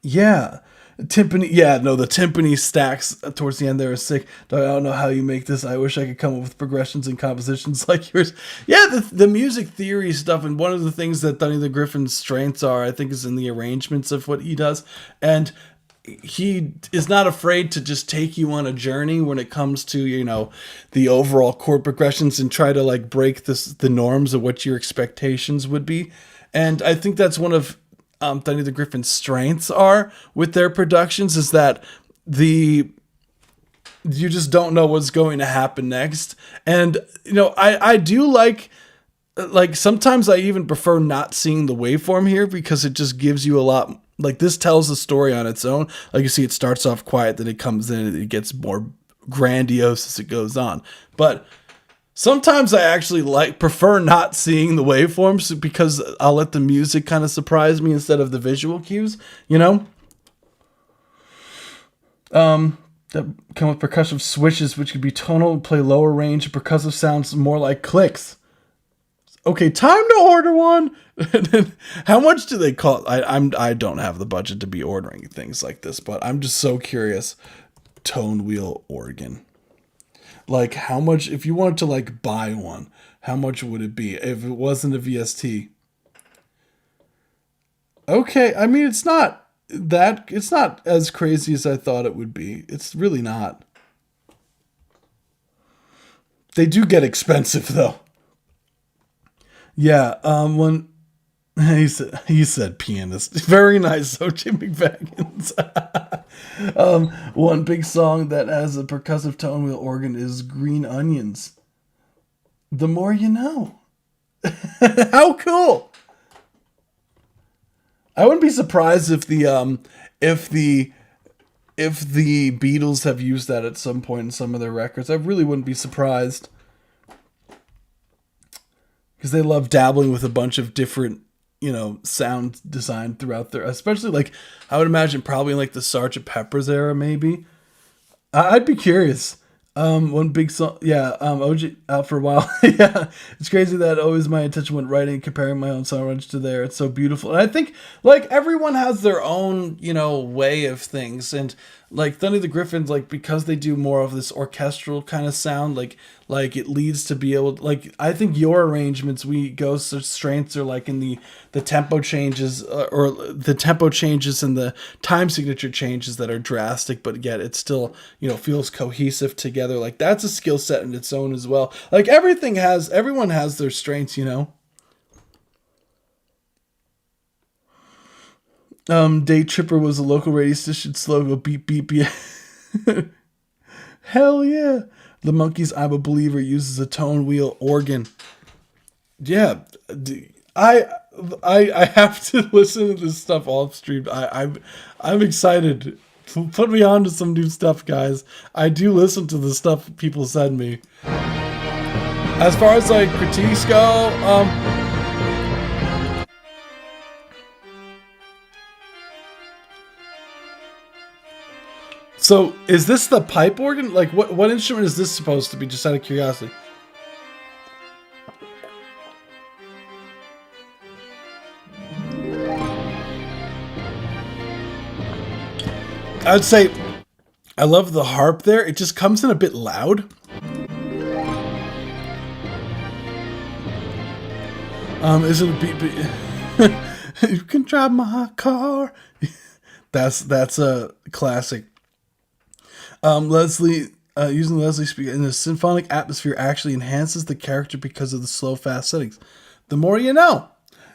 yeah, timpani. Yeah, no, the timpani stacks towards the end there are sick. I don't know how you make this. I wish I could come up with progressions and compositions like yours. Yeah, the music theory stuff, and one of the things that Dunny the Griffin's strengths are, I think, is in the arrangements of what he does. And he is not afraid to just take you on a journey when it comes to, you know, the overall chord progressions and try to like break the norms of what your expectations would be. And I think that's one of Dunny the Griffin's strengths are with their productions, is that you just don't know what's going to happen next. And, you know, I do like sometimes I even prefer not seeing the waveform here because it just gives you a lot. Like this tells a story on its own. Like you see, it starts off quiet, then it comes in, and it gets more grandiose as it goes on. But sometimes I actually prefer not seeing the waveforms because I'll let the music kind of surprise me instead of the visual cues, you know? That come with percussive switches, which could be tonal and play lower range. Percussive sounds more like clicks. Okay, time to order one. How much do they cost? I don't have the budget to be ordering things like this, but I'm just so curious. Tone wheel organ. Like how much, if you wanted to like buy one, how much would it be if it wasn't a VST? Okay, I mean it's not as crazy as I thought it would be. It's really not. They do get expensive though. Yeah, when he said pianist. Very nice, so Jim McVaggins. One big song that has a percussive tone wheel organ is Green Onions. The More You Know. How cool! I wouldn't be surprised if the Beatles have used that at some point in some of their records. I really wouldn't be surprised. Because they love dabbling with a bunch of different, sound design throughout their, especially like, I would imagine probably like the Sgt. Pepper's era, maybe. I'd be curious. One big song, OG out for a while. Yeah, it's crazy that always my attention went writing and comparing my own songwriting to there. It's so beautiful. And I think like everyone has their own, way of things. And like Thunder the Griffins, like because they do more of this orchestral kind of sound, like it leads to be able to, like, I think your arrangements, Ghost's strengths are like in the tempo changes or the tempo changes and the time signature changes that are drastic, but yet it still, feels cohesive together. Like that's a skill set in its own as well. Like everyone has their strengths, Day Tripper was a local radio station slogan. Beep, beep, beep. Hell yeah. The Monkees' I'm a Believer uses a tone wheel organ. Yeah. I have to listen to this stuff off stream. I'm excited. Put me on to some new stuff, guys. I do listen to the stuff people send me. As far as like critiques go, so, is this the pipe organ? Like, what instrument is this supposed to be, just out of curiosity? I'd say, I love the harp there. It just comes in a bit loud. Is it a beat? You can drive my car. That's a classic. Leslie, using Leslie speaker in the symphonic atmosphere actually enhances the character because of the slow, fast settings. The More You Know.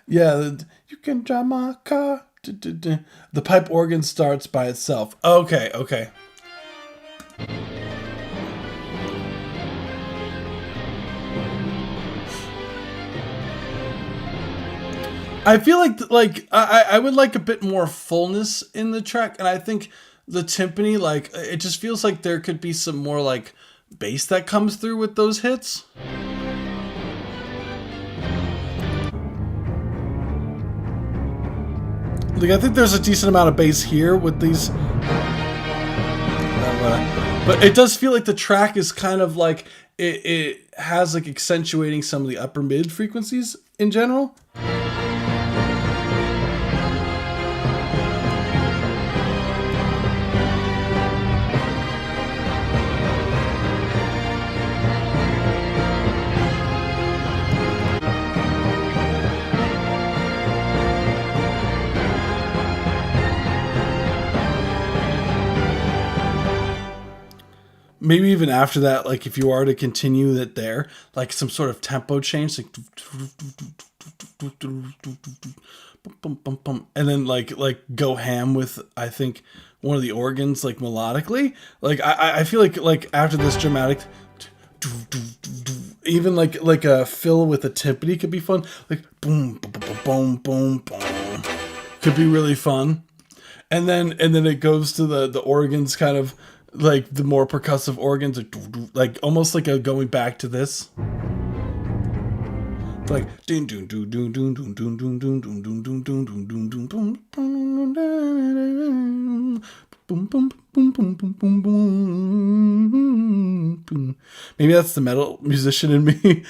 Yeah, you can drive my car. The pipe organ starts by itself. Okay. I feel like I would like a bit more fullness in the track, and I think the timpani, like, it just feels like there could be some more like bass that comes through with those hits. Like, I think there's a decent amount of bass here with these, but it does feel like the track is kind of like it has like accentuating some of the upper mid frequencies in general. Maybe even after that, like if you are to continue it there, like some sort of tempo change, like, and then like go ham with, I think, one of the organs, like melodically. Like I feel like after this dramatic, even like a fill with a timpani could be fun. Like boom, boom, boom, boom, boom, could be really fun. And then it goes to the organs, kind of like the more percussive organs, like almost like a going back to this. It's like maybe that's the metal musician in me.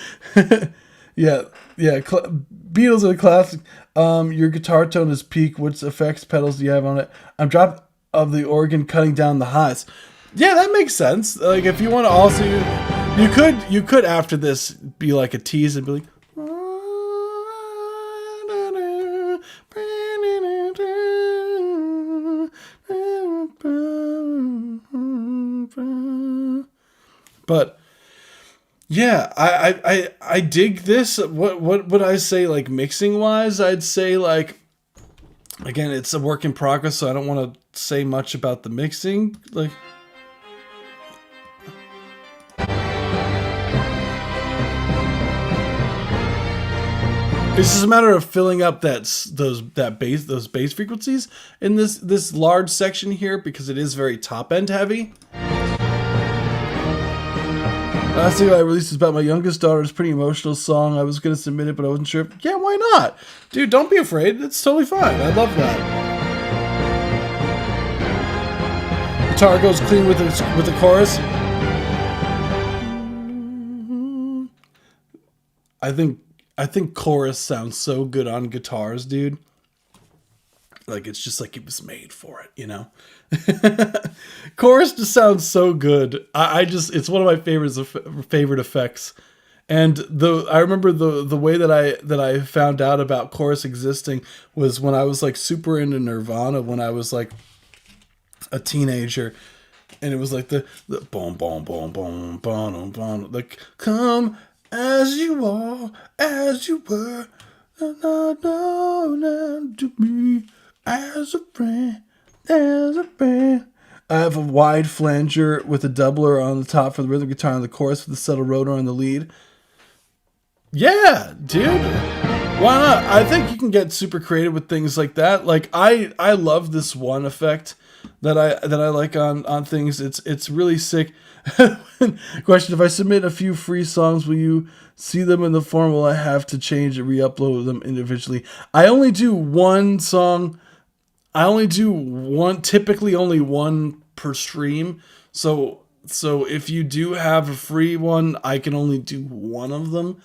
yeah. Beatles are a classic. Your guitar tone is peak. What effects pedals do you have on it? I'm drop of the organ cutting down the highs. Yeah, that makes sense. Like if you want to also, you could after this be like a tease and be like, But yeah, I dig this. What would I say, like, mixing wise? I'd say, like, again, it's a work in progress, so I don't want to say much about the mixing. Like, it's just a matter of filling up those bass frequencies in this large section here, because it is very top end heavy. Last thing I released is about my youngest daughter. It's a pretty emotional song. I was gonna submit it, but I wasn't sure. Yeah, why not, dude? Don't be afraid. It's totally fine. I love that. Guitar goes clean with the chorus. I think chorus sounds so good on guitars, dude. Like, it's just like it was made for it, you know? Chorus just sounds so good. It's one of my favorite effects. And I remember the way that I found out about chorus existing was when I was like super into Nirvana when I was like a teenager. And it was like the boom boom boom boom boom boom, like, come as you are, as you were, to me, as a friend, as a friend. I have a wide flanger with a doubler on the top for the rhythm guitar and the chorus with the subtle rotor on the lead. Yeah, dude. Why not? I think you can get super creative with things like that. Like, I love this one effect that I like on things. It's really sick. Question: if I submit a few free songs, will you see them in the form? Will I have to change and re-upload them individually? I only do one song. Typically only one per stream. So if you do have a free one, I can only do one of them.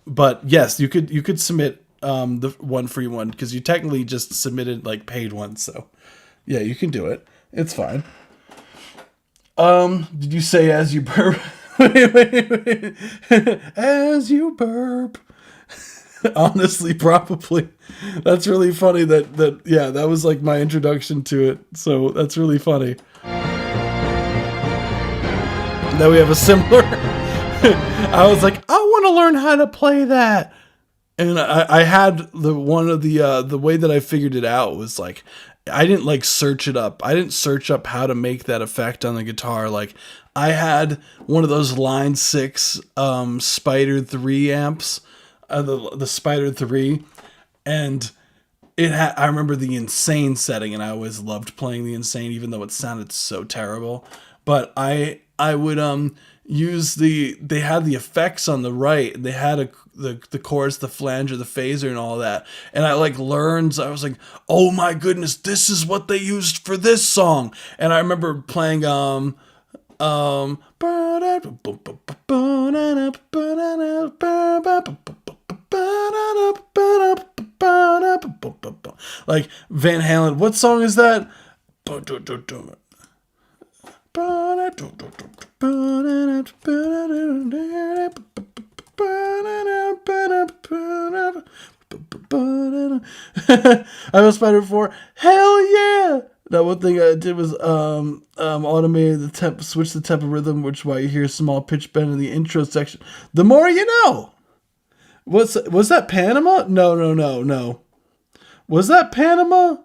But yes, you could submit the one free one, because you technically just submitted like paid ones. So yeah, you can do it. It's fine. Did you say as you burp? wait. As you burp. Honestly, probably. That's really funny that was like my introduction to it. So that's really funny. Now we have a similar. I was like, I want to learn how to play that. And I had the way that I figured it out was like, I didn't like search it up. I didn't search up how to make that effect on the guitar. Like, I had one of those Line 6 Spider 3 amps, the Spider 3, and I remember the Insane setting, and I always loved playing the Insane, even though it sounded so terrible. But I would use they had the effects on the right, and they had the chorus, the flanger, the phaser, and all that. And I like learned. I was like, oh my goodness, this is what they used for this song. And I remember playing like Van Halen. What song is that? I was Spider 4. Hell yeah! Now, one thing I did was automated the temp, switch the tempo rhythm, which is why you hear a small pitch bend in the intro section. The more you know. Was that Panama? No. Was that Panama?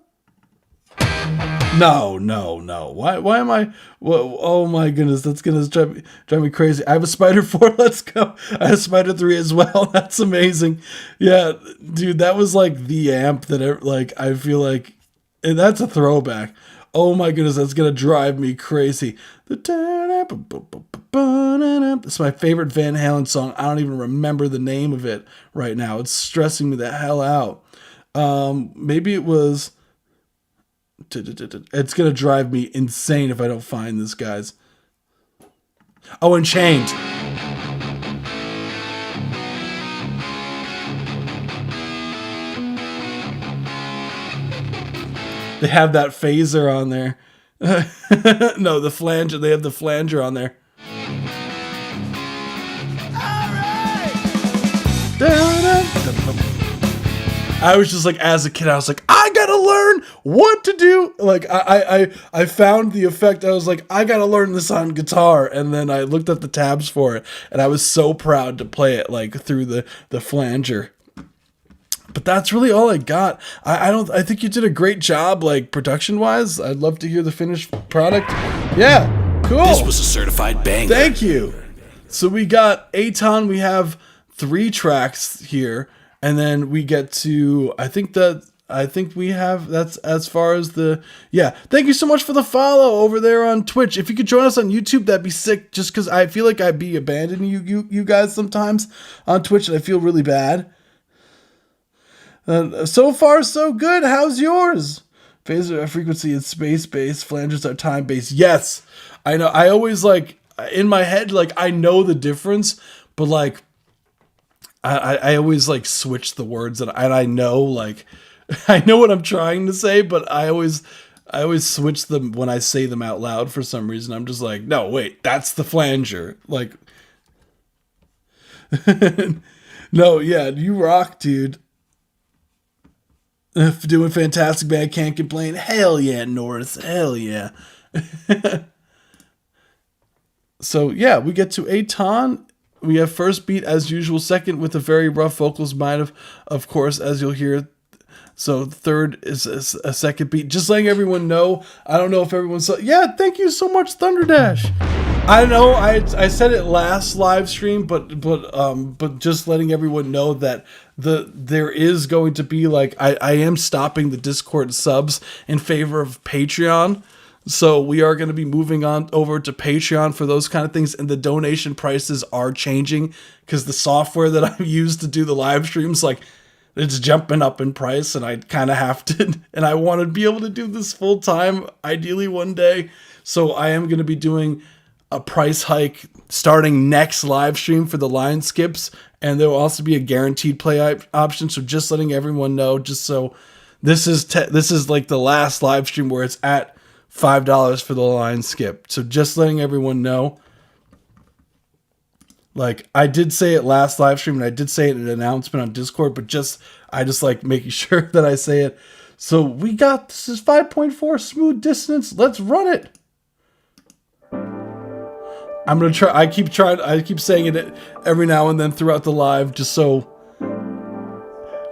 No. Why am I? Well, oh my goodness, that's gonna drive me crazy. I have a Spider 4. Let's go. I have a Spider 3 as well. That's amazing. Yeah, dude, that was like the amp that like I feel like, and that's a throwback. Oh my goodness, that's gonna drive me crazy. It's my favorite Van Halen song. I don't even remember the name of it right now. It's stressing me the hell out. Maybe it was. It's gonna drive me insane if I don't find this, guys. Oh, Unchained. They have that phaser on there. No, the flanger. They have the flanger on there. I was just like, as a kid, I was like, I gotta learn what to do. Like I found the effect. I was like, I gotta learn this on guitar, and then I looked at the tabs for it, and I was so proud to play it like through the flanger. But that's really all I got. I think you did a great job, like production wise. I'd love to hear the finished product. Yeah, cool. This was a certified banger. Thank you. So we got Aton. We have 3 tracks here, and then we get to. I think we have. That's as far as the. Yeah. Thank you so much for the follow over there on Twitch. If you could join us on YouTube, that'd be sick. Just because I feel like I'd be abandoning you guys sometimes on Twitch, and I feel really bad. So far, so good. How's yours? Phasers are frequency and space-based. Flangers are time-based. Yes, I know. I always like in my head, like I know the difference, but like I always like switch the words, and I know like I know what I'm trying to say, but I always switch them when I say them out loud for some reason. I'm just like, no, wait, that's the flanger. Like, no, yeah, you rock, dude. Doing fantastic, man. Can't complain. Hell yeah, North. Hell yeah. So yeah, we get to Aton. We have first beat as usual, second with a very rough vocals might of course, as you'll hear. So third is a second beat. Just letting everyone know. I don't know if everyone saw. Yeah, thank you so much, Thunderdash. I know I said it last live stream, but just letting everyone know that there is going to be like I am stopping the Discord subs in favor of Patreon. So we are going to be moving on over to Patreon for those kind of things, and the donation prices are changing because the software that I use to do the live streams, like, it's jumping up in price, and I kind of have to, and I want to be able to do this full time, ideally one day. So I am going to be doing a price hike starting next live stream for the line skips, and there will also be a guaranteed play option. So just letting everyone know, just so this is like the last live stream where it's at $5 for the line skip. So just letting everyone know. Like, I did say it last live stream, and I did say it in an announcement on Discord, but I just like making sure that I say it. So we got, this is 5.4 smooth dissonance. Let's run it. I'm going to try, I keep saying it every now and then throughout the live, just so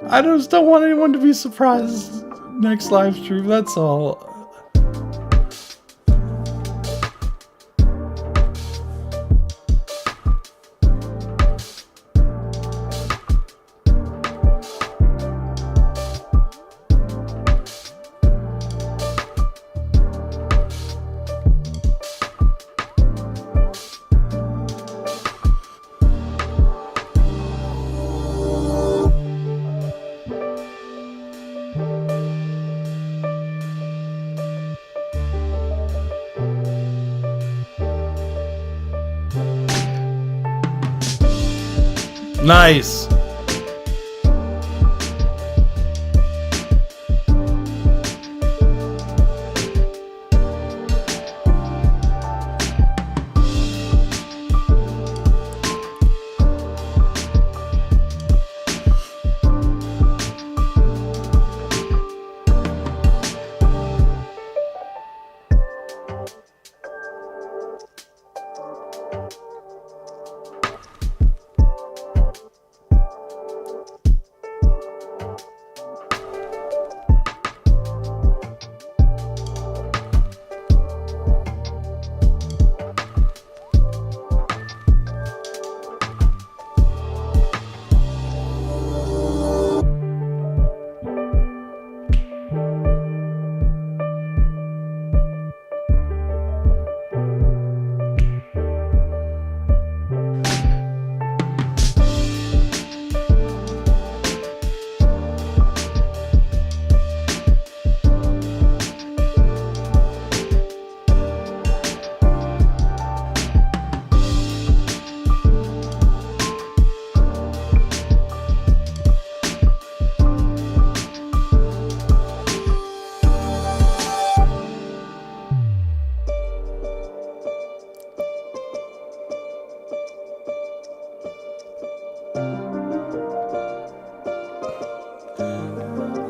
I just don't want anyone to be surprised next live stream. That's all. Nice.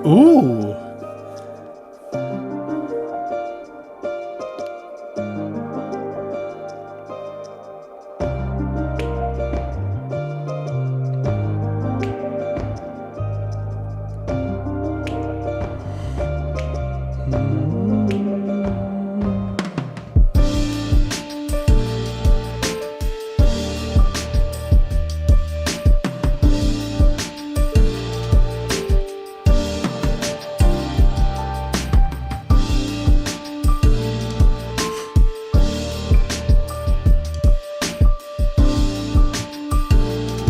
Ooh.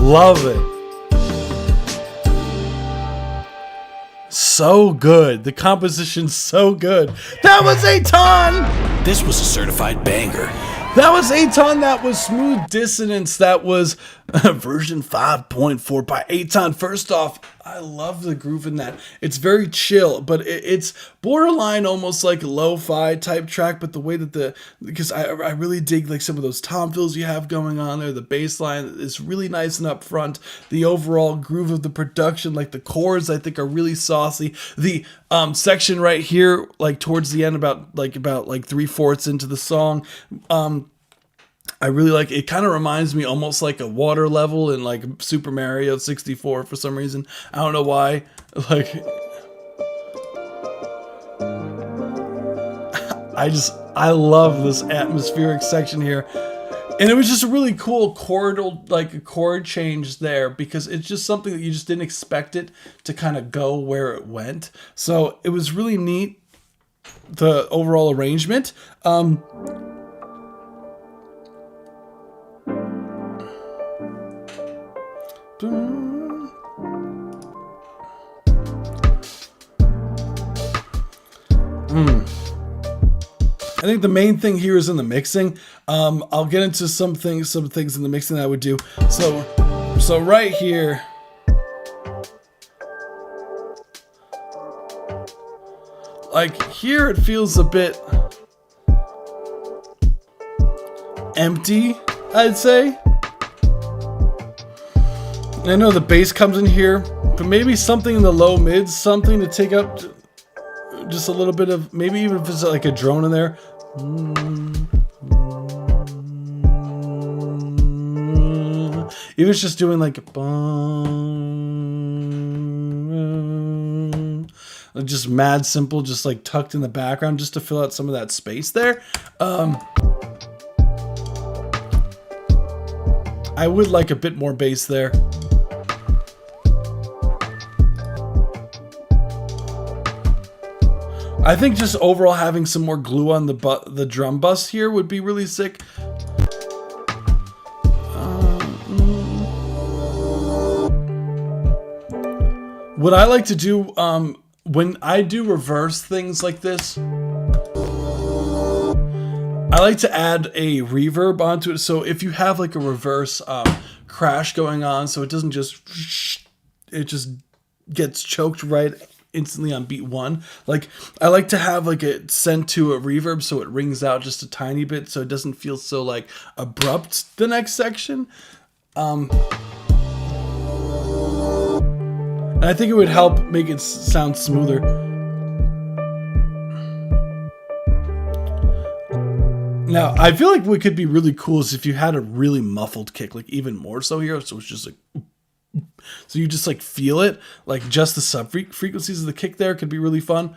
love it. So good. The composition's so good. That was Aton! This was a certified banger. That was Aton. That was Smooth Dissonance. That was version 5.4 by Aton. First off, I love the groove in that. It's very chill, but it's borderline almost like a lo-fi type track, but the way that because I really dig like some of those tom fills you have going on there. The bass line is really nice and upfront. The overall groove of the production, like the chords, I think are really saucy. The section right here, like towards the end, about 3/4 into the song, I really like it. Kind of reminds me almost like a water level in like Super Mario 64 for some reason. I don't know why. Like, I love this atmospheric section here. And it was just a really cool chord change there, because it's just something that you just didn't expect it to kind of go where it went. So it was really neat, the overall arrangement. I think the main thing here is in the mixing. I'll get into some things in the mixing that I would do. So right here, like here, it feels a bit empty, I'd say. And I know the bass comes in here, but maybe something in the low mids, something to take up just a little bit of, maybe even if it's like a drone in there. If it's just doing like a bum, just mad simple, just like tucked in the background, just to fill out some of that space there. I would like a bit more bass there. I think just overall having some more glue on the drum bus here would be really sick. What I like to do when I do reverse things like this, I like to add a reverb onto it. So if you have like a reverse crash going on, so it doesn't just, it just gets choked right instantly on beat one. Like I like to have like it sent to a reverb so it rings out just a tiny bit, so it doesn't feel so like abrupt the next section. And I think it would help make it sound smoother. Now, I feel like what could be really cool is if you had a really muffled kick, like even more so here, so it's just like, so you just like feel it, like just the sub frequencies of the kick there could be really fun.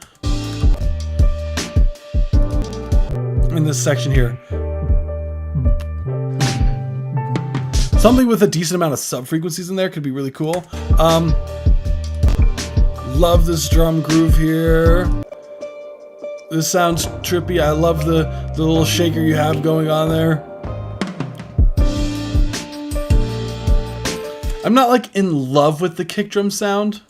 In this section here, something with a decent amount of sub frequencies in there could be really cool. Love this drum groove here. This sounds trippy. I love the little shaker you have going on there. I'm not like in love with the kick drum sound.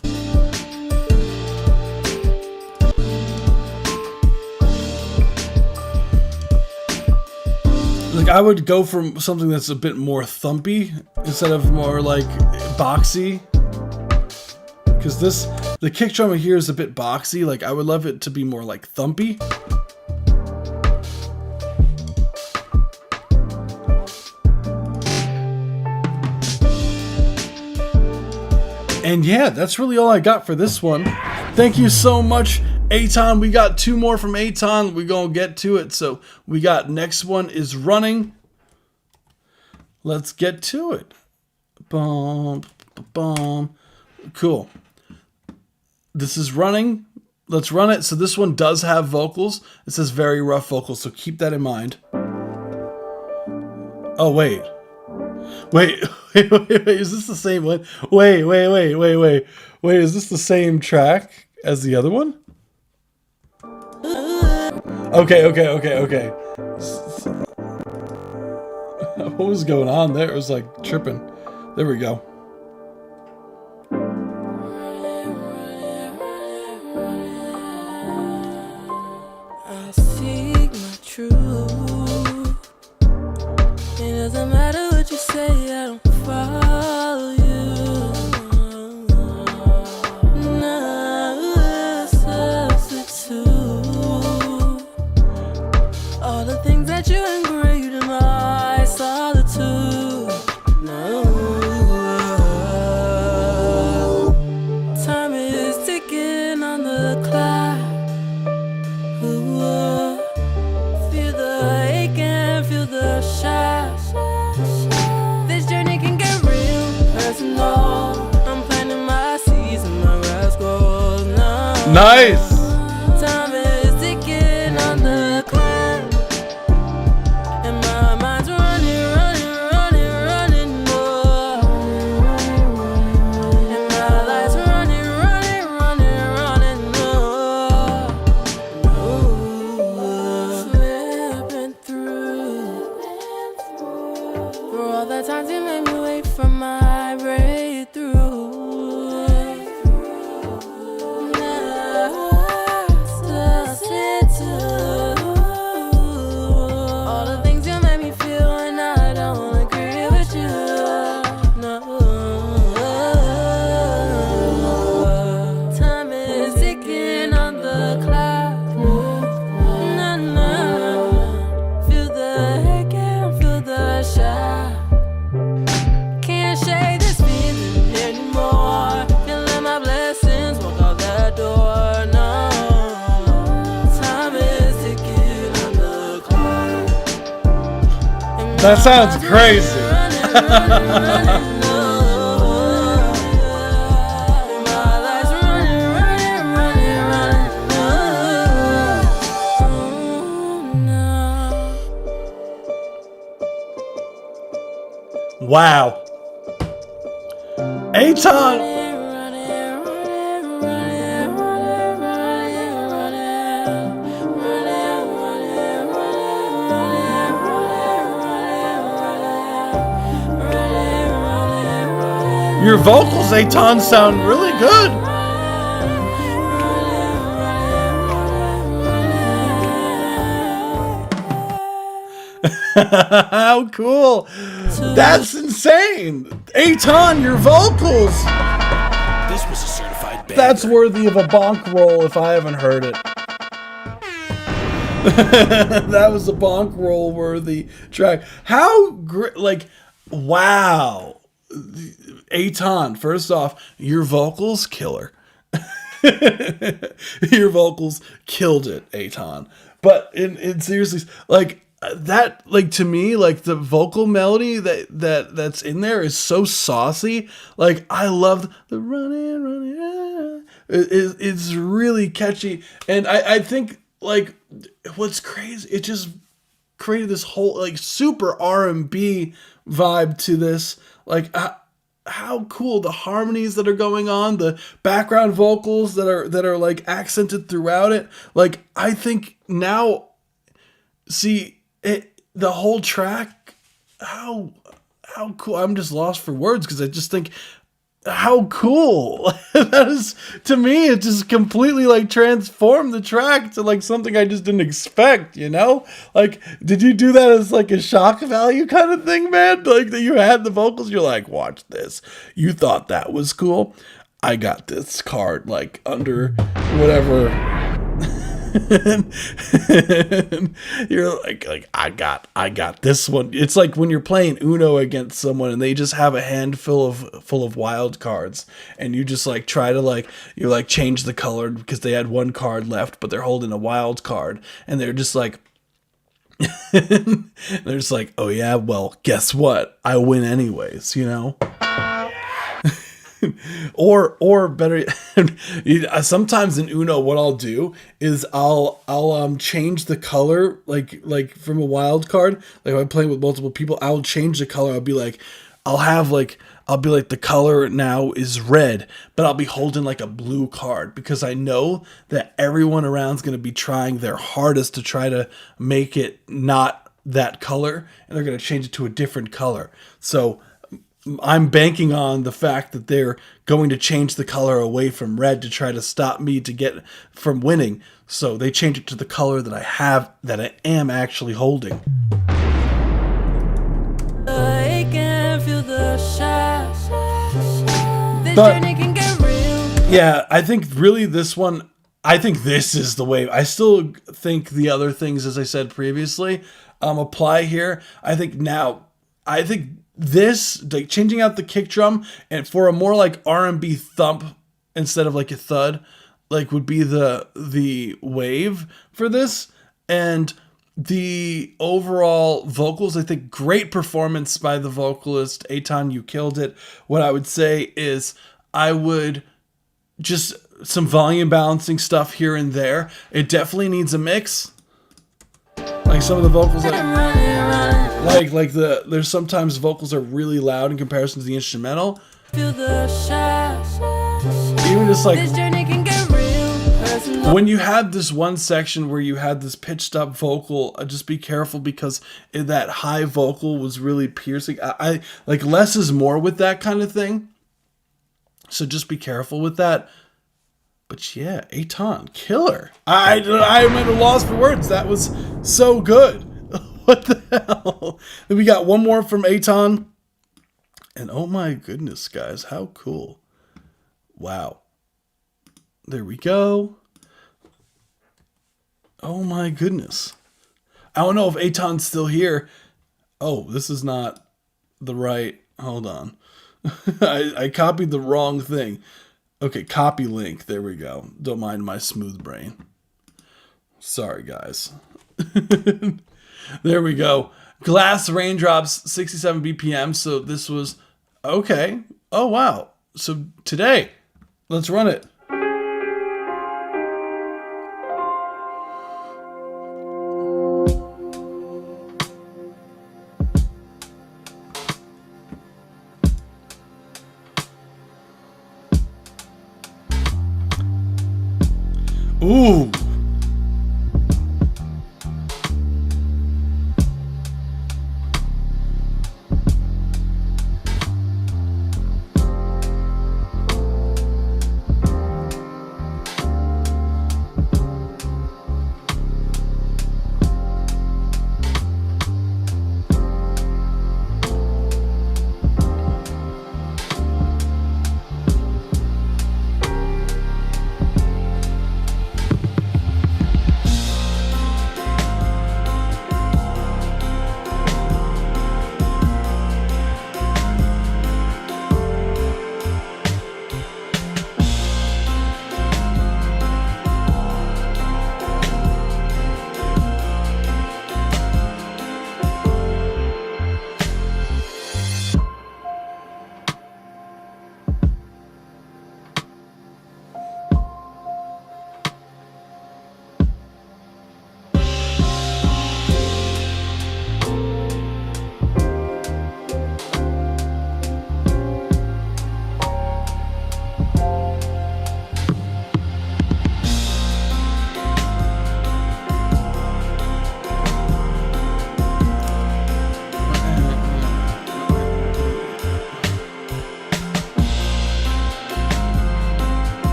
Like I would go for something that's a bit more thumpy instead of more like boxy. Because the kick drum here is a bit boxy. Like I would love it to be more like thumpy. And yeah, that's really all I got for this one. Thank you so much, Aton. We got two more from Aton. We're gonna get to it. So we got next one is Running. Let's get to it. Boom, boom. Cool. This is Running. Let's run it. So this one does have vocals. It says very rough vocals, so keep that in mind. Oh, wait. Wait, is this the same one? Wait, is this the same track as the other one? Okay. What was going on there? It was like tripping. There we go. Nice. Time is ticking on the clock, and my mind's running, oh. And my life's running, oh. Slipping through all the times you made me wait for my breakthrough. All the things you made me feel when I don't agree with you. No. Time is ticking on the clock. No, no. Feel the hate, can't feel the shock. Can't shake this feeling anymore. Can't let my blessings walk out that door. No. Time is ticking on the clock. That sounds crazy. Wow. Aton. Your vocals, Aton, sound really good. How cool. That's insane. Aton, your vocals. This was a certified banger. That's worthy of a bonk roll if I haven't heard it. That was a bonk roll worthy track. How great, like, wow. Aton, first off, your vocals killer. Your vocals killed it, Aton. But in seriously, like that, like to me, like the vocal melody that's in there is so saucy. Like I love the running. It's really catchy, and I think like what's crazy, it just created this whole like super R&B vibe to this. Like how cool the harmonies that are going on, the background vocals that are like accented throughout it. Like I think now, see it, the whole track, how cool. I'm just lost for words because I just think how cool that is. To me, it just completely like transformed the track to like something I just didn't expect, you know? Like, did you do that as like a shock value kind of thing, man? Like that you had the vocals, you're like, watch this. You thought that was cool. I got this card like under whatever. You're like I got this one. It's like when you're playing Uno against someone and they just have a hand full of wild cards, and you just like try to like you like change the color because they had one card left, but they're holding a wild card, and they're just like they're just like, oh yeah, well guess what? I win anyways, you know. or better, sometimes in Uno, what I'll do is I'll change the color like from a wild card. Like if I'm playing with multiple people, I'll change the color. I'll be like the color now is red, but I'll be holding like a blue card because I know that everyone around's gonna be trying their hardest to try to make it not that color, and they're gonna change it to a different color. So I'm banking on the fact that they're going to change the color away from red to try to stop me to get from winning. So they change it to the color that I am actually holding. I can feel the shock. This But- journey can get real. Yeah, I think really this one, I think this is the wave. I still think the other things, as I said previously, apply here. I think this, like changing out the kick drum and for a more like R&B thump instead of like a thud, like would be the wave for this. And the overall vocals, I think great performance by the vocalist. Aton, you killed it. What I would say is I would just some volume balancing stuff here and there. It definitely needs a mix. Like some of the vocals, there's sometimes vocals are really loud in comparison to the instrumental. Feel the Even just like this journey can get real personal. when you had this one section where you had this pitched up vocal, just be careful because that high vocal was really piercing. I like less is more with that kind of thing. So just be careful with that. But yeah, Aton, killer. I'm at a loss for words. That was so good. What the hell? Then we got one more from Aton. And oh my goodness, guys, how cool. Wow. There we go. Oh my goodness. I don't know if Aton's still here. Oh, this is not the right... Hold on. I copied the wrong thing. Okay, copy link. There we go. Don't mind my smooth brain. Sorry, guys. There we go. Glass Raindrops, 67 BPM. So this was... Okay. Oh, wow. So today, let's run it. Ooh.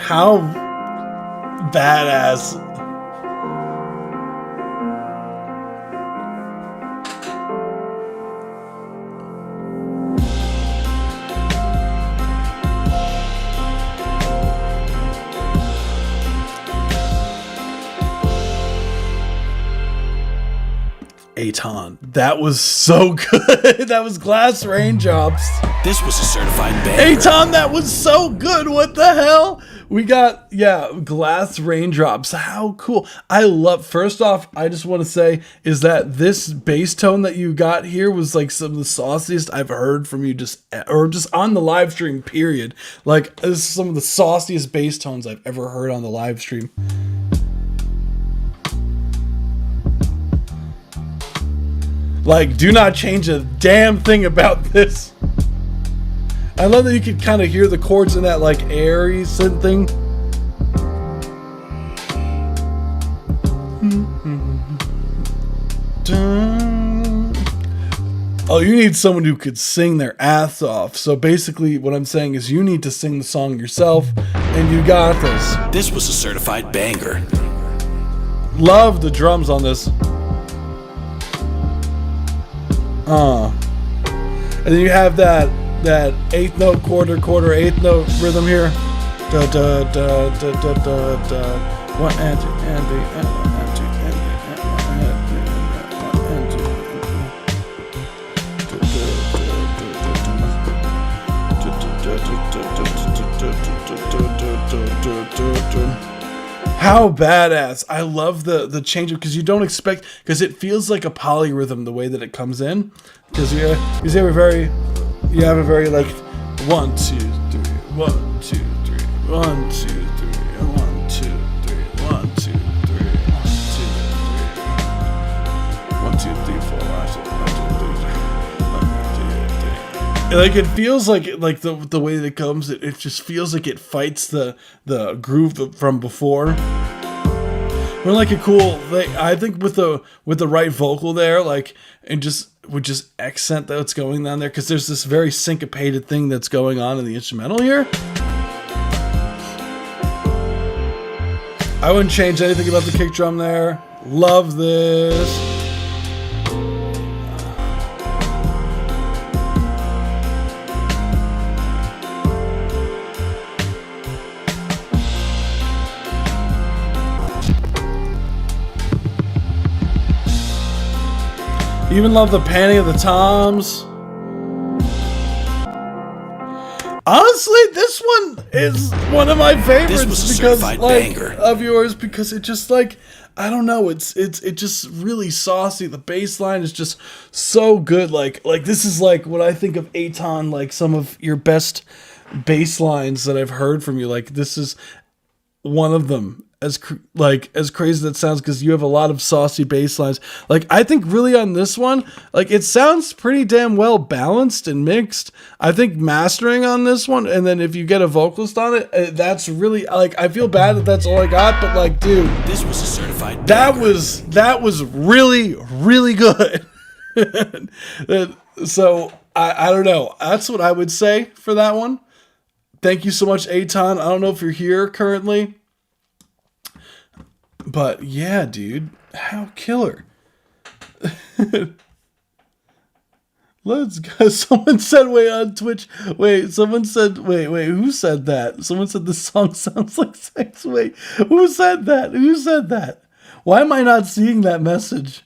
How badass. Aton. That was so good. That was Glass Raindrops. This was a certified banger. Aton, that was so good. What the hell? We got, yeah, Glass Raindrops. How cool. I love, first off, I just want to say is that this bass tone that you got here was like some of the sauciest I've heard from you just on the live stream, period. Like, this is some of the sauciest bass tones I've ever heard on the live stream. Like, do not change a damn thing about this. I love that you can kind of hear the chords in that, like, airy synth thing. Oh, you need someone who could sing their ass off. So basically what I'm saying is you need to sing the song yourself, and you got this. This was a certified banger. Love the drums on this. And then you have that eighth note, quarter, eighth note rhythm here. Da da da da da da da. One Andy, Andy, Andy, Andy. How badass. I love the change because you don't expect, because it feels like a polyrhythm the way that it comes in, because you have a very like 1 2 3 1 2 3 1 2 3 1 2 3 1 2 3 1 2 3 1 2 3 4 like it feels like the way that it comes, it just feels like it fights the groove from before. We're like a cool, like, I think with the right vocal there, like, and would just accent that it's going down there, because there's this very syncopated thing that's going on in the instrumental here. I wouldn't change anything about the kick drum there. Love this. Even love the panning of the toms. Honestly, this one is one of my favorites because of yours, because it just, like, I don't know, it's just really saucy. The bass line is just so good. Like this is like what I think of Eitan, like some of your best bass lines that I've heard from you. Like, this is one of them. As crazy as that sounds, because you have a lot of saucy bass lines. Like, I think really on this one, like, it sounds pretty damn well balanced and mixed. I think mastering on this one, and then if you get a vocalist on it, that's really, like, I feel bad that that's all I got, but, like, dude, this was a certified banger. That was really, really good. So I don't know. That's what I would say for that one. Thank you so much, Eitan. I don't know if you're here currently, but yeah, dude, how killer. Let's go. Someone said, on Twitch. Someone said, who said that? Someone said the song sounds like sex. Who said that? Why am I not seeing that message?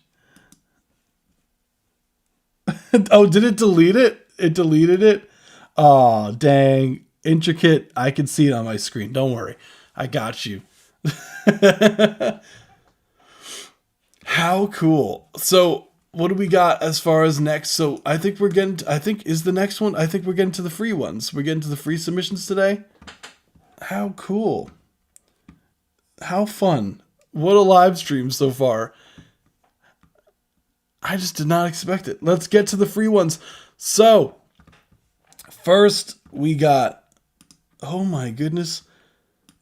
Oh, did it delete it? It deleted it? Oh, dang. Intricate. I can see it on my screen. Don't worry. I got you. How cool. So what do we got as far as next? So I think we're getting to the free ones. We're getting to the free submissions today. How cool. How fun. What a live stream so far. I just did not expect it. Let's get to the free ones. So first we got, oh my goodness.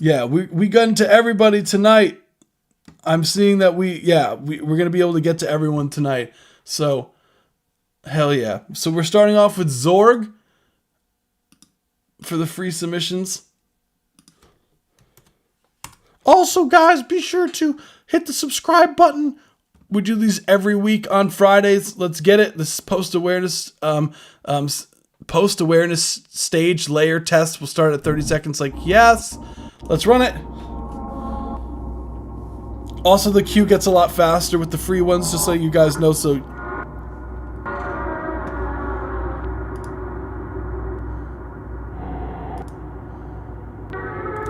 Yeah, we got into everybody tonight. I'm seeing that we're going to be able to get to everyone tonight. So, hell yeah. So we're starting off with Zorg for the free submissions. Also, guys, be sure to hit the subscribe button. We do these every week on Fridays. Let's get it. This post-awareness stage layer test will start at 30 seconds. Like, yes. Let's run it. Also, the queue gets a lot faster with the free ones, just so you guys know. So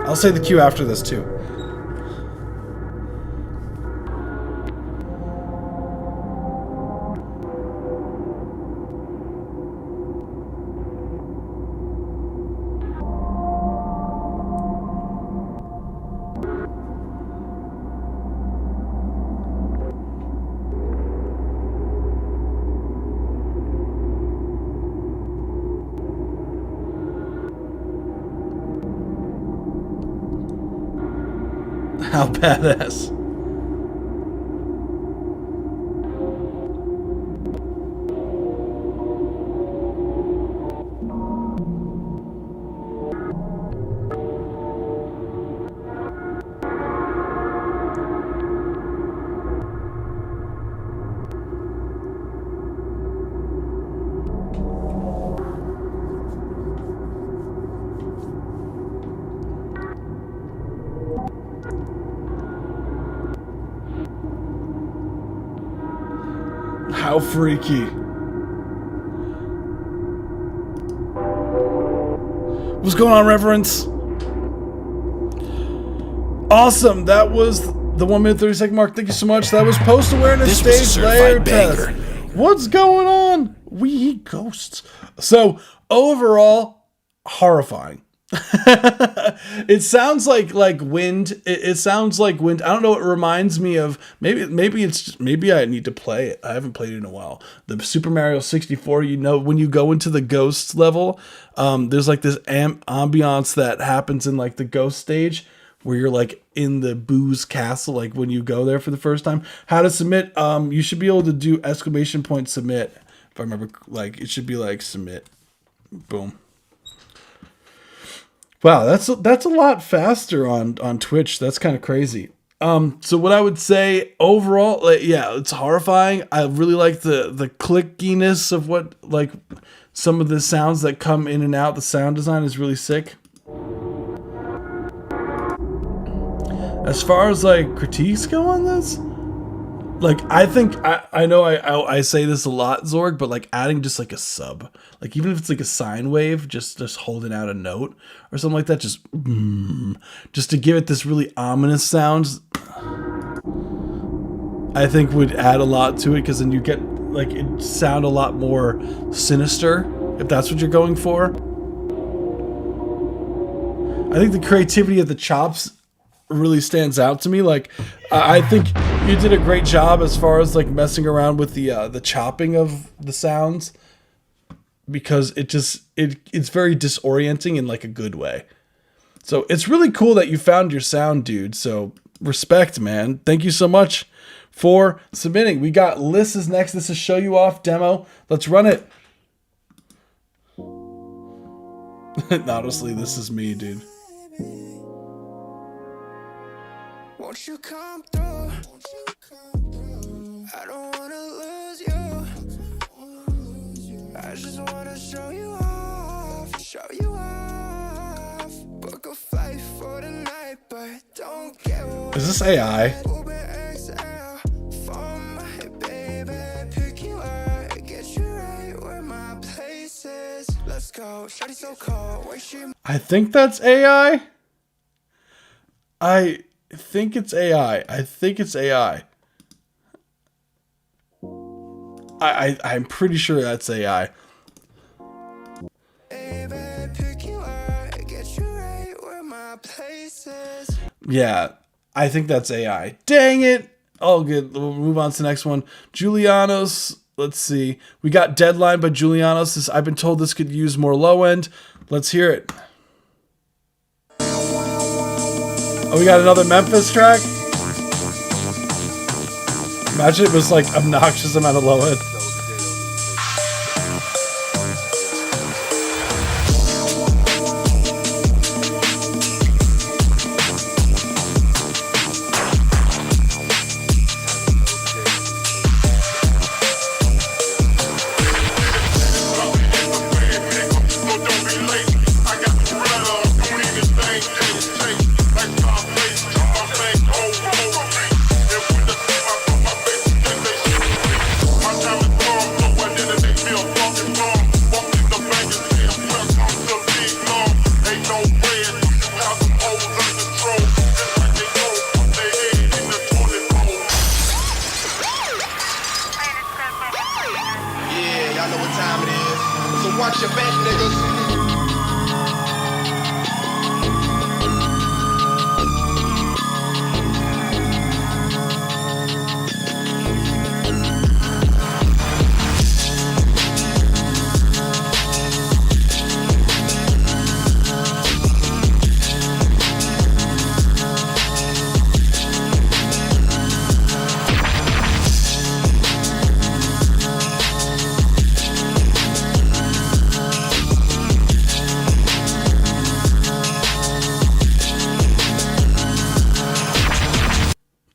I'll say the queue after this too. How badass. How freaky. What's going on, Reverence? Awesome. That was the 1 minute 30 second mark. Thank you so much. That was post awareness This was a stage layer certified test. banger. What's going on? We eat ghosts. So overall, horrifying. It sounds like wind. It sounds like wind. I don't know. It reminds me of maybe I need to play it. I haven't played it in a while. The Super Mario 64. You know, when you go into the ghost level, there's like this ambiance that happens in like the ghost stage where you're like in the Boo's castle. Like when you go there for the first time. How to submit? You should be able to do !submit. If I remember, like it should be like submit. Boom. Wow, that's a lot faster on Twitch. That's kind of crazy. So what I would say overall, like, yeah, it's horrifying. I really like the clickiness of what, like, some of the sounds that come in and out. The sound design is really sick. As far as like critiques go on this, like I think I know I say this a lot, Zorg, but like adding just like a sub, like even if it's like a sine wave, just holding out a note or something like that, just to give it this really ominous sound, I think would add a lot to it, because then you get like it sound a lot more sinister if that's what you're going for. I think the creativity of the chops really stands out to me. Like I think you did a great job as far as like messing around with the chopping of the sounds, because it's very disorienting in like a good way. So it's really cool that you found your sound, dude. So respect, man. Thank you so much for submitting. We got Liz is next. This is Show You Off demo. Let's run it. Honestly, this is me, dude. Won't you come through? I don't wanna lose you. I just wanna show you off, show you off. Book a flight for the night, but don't get away. Is this AI? Uber XL for my baby. Pick you up, get you right where my place is. Let's go, shawty so cold, where she. I think that's AI. I think it's AI. I'm pretty sure that's AI. Yeah, I think that's AI. Dang it. Oh, good. We'll move on to the next one. Julianos. Let's see. We got Deadline by Julianos. I've been told this could use more low end. Let's hear it. Oh, we got another Memphis track? Imagine it was like obnoxious amount of low end.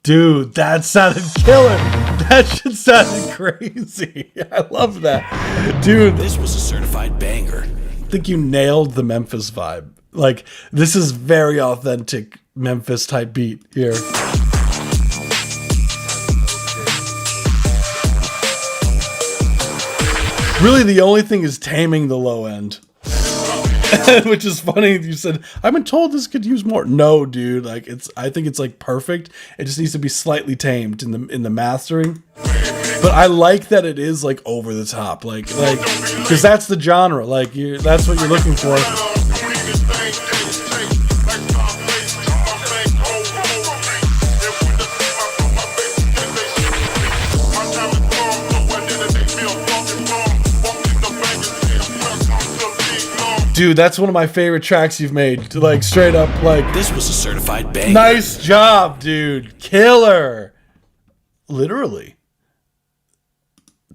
Dude, that sounded killer. That shit sounded crazy. I love that. Dude, This was a certified banger. I think you nailed the Memphis vibe. Like, this is very authentic Memphis type beat here. Really, the only thing is taming the low end. Which is funny. You said, I've been told this could use more. No, dude. Like I think it's like perfect. It just needs to be slightly tamed in the mastering. But I like that it is like over the top, like because that's the genre. Like that's what you're looking for. Dude, that's one of my favorite tracks you've made. Like straight up, like This was a certified banger. nice job, dude. Killer. Literally.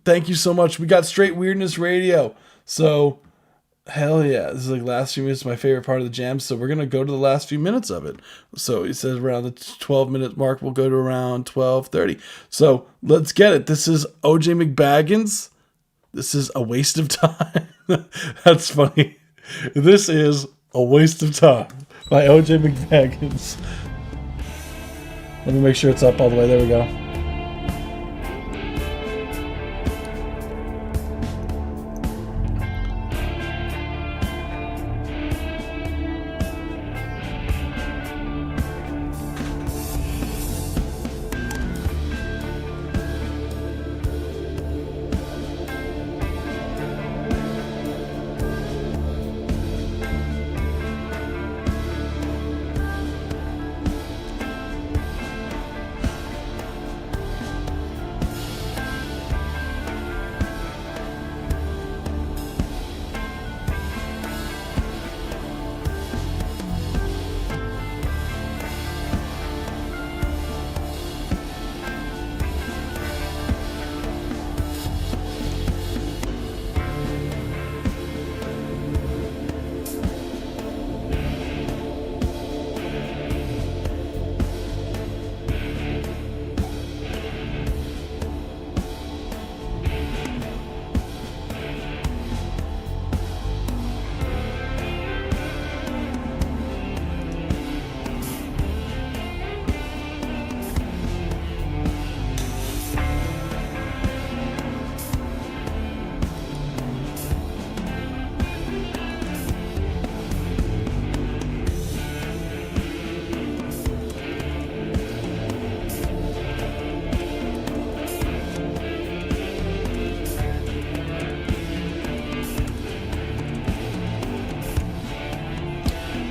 Thank you so much. We got Straight Weirdness Radio. So, hell yeah. This is like last few minutes, my favorite part of the jam. So we're going to go to the last few minutes of it. So it says around the 12-minute mark. We'll go to around 12:30. So let's get it. This is OJ McBaggins. This is A Waste of Time. That's funny. This is A Waste of Time by OJ McBaggins. Let me make sure it's up all the way. There we go.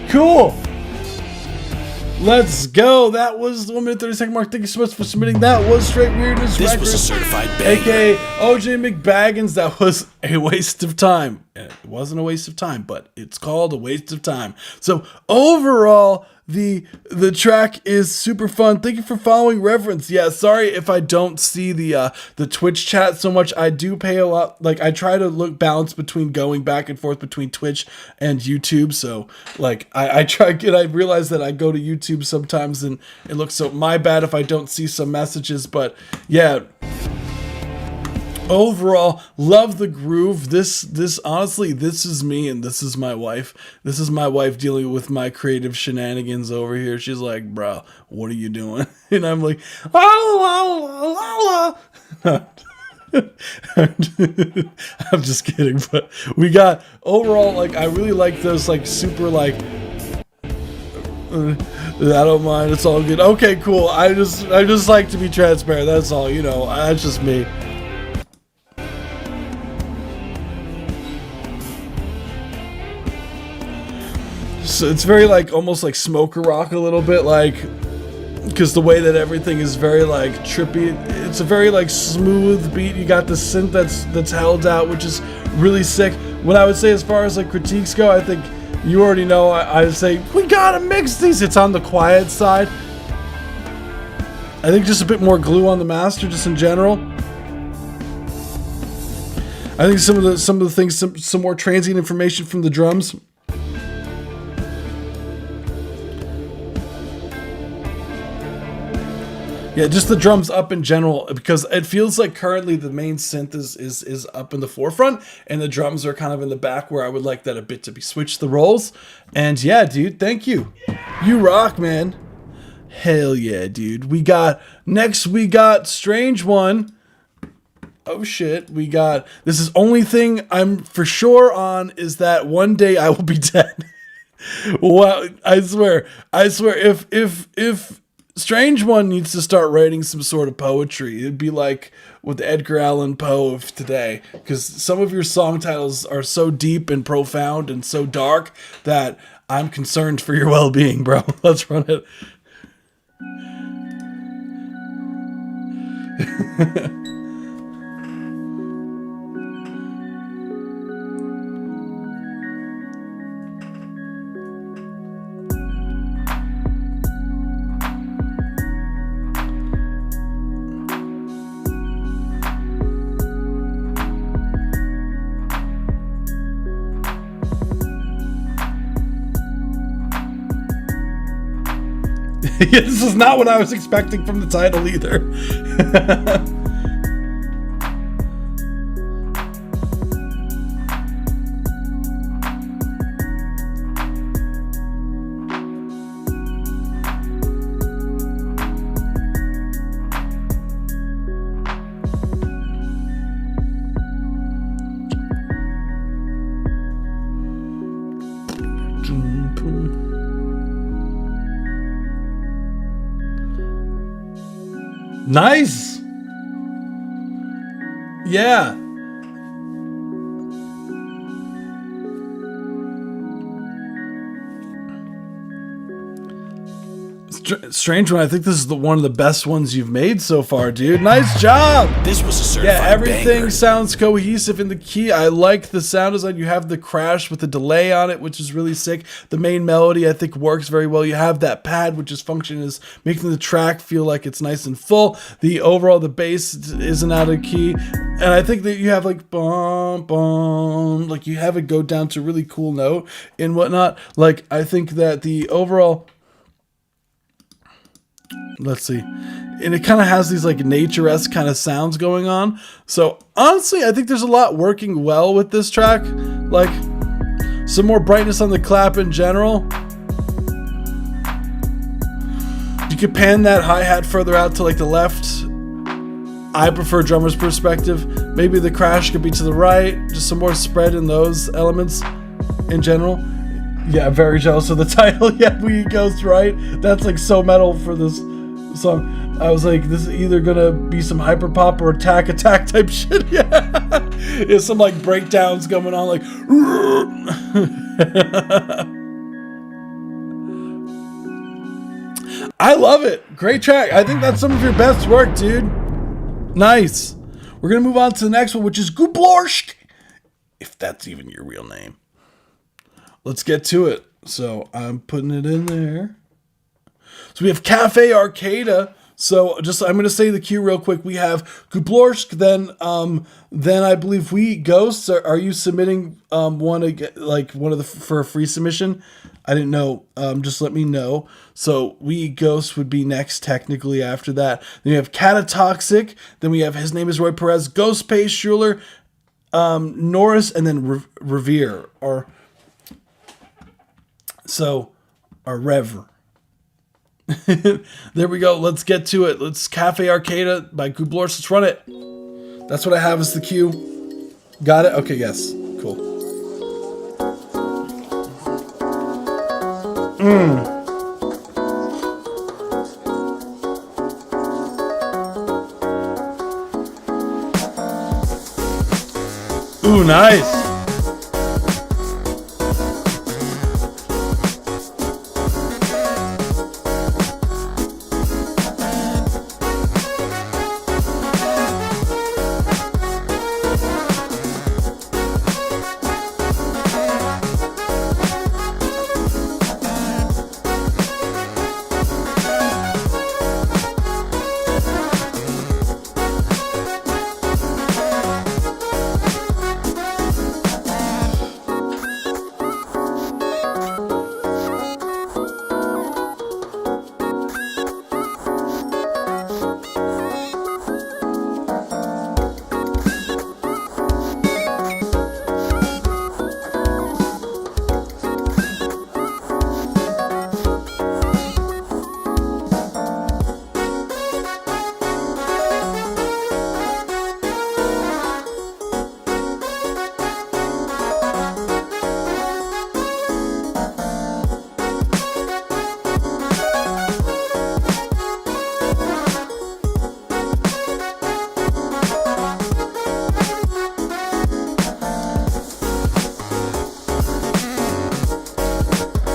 Cool. Let's go. That was the 1 minute 30-second mark. Thank you so much for submitting. That was Straight Weirdness This Records, was a certified banger. aka OJ McBaggins. That was a waste of time. It wasn't a waste of time, but it's called A Waste of Time. So overall, the track is super fun. Thank you for following Reverence. Yeah, sorry if I don't see the Twitch chat so much. I do pay a lot. Like I try to look balance between going back and forth between Twitch and YouTube. So like I try and I realize that I go to YouTube sometimes and it looks so my bad if I don't see some messages. But yeah. Overall, love the groove. This honestly, this is me and this is my wife. This is my wife dealing with my creative shenanigans over here. She's like, bro, what are you doing? And I'm like, la, la, la, la. I'm just kidding, but we got overall, like, I really like those, like, super, like, I don't mind, it's all good. Okay, cool. I just like to be transparent. That's all, you know, that's just me. So it's very like almost like smoker rock a little bit, like because the way that everything is very like trippy. It's a very like smooth beat. You got the synth that's held out, which is really sick. What I would say as far as like critiques go, I think you already know. I would say we gotta mix these. It's on the quiet side. I think just a bit more glue on the master, just in general. I think some of the things, some more transient information from the drums. Yeah, just the drums up in general, because it feels like currently the main synth is up in the forefront and the drums are kind of in the back, where I would like that a bit to be switched the roles. And yeah, dude, thank you. You rock, man. Hell yeah, dude. We got Strange One. Oh shit, we got, this is only thing I'm for sure on is that one day I will be dead. Well, I swear, if Strange One needs to start writing some sort of poetry, it'd be like with Edgar Allan Poe of today, because some of your song titles are so deep and profound and so dark that I'm concerned for your well-being, bro. Let's run it. This is not what I was expecting from the title either. Nice. Yeah. Strange One. I think this is one of the best ones you've made so far, dude. Nice job. This was a certified Yeah, everything banger. sounds cohesive in the key. I like the sound design. You have the crash with the delay on it, which is really sick. The main melody, I think, works very well. You have that pad, which is functioning as making the track feel like it's nice and full. The overall, the bass isn't out of key. And I think that you have like, bum, bum, like you have it go down to a really cool note and whatnot. Like, I think that the overall... Let's see. And it kind of has these like nature-esque kind of sounds going on. So honestly, I think there's a lot working well with this track. Like some more brightness on the clap in general. You could pan that hi-hat further out to like the left. I prefer drummer's perspective. Maybe the crash could be to the right. Just some more spread in those elements in general. Yeah, very jealous of the title. Yeah, We Ghost, right? That's like so metal for this song. I was like, this is either gonna be some hyper pop or attack type shit. Yeah, it's some like breakdowns going on, like. I love it. Great track. I think that's some of your best work, dude. Nice. We're gonna move on to the next one, which is Gublorsk, if that's even your real name. Let's get to it. So I'm putting it in there. So we have Cafe Arcada. So I'm going to say the cue real quick. We have Gublorsk. Then I believe We Ghosts. Are you submitting one of the for a free submission? I didn't know. Just let me know. So We Ghosts would be next technically after that. Then we have Catatoxic. Then we have His Name is Roy Perez, Ghostface, Schuler, Norris, and then Revere or. So, our Rev. There we go. Let's get to it. Let's Cafe Arcada by Gublorsk. Let's run it. That's what I have as the cue. Got it? Okay, yes. Cool. Ooh, nice.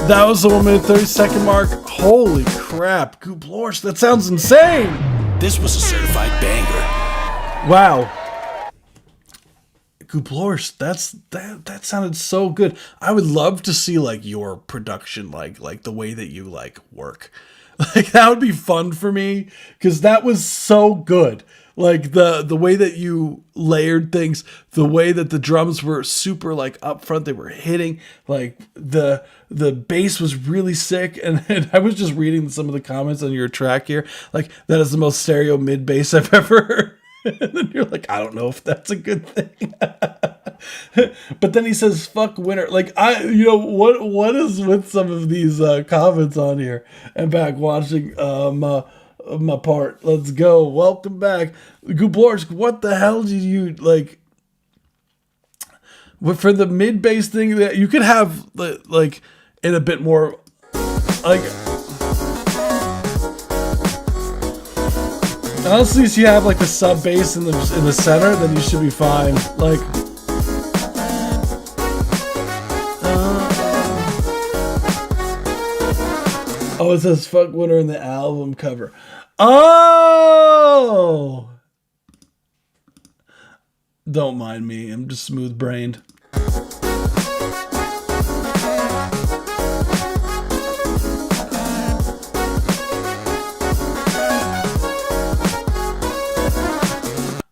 That was the 1 minute 30-second mark. Holy crap, Gooblorsh, that sounds insane. This was a certified banger. Wow. Gooblorsh, that sounded so good. I would love to see like your production, like the way that you like work. Like that would be fun for me because that was so good. Like the way that you layered things, the way that the drums were super like up front, they were hitting, like the bass was really sick. And I was just reading some of the comments on your track here, like that is the most stereo mid bass I've ever heard. And then you're like, I don't know if that's a good thing. But then he says, fuck winter. Like, what is with some of these comments on here? And back watching my part. Let's go. Welcome back. Gooblorsh, what the hell did you, like, for the mid-bass thing, that you could have, like, in a bit more, like... Honestly, if you have like the sub bass in the center, then you should be fine. Like, oh, it says "fuck winter" in the album cover. Oh, don't mind me. I'm just smooth brained.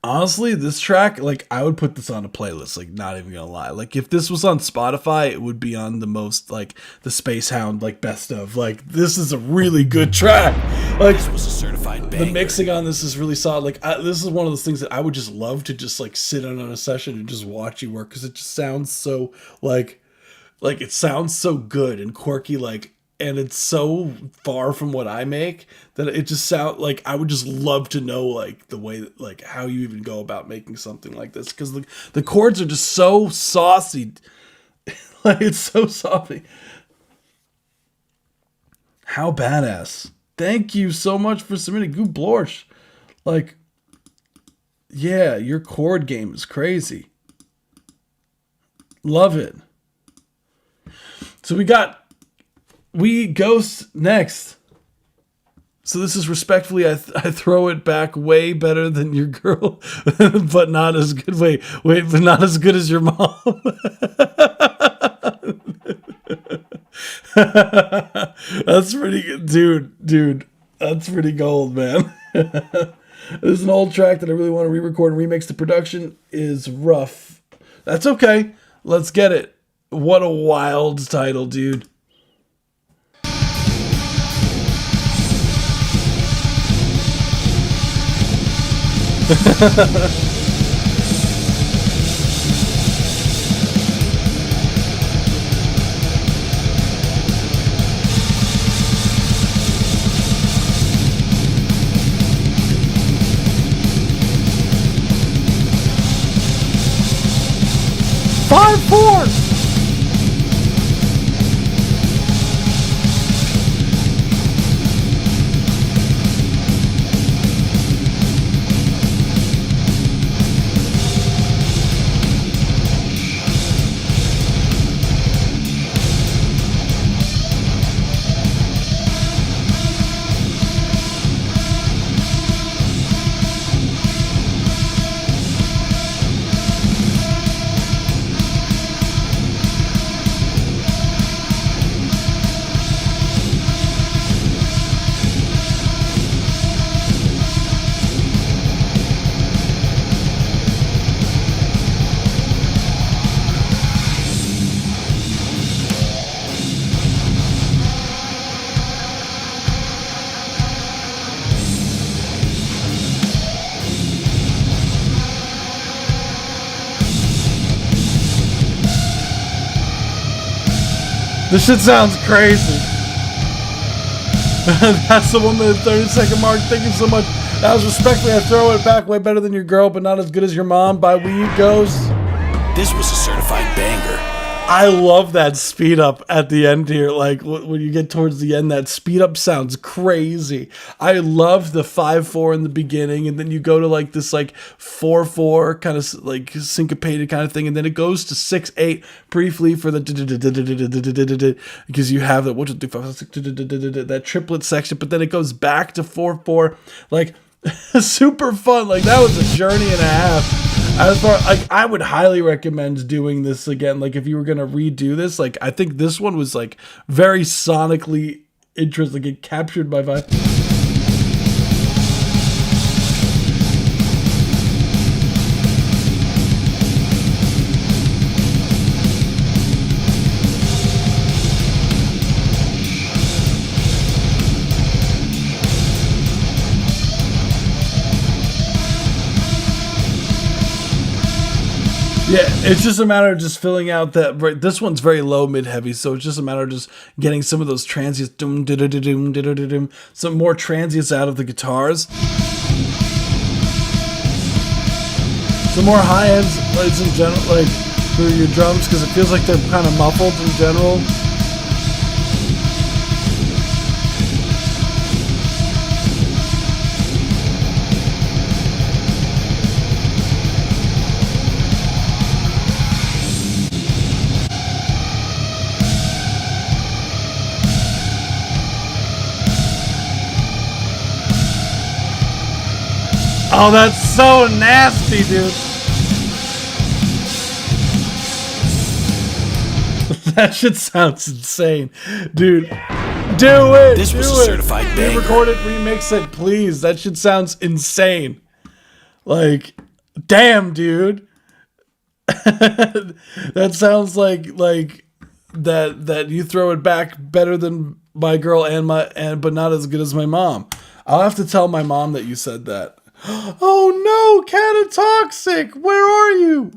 Honestly, this track, like, I would put this on a playlist, like, not even gonna lie. Like, if this was on Spotify, it would be on the most, like, the Space Hound, like, best of. Like, this is a really good track. Like, This was a certified banger. the mixing on this is really solid. Like, this is one of those things that I would just love to just, like, sit on a session and just watch you work, because it just sounds so, like, it sounds so good and quirky, like, and it's so far from what I make that it just sound like I would just love to know like the way that, like how you even go about making something like this, because the chords are just so saucy. Like it's so saucy. How badass. Thank you so much for submitting. Gooblorsh. Like, yeah, your chord game is crazy. Love it. So we Ghost next. So this is respectfully, I throw it back way better than your girl, but not as good. Wait, but not as good as your mom. That's pretty good, dude. That's pretty gold, man. This is an old track that I really want to re-record and remix. The production is rough. That's okay. Let's get it. What a wild title, dude. Five, four. This shit sounds crazy. That's the 1 minute 30-second mark. Thank you so much. That was respectfully. I throw it back way better than your girl, but not as good as your mom by We Goes. This was a certified banger. I love that speed up at the end here. Like when you get towards the end, that speed up sounds crazy. I love the 5/4 in the beginning, and then you go to like this like 4/4 kind of like syncopated kind of thing, and then it goes to 6/8 briefly for the because you have that 1 2 3 4 5 6 that triplet section, but then it goes back to 4/4 like super fun. Like that was a journey and a half. As far like I would highly recommend doing this again. Like if you were gonna redo this, like I think this one was like very sonically interesting. Like it captured my vibe. Yeah, it's just a matter of just filling out that. Right, this one's very low, mid, heavy, so it's just a matter of just getting some of those transients, some more transients out of the guitars, some more high ends, like in general, like through your drums, because it feels like they're kind of muffled in general. Oh, that's so nasty, dude. That shit sounds insane. Dude, do it. This was a certified banger. Re-record it, remix it, please. That shit sounds insane. Like, damn, dude. That sounds like that you throw it back better than my girl but not as good as my mom. I'll have to tell my mom that you said that. Oh no, Catatoxic, where are you?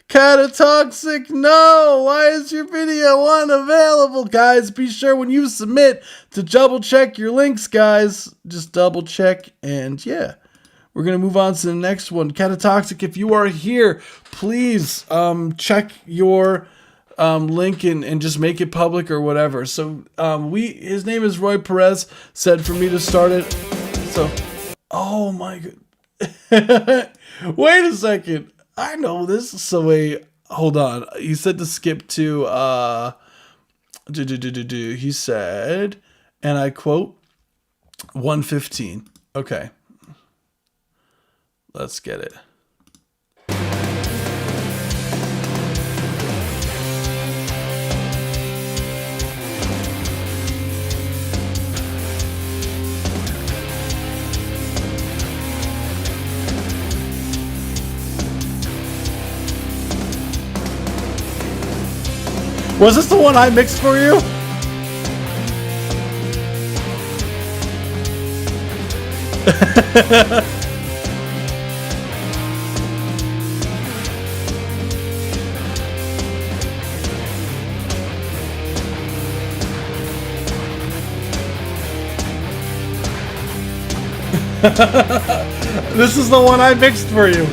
Catatoxic, no, why is your video unavailable? Guys, be sure when you submit to double check your links, guys. Just double check, and yeah, we're gonna move on to the next one. Catatoxic, if you are here, please check your link and just make it public or whatever. So his name is Roy Perez, said for me to start it. So oh my god. Wait a second. I know this. So wait, hold on. He said to skip to he said, and I quote 1:15. Okay. Let's get it. Was this the one I mixed for you? This is the one I mixed for you.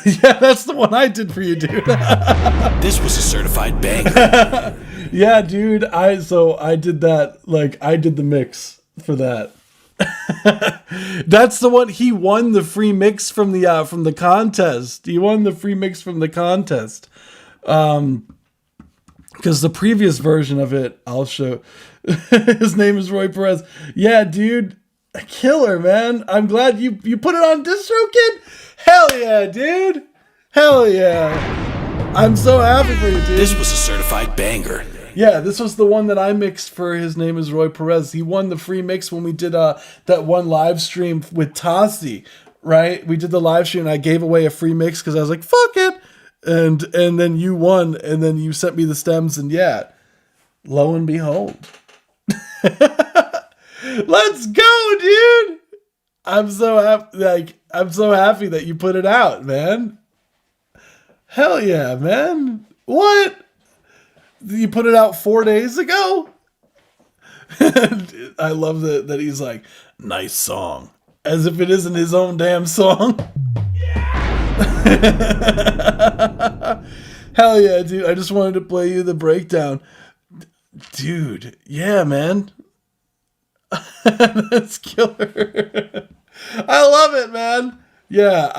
Yeah, that's the one I did for you, dude. This was a certified banger. Yeah, dude. I did that. Like, I did the mix for that. That's the one. He won the free mix from the contest. He won the free mix from the contest. Because the previous version of it, I'll show. His name is Roy Perez. Yeah, dude. A killer, man. I'm glad you put it on DistroKid. Hell yeah, dude. Hell yeah. I'm so happy for you, dude. This was a certified banger. Yeah, this was the one that I mixed for His Name is Roy Perez. He won the free mix when we did that one live stream with Tassi, right? We did the live stream and I gave away a free mix because I was like, fuck it. And then you won, and then you sent me the stems, and yeah, lo and behold. Let's go, dude. I'm so happy, I'm so happy that you put it out, man. Hell yeah, man. What? You put it out 4 days ago? I love that he's like, nice song. As if it isn't his own damn song. Hell yeah, dude. I just wanted to play you the breakdown. Dude, yeah, man. That's killer. I love it, man. Yeah,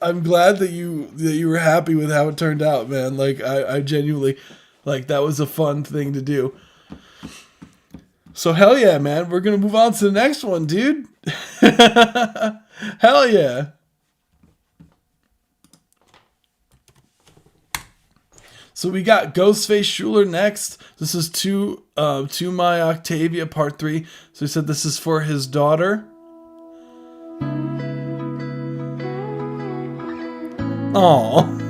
I'm glad that you were happy with how it turned out, man. Like I genuinely, like, that was a fun thing to do. So hell yeah, man. We're gonna move on to the next one, dude. Hell yeah. So we got Ghostface Schuler next. This is to My Octavia Part 3. So he said this is for his daughter. Aww.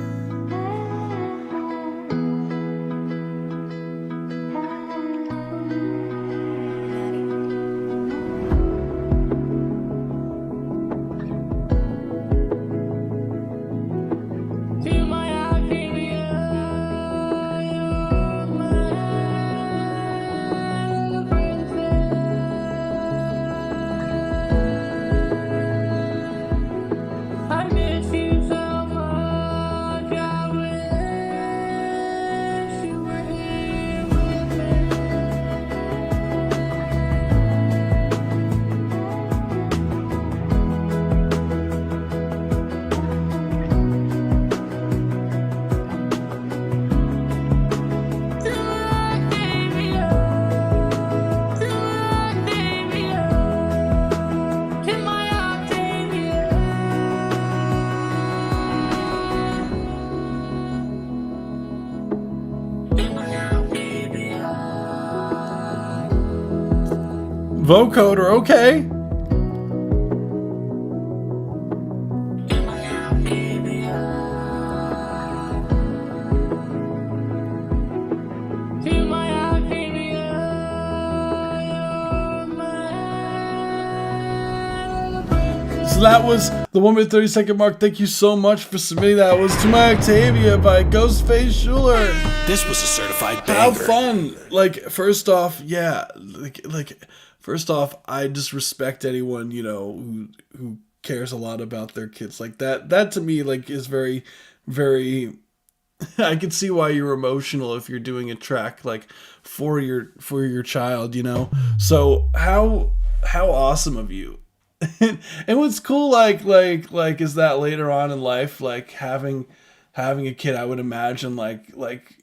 Vocoder, okay. So that was the 1 minute 30-second mark. Thank you so much for submitting that. It was To My Octavia by Ghostface Schuler. This was a certified banger. How fun. Like, first off, yeah, like first off, I just respect anyone, you know, who cares a lot about their kids like that. That to me, like, is very, very. I can see why you're emotional if you're doing a track like for your child, you know. So how awesome of you. And what's cool, like is that later on in life, like having a kid, I would imagine like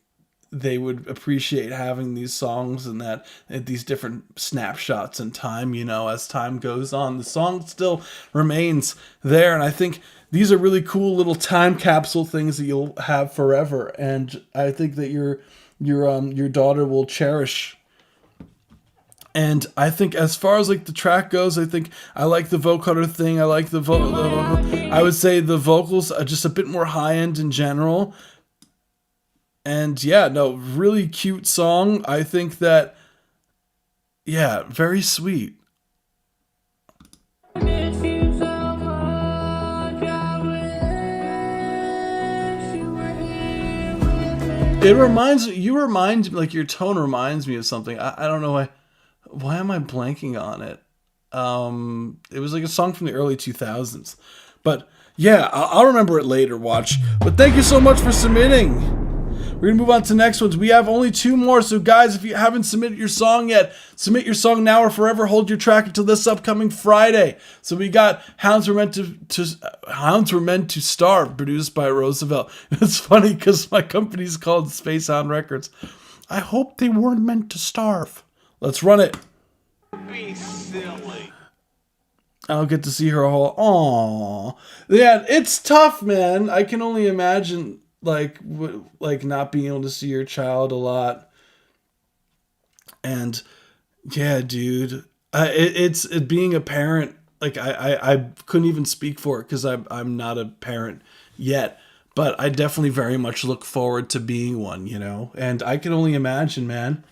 they would appreciate having these songs and that at these different snapshots in time, you know, as time goes on, the song still remains there. And I think these are really cool little time capsule things that you'll have forever. And I think that your daughter will cherish. And I think as far as like the track goes, I think I like the vocoder thing. I like the vocal. I would say the vocals are just a bit more high end in general. And yeah, no, really cute song. I think that, yeah, very sweet. It reminds like your tone reminds me of something. I don't know why am I blanking on it? It was like a song from the early 2000s. But yeah, I'll remember it later, watch. But thank you so much for submitting. We're going to move on to the next ones. We have only 2 more. So guys, if you haven't submitted your song yet, submit your song now or forever hold your track until this upcoming Friday. So we got Hounds Were Meant to Starve, produced by Roosevelt. It's funny because my company's called Space Hound Records. I hope they weren't meant to starve. Let's run it. Be silly. I'll get to see her whole. Aww, yeah, it's tough, man. I can only imagine like not being able to see your child a lot, and yeah, dude, it's being a parent. Like I couldn't even speak for it because I'm not a parent yet, but I definitely very much look forward to being one. You know, and I can only imagine, man.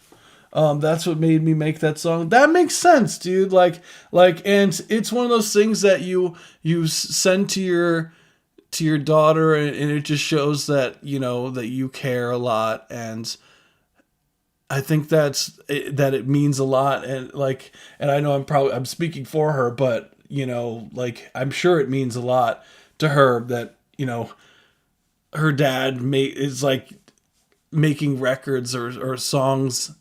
That's what made me make that song. That makes sense, dude. And it's one of those things that you send to your daughter, and it just shows that that you care a lot, and I think that it means a lot, and I know I'm speaking for her, but I'm sure it means a lot to her that her dad is like making records or songs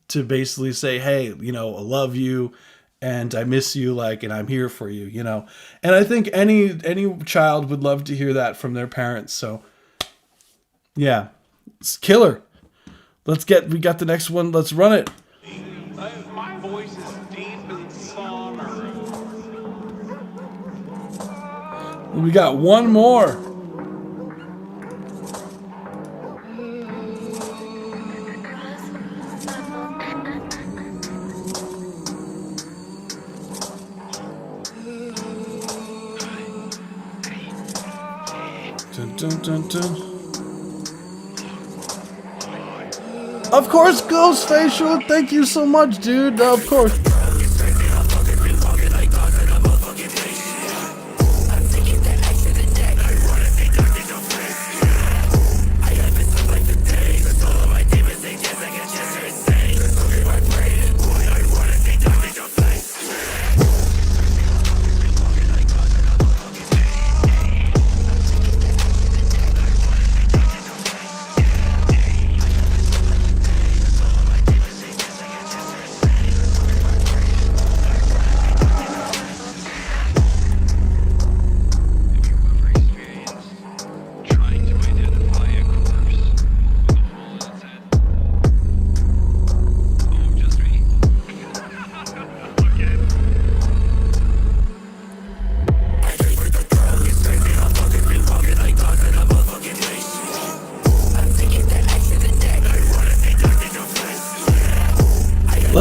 to basically say, hey, I love you and I miss you, and I'm here for you, And I think any child would love to hear that from their parents. So yeah, it's killer. We got the next one. Let's run it. My voice is deep and somber. We got one more. Dun, dun, dun, dun. Of course, Ghost Facial. Thank you so much, dude. Of course.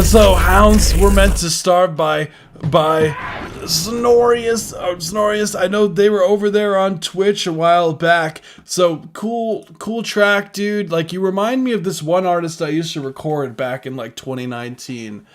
So Hounds were meant to start by Snorius. I know they were over there on Twitch a while back. So cool track, dude. Like, you remind me of this one artist I used to record back in 2019.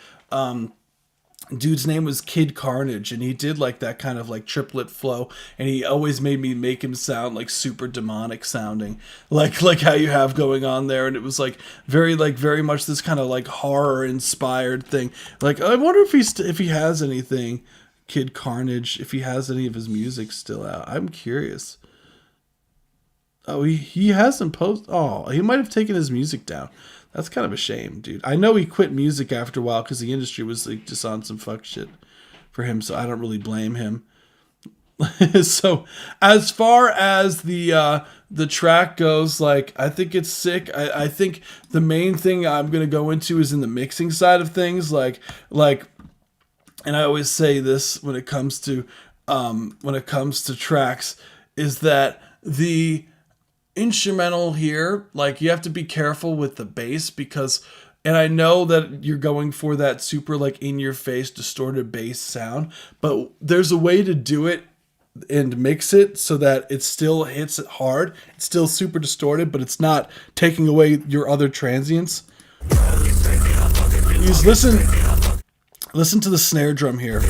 Dude's name was Kid Carnage, and he did that kind of triplet flow, and he always made me make him sound super demonic sounding, like how you have going on there, and it was very much this kind of horror inspired thing. I wonder if he has anything, Kid Carnage, if he has any of his music still out. I'm curious. Oh, he hasn't posted. Oh, he might have taken his music down. That's kind of a shame, dude. I know he quit music after a while because the industry was just on some fuck shit for him, so I don't really blame him. So as far as the track goes, I think it's sick. I think the main thing I'm gonna go into is in the mixing side of things, and I always say this when it comes to tracks, is that the instrumental here, you have to be careful with the bass, because, and I know that you're going for that super in your face distorted bass sound, but there's a way to do it and mix it so that it still hits it hard. It's still super distorted, but it's not taking away your other transients. Listen to the snare drum here.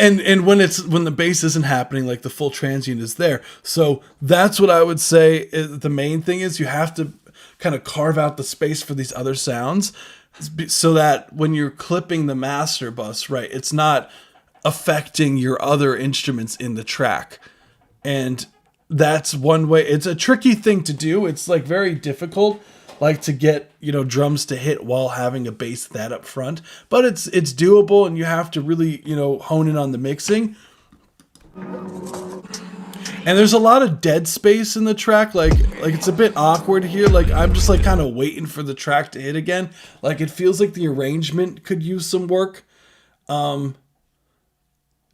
And when the bass isn't happening, the full transient is there. So that's what I would say the main thing is. You have to kind of carve out the space for these other sounds, so that when you're clipping the master bus, right, it's not affecting your other instruments in the track. And that's one way. It's a tricky thing to do. It's very difficult, to get drums to hit while having a bass that up front, but it's doable, and you have to really hone in on the mixing. And there's a lot of dead space in the track. Like it's a bit awkward here. Like I'm just like kind of waiting for the track to hit again. Like it feels like the arrangement could use some work.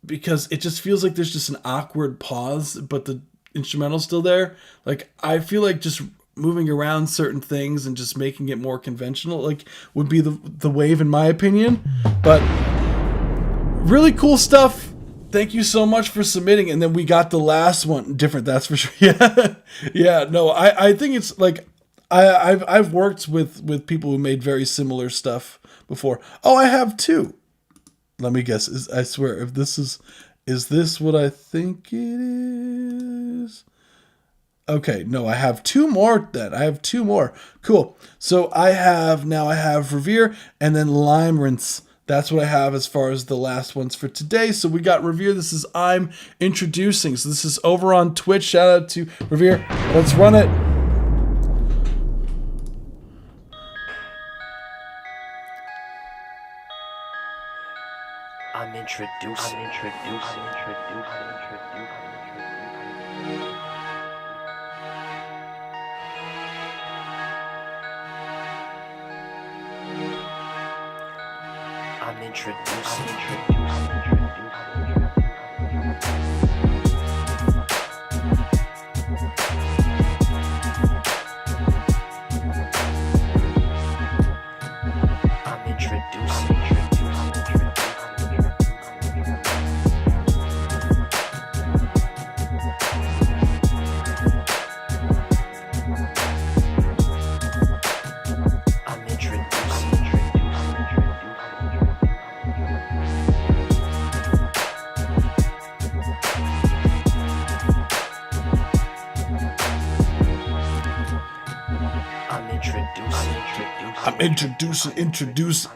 Because it just feels like there's just an awkward pause, but the instrumental's still there. Like I feel like just moving around certain things and just making it more conventional like would be the wave in my opinion. But really cool stuff. Thank you so much for submitting. And then we got the last one different, that's for sure. Yeah. Yeah, no, I think it's like I've worked with people who made very similar stuff before. Oh, I have two. Let me guess. I swear, if this is this what I think it is? Okay, no, I have two more then. I have two more. Cool. So I have Revere and then Limerence. That's what I have as far as the last ones for today. So we got Revere. This is I'm Introducing. So this is over on Twitch. Shout out to Revere. Let's run it. I'm introducing. I'm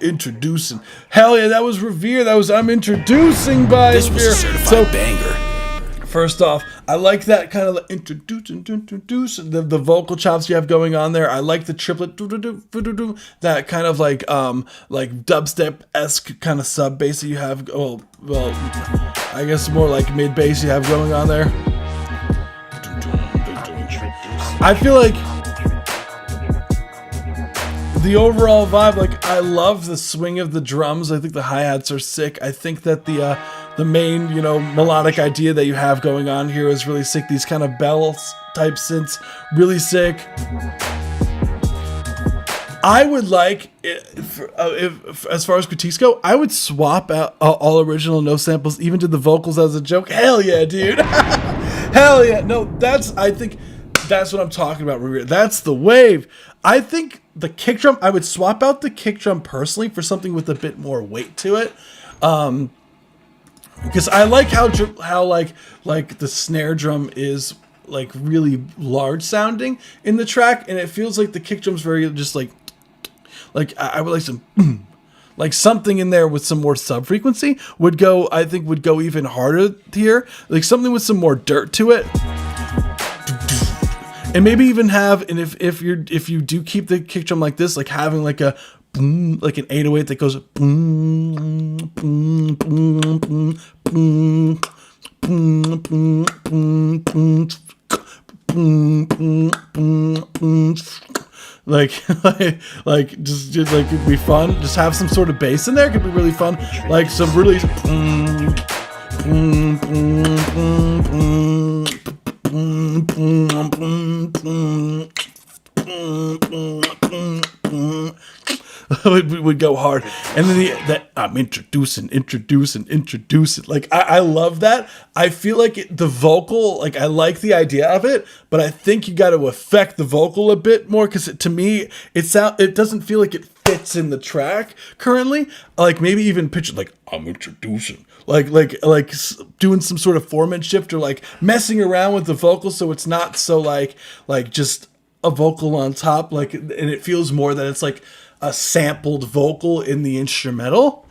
introducing. Hell yeah, that was Revere. That was I'm Introducing by This was Revere. a certified banger. First off, I like that kind of like introduce the vocal chops you have going on there. I like the triplet, that kind of like dubstep-esque kind of sub bass that you have. Well, I guess more like mid bass you have going on there. I feel like the overall vibe, like I love the swing of the drums. I think the hi-hats are sick. I think that the main, melodic idea that you have going on here is really sick. These kind of bells type synths, really sick. I would like, if as far as critiques go, I would swap out all original, no samples, even to the vocals as a joke. Hell yeah, dude. Hell yeah. No, I think that's what I'm talking about, Revere. That's the wave. I think the kick drum, I would swap out the kick drum personally for something with a bit more weight to it. Because I like how like the snare drum is like really large sounding in the track, and it feels like the kick drum's very just like I would like some like something in there with some more sub frequency would go even harder here, like something with some more dirt to it. And maybe even have, and if you do keep the kick drum like this, like having like a boom, like an 808 that goes boom, boom, boom, boom, boom, boom, boom, boom, boom, boom, boom, boom, like just like it'd be fun. Just have some sort of bass in there. It could be really fun. Like some really boom, boom, boom, boom, boom. Would go hard, and then that I'm introducing. Like I love that. I feel like the vocal, like I like the idea of it, but I think you got to affect the vocal a bit more because to me it doesn't feel like it fits in the track currently. Like maybe even pitch it like I'm introducing. Like doing some sort of formant shift or like messing around with the vocal so it's not so like just a vocal on top, like, and it feels more that it's like a sampled vocal in the instrumental.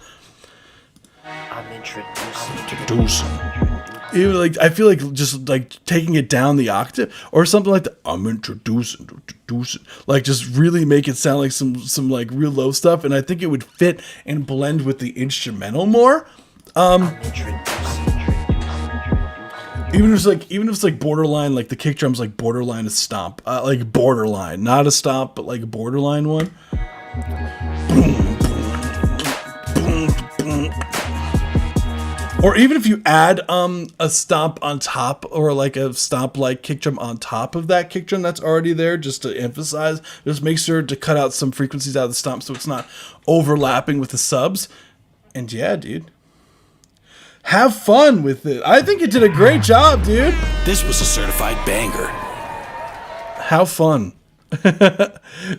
I'm Introducing. Even like I feel like just like taking it down the octave or something like that. I'm introducing, like just really make it sound like some like real low stuff, and I think it would fit and blend with the instrumental more. Even if it's like borderline, like the kick drum's like borderline a stomp, like borderline, not a stomp, but like a borderline one. Or even if you add a stomp on top, or like a stomp like kick drum on top of that kick drum that's already there, just to emphasize, just make sure to cut out some frequencies out of the stomp so it's not overlapping with the subs. And yeah, dude, have fun with it. I think you did a great job, dude. This was a certified banger. Have fun.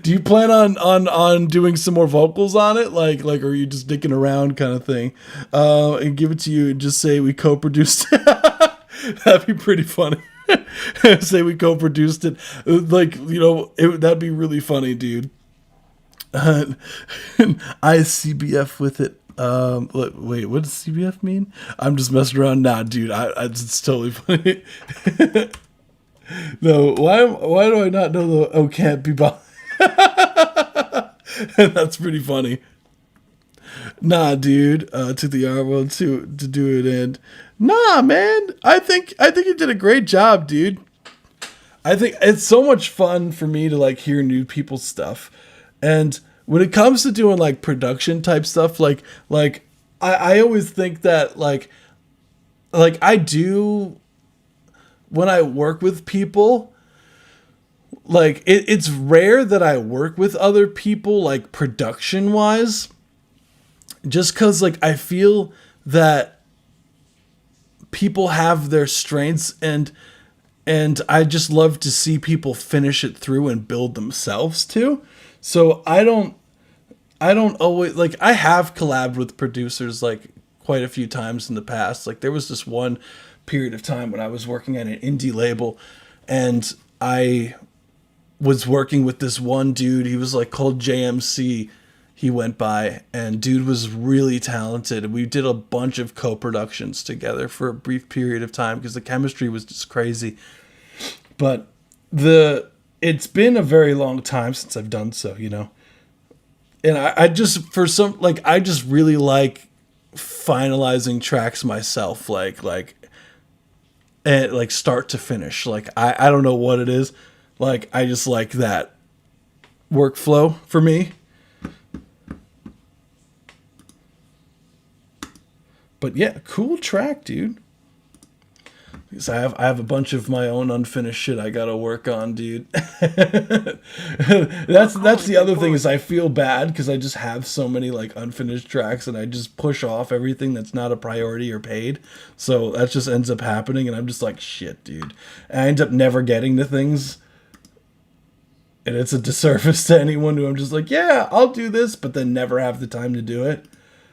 Do you plan on doing some more vocals on it, like or are you just dicking around kind of thing, and give it to you and just say we co-produced? That'd be pretty funny. Say we co-produced it, like, you know, that'd be really funny, dude. ICBF with it. Wait, what does CBF mean? I'm just messing around. Nah, dude, it's totally funny. No, why do I not know the "oh can't be bothered"? That's pretty funny. Nah, dude, took the R1 to do it, and nah, man, I think you did a great job, dude. I think it's so much fun for me to like hear new people's stuff, and when it comes to doing like production type stuff, like I always think that like I do. When I work with people, like it's rare that I work with other people like production wise, just cause like I feel that people have their strengths, and I just love to see people finish it through and build themselves too. So I don't always, like, I have collabed with producers like quite a few times in the past. Like there was this one period of time when I was working at an indie label, and I was working with this one dude. He was like called JMC, he went by, and dude was really talented. We did a bunch of co-productions together for a brief period of time because the chemistry was just crazy. But it's been a very long time since I've done so, you know. And I just really like finalizing tracks myself, and like start to finish. Like I don't know what it is. Like I just like that workflow for me. But yeah, cool track, dude. Because I have a bunch of my own unfinished shit I gotta work on, dude. That's the other thing, is I feel bad because I just have so many like unfinished tracks, and I just push off everything that's not a priority or paid. So that just ends up happening, and I'm just like, shit, dude. And I end up never getting to things, and it's a disservice to anyone who I'm just like, yeah, I'll do this, but then never have the time to do it.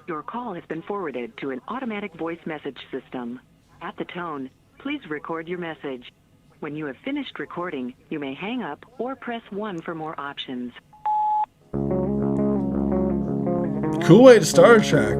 Your call has been forwarded to an automatic voice message system. At the tone, please record your message. When you have finished recording, you may hang up or press 1 for more options. Cool way to start a track.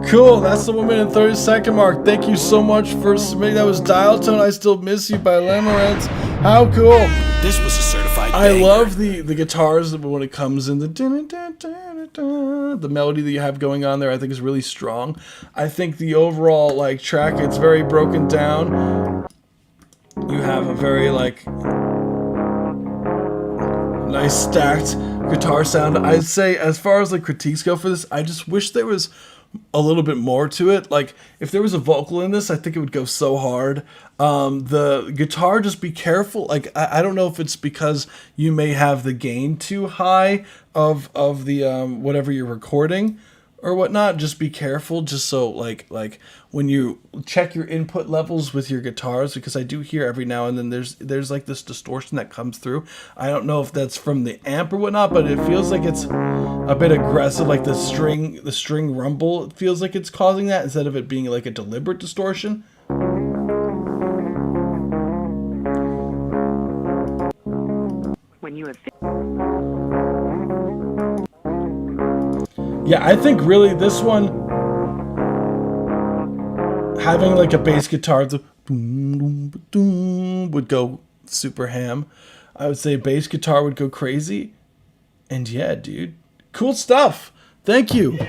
Cool, that's the 1 minute and 30-second mark. Thank you so much for submitting. That was Dial Tone, I Still Miss You by Lemoretz. How cool. This was a certified I banger. love the guitars when it comes in the The melody that you have going on there, I think, is really strong. I think the overall like track, it's very broken down. You have a very like nice stacked guitar sound. I'd say as far as like critiques go for this, I just wish there was a little bit more to it. Like if there was a vocal in this, I think it would go so hard. The guitar, just be careful. Like I don't know if it's because you may have the gain too high of the whatever you're recording or whatnot. Just be careful, just so like when you check your input levels with your guitars, because I do hear every now and then there's like this distortion that comes through. I don't know if that's from the amp or whatnot, but it feels like it's a bit aggressive, like the string rumble. It feels like it's causing that instead of it being like a deliberate distortion. When you have Yeah, I think really this one, having like a bass guitar, the would go super ham. I would say bass guitar would go crazy. And yeah, dude, cool stuff. Thank you.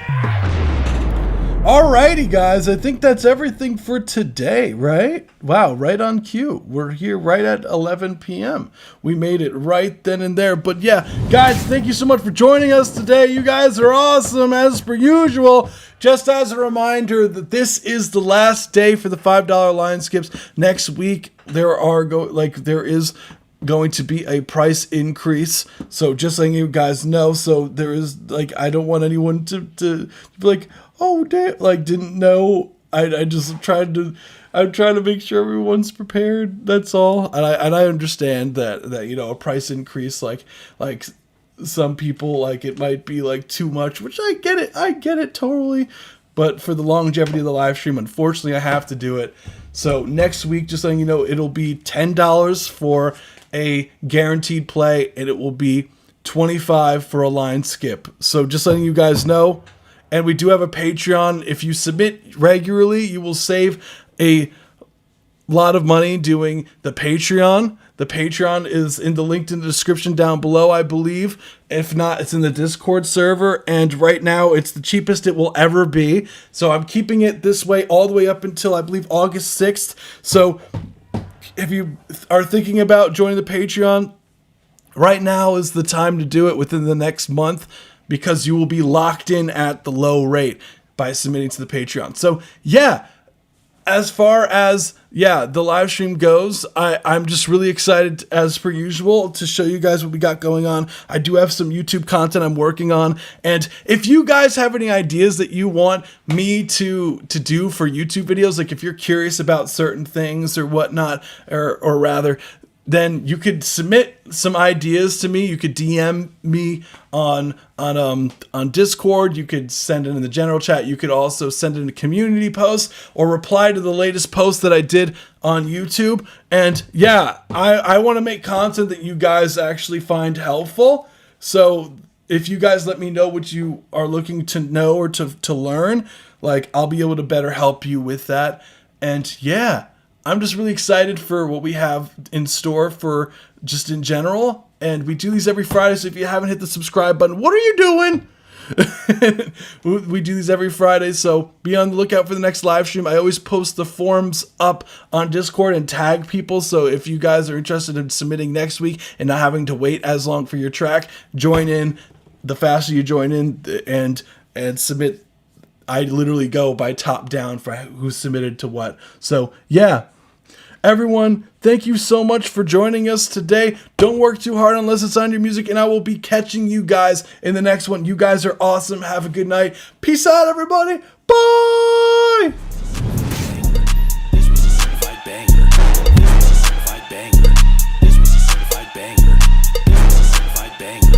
Alrighty, guys, I think that's everything for today, right? Wow, right on cue. We're here right at 11 p.m. We made it right then and there. But yeah, guys, thank you so much for joining us today. You guys are awesome, as per usual. Just as a reminder that this is the last day for the $5 line skips. Next week, there is going to be a price increase, so just letting you guys know. So there is like, I don't want anyone to be like, oh damn, like didn't know. I'm trying to make sure everyone's prepared. That's all. And I understand that you know, a price increase, like some people, like it might be like too much, which I get it totally. But for the longevity of the live stream, unfortunately, I have to do it. So next week, just letting you know, it'll be $10 for a guaranteed play, and it will be $25 for a line skip. So just letting you guys know. And we do have a Patreon. If you submit regularly, you will save a lot of money doing the Patreon. The Patreon is in the link in the description down below, I believe. If not, it's in the Discord server. And right now, it's the cheapest it will ever be. So I'm keeping it this way all the way up until, I believe, August 6th. So if you are thinking about joining the Patreon, right now is the time to do it within the next month, because you will be locked in at the low rate by submitting to the Patreon. So yeah, as far as the live stream goes, I'm just really excited, as per usual, to show you guys what we got going on. I do have some YouTube content I'm working on, and if you guys have any ideas that you want me to do for YouTube videos, like if you're curious about certain things or whatnot, or rather, then you could submit some ideas to me. You could DM me on Discord. You could send it in the general chat. You could also send it in a community post or reply to the latest post that I did on YouTube. And yeah, I want to make content that you guys actually find helpful. So if you guys let me know what you are looking to know or to learn, like I'll be able to better help you with that. And yeah, I'm just really excited for what we have in store for just in general. And we do these every Friday, so if you haven't hit the subscribe button, what are you doing? We do these every Friday, so be on the lookout for the next live stream. I always post the forums up on Discord and tag people, so if you guys are interested in submitting next week and not having to wait as long for your track, join in. The faster you join in and submit, I literally go by top down for who submitted to what. So yeah. Everyone, thank you so much for joining us today. Don't work too hard unless it's on your music, and I will be catching you guys in the next one. You guys are awesome. Have a good night. Peace out, everybody. Bye! This was a certified banger. This was a certified banger. This was a certified banger. This was a certified banger.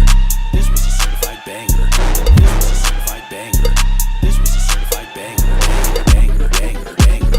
This was a certified banger. This was a certified banger. This was a certified banger. Banger, banger, banger. Banger.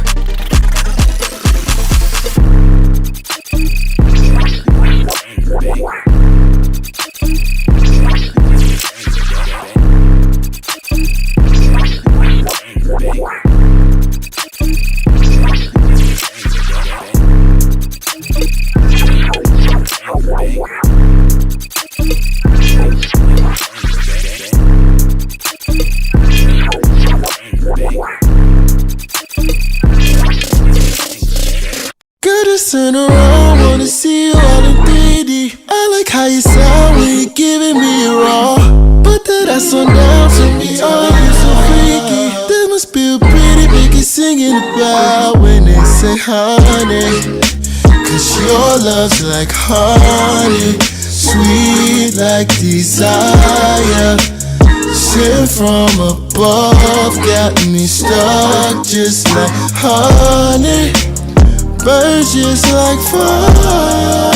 how you sound when you're giving me a raw. Put that ass on down to me, oh, you so freaky. That must feel pretty, make it singing about when they say honey. Cause your love's like honey, sweet like desire. Sent from above, got me stuck just like honey. Burns just like fire.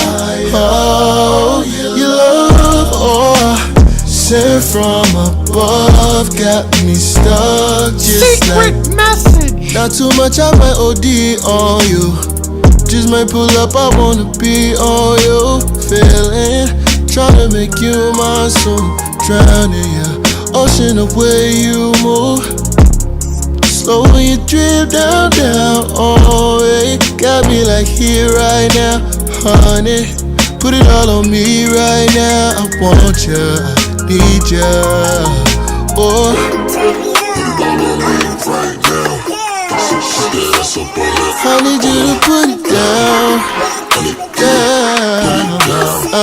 Oh, your love, oh, sent from above, got me stuck just Secret message. Not too much, I might OD on you. Just might pull up, I wanna be on you. Feeling, tryna make you my soul. Drowning ya, ocean the way you move. Slow when you drip down, down, oh, hey. Got me like here right now, honey. Put it all on me right now. I want ya, I need ya, oh. I need you to put it down, down, I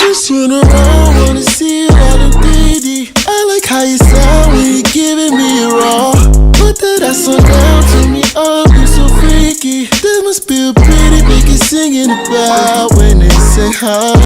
just turn around, wanna see you all in 3D. I like how you sound when you're giving me a raw. Put that ass on down to me, oh, you so freaky. That must feel pretty, make it singing about when they say hi.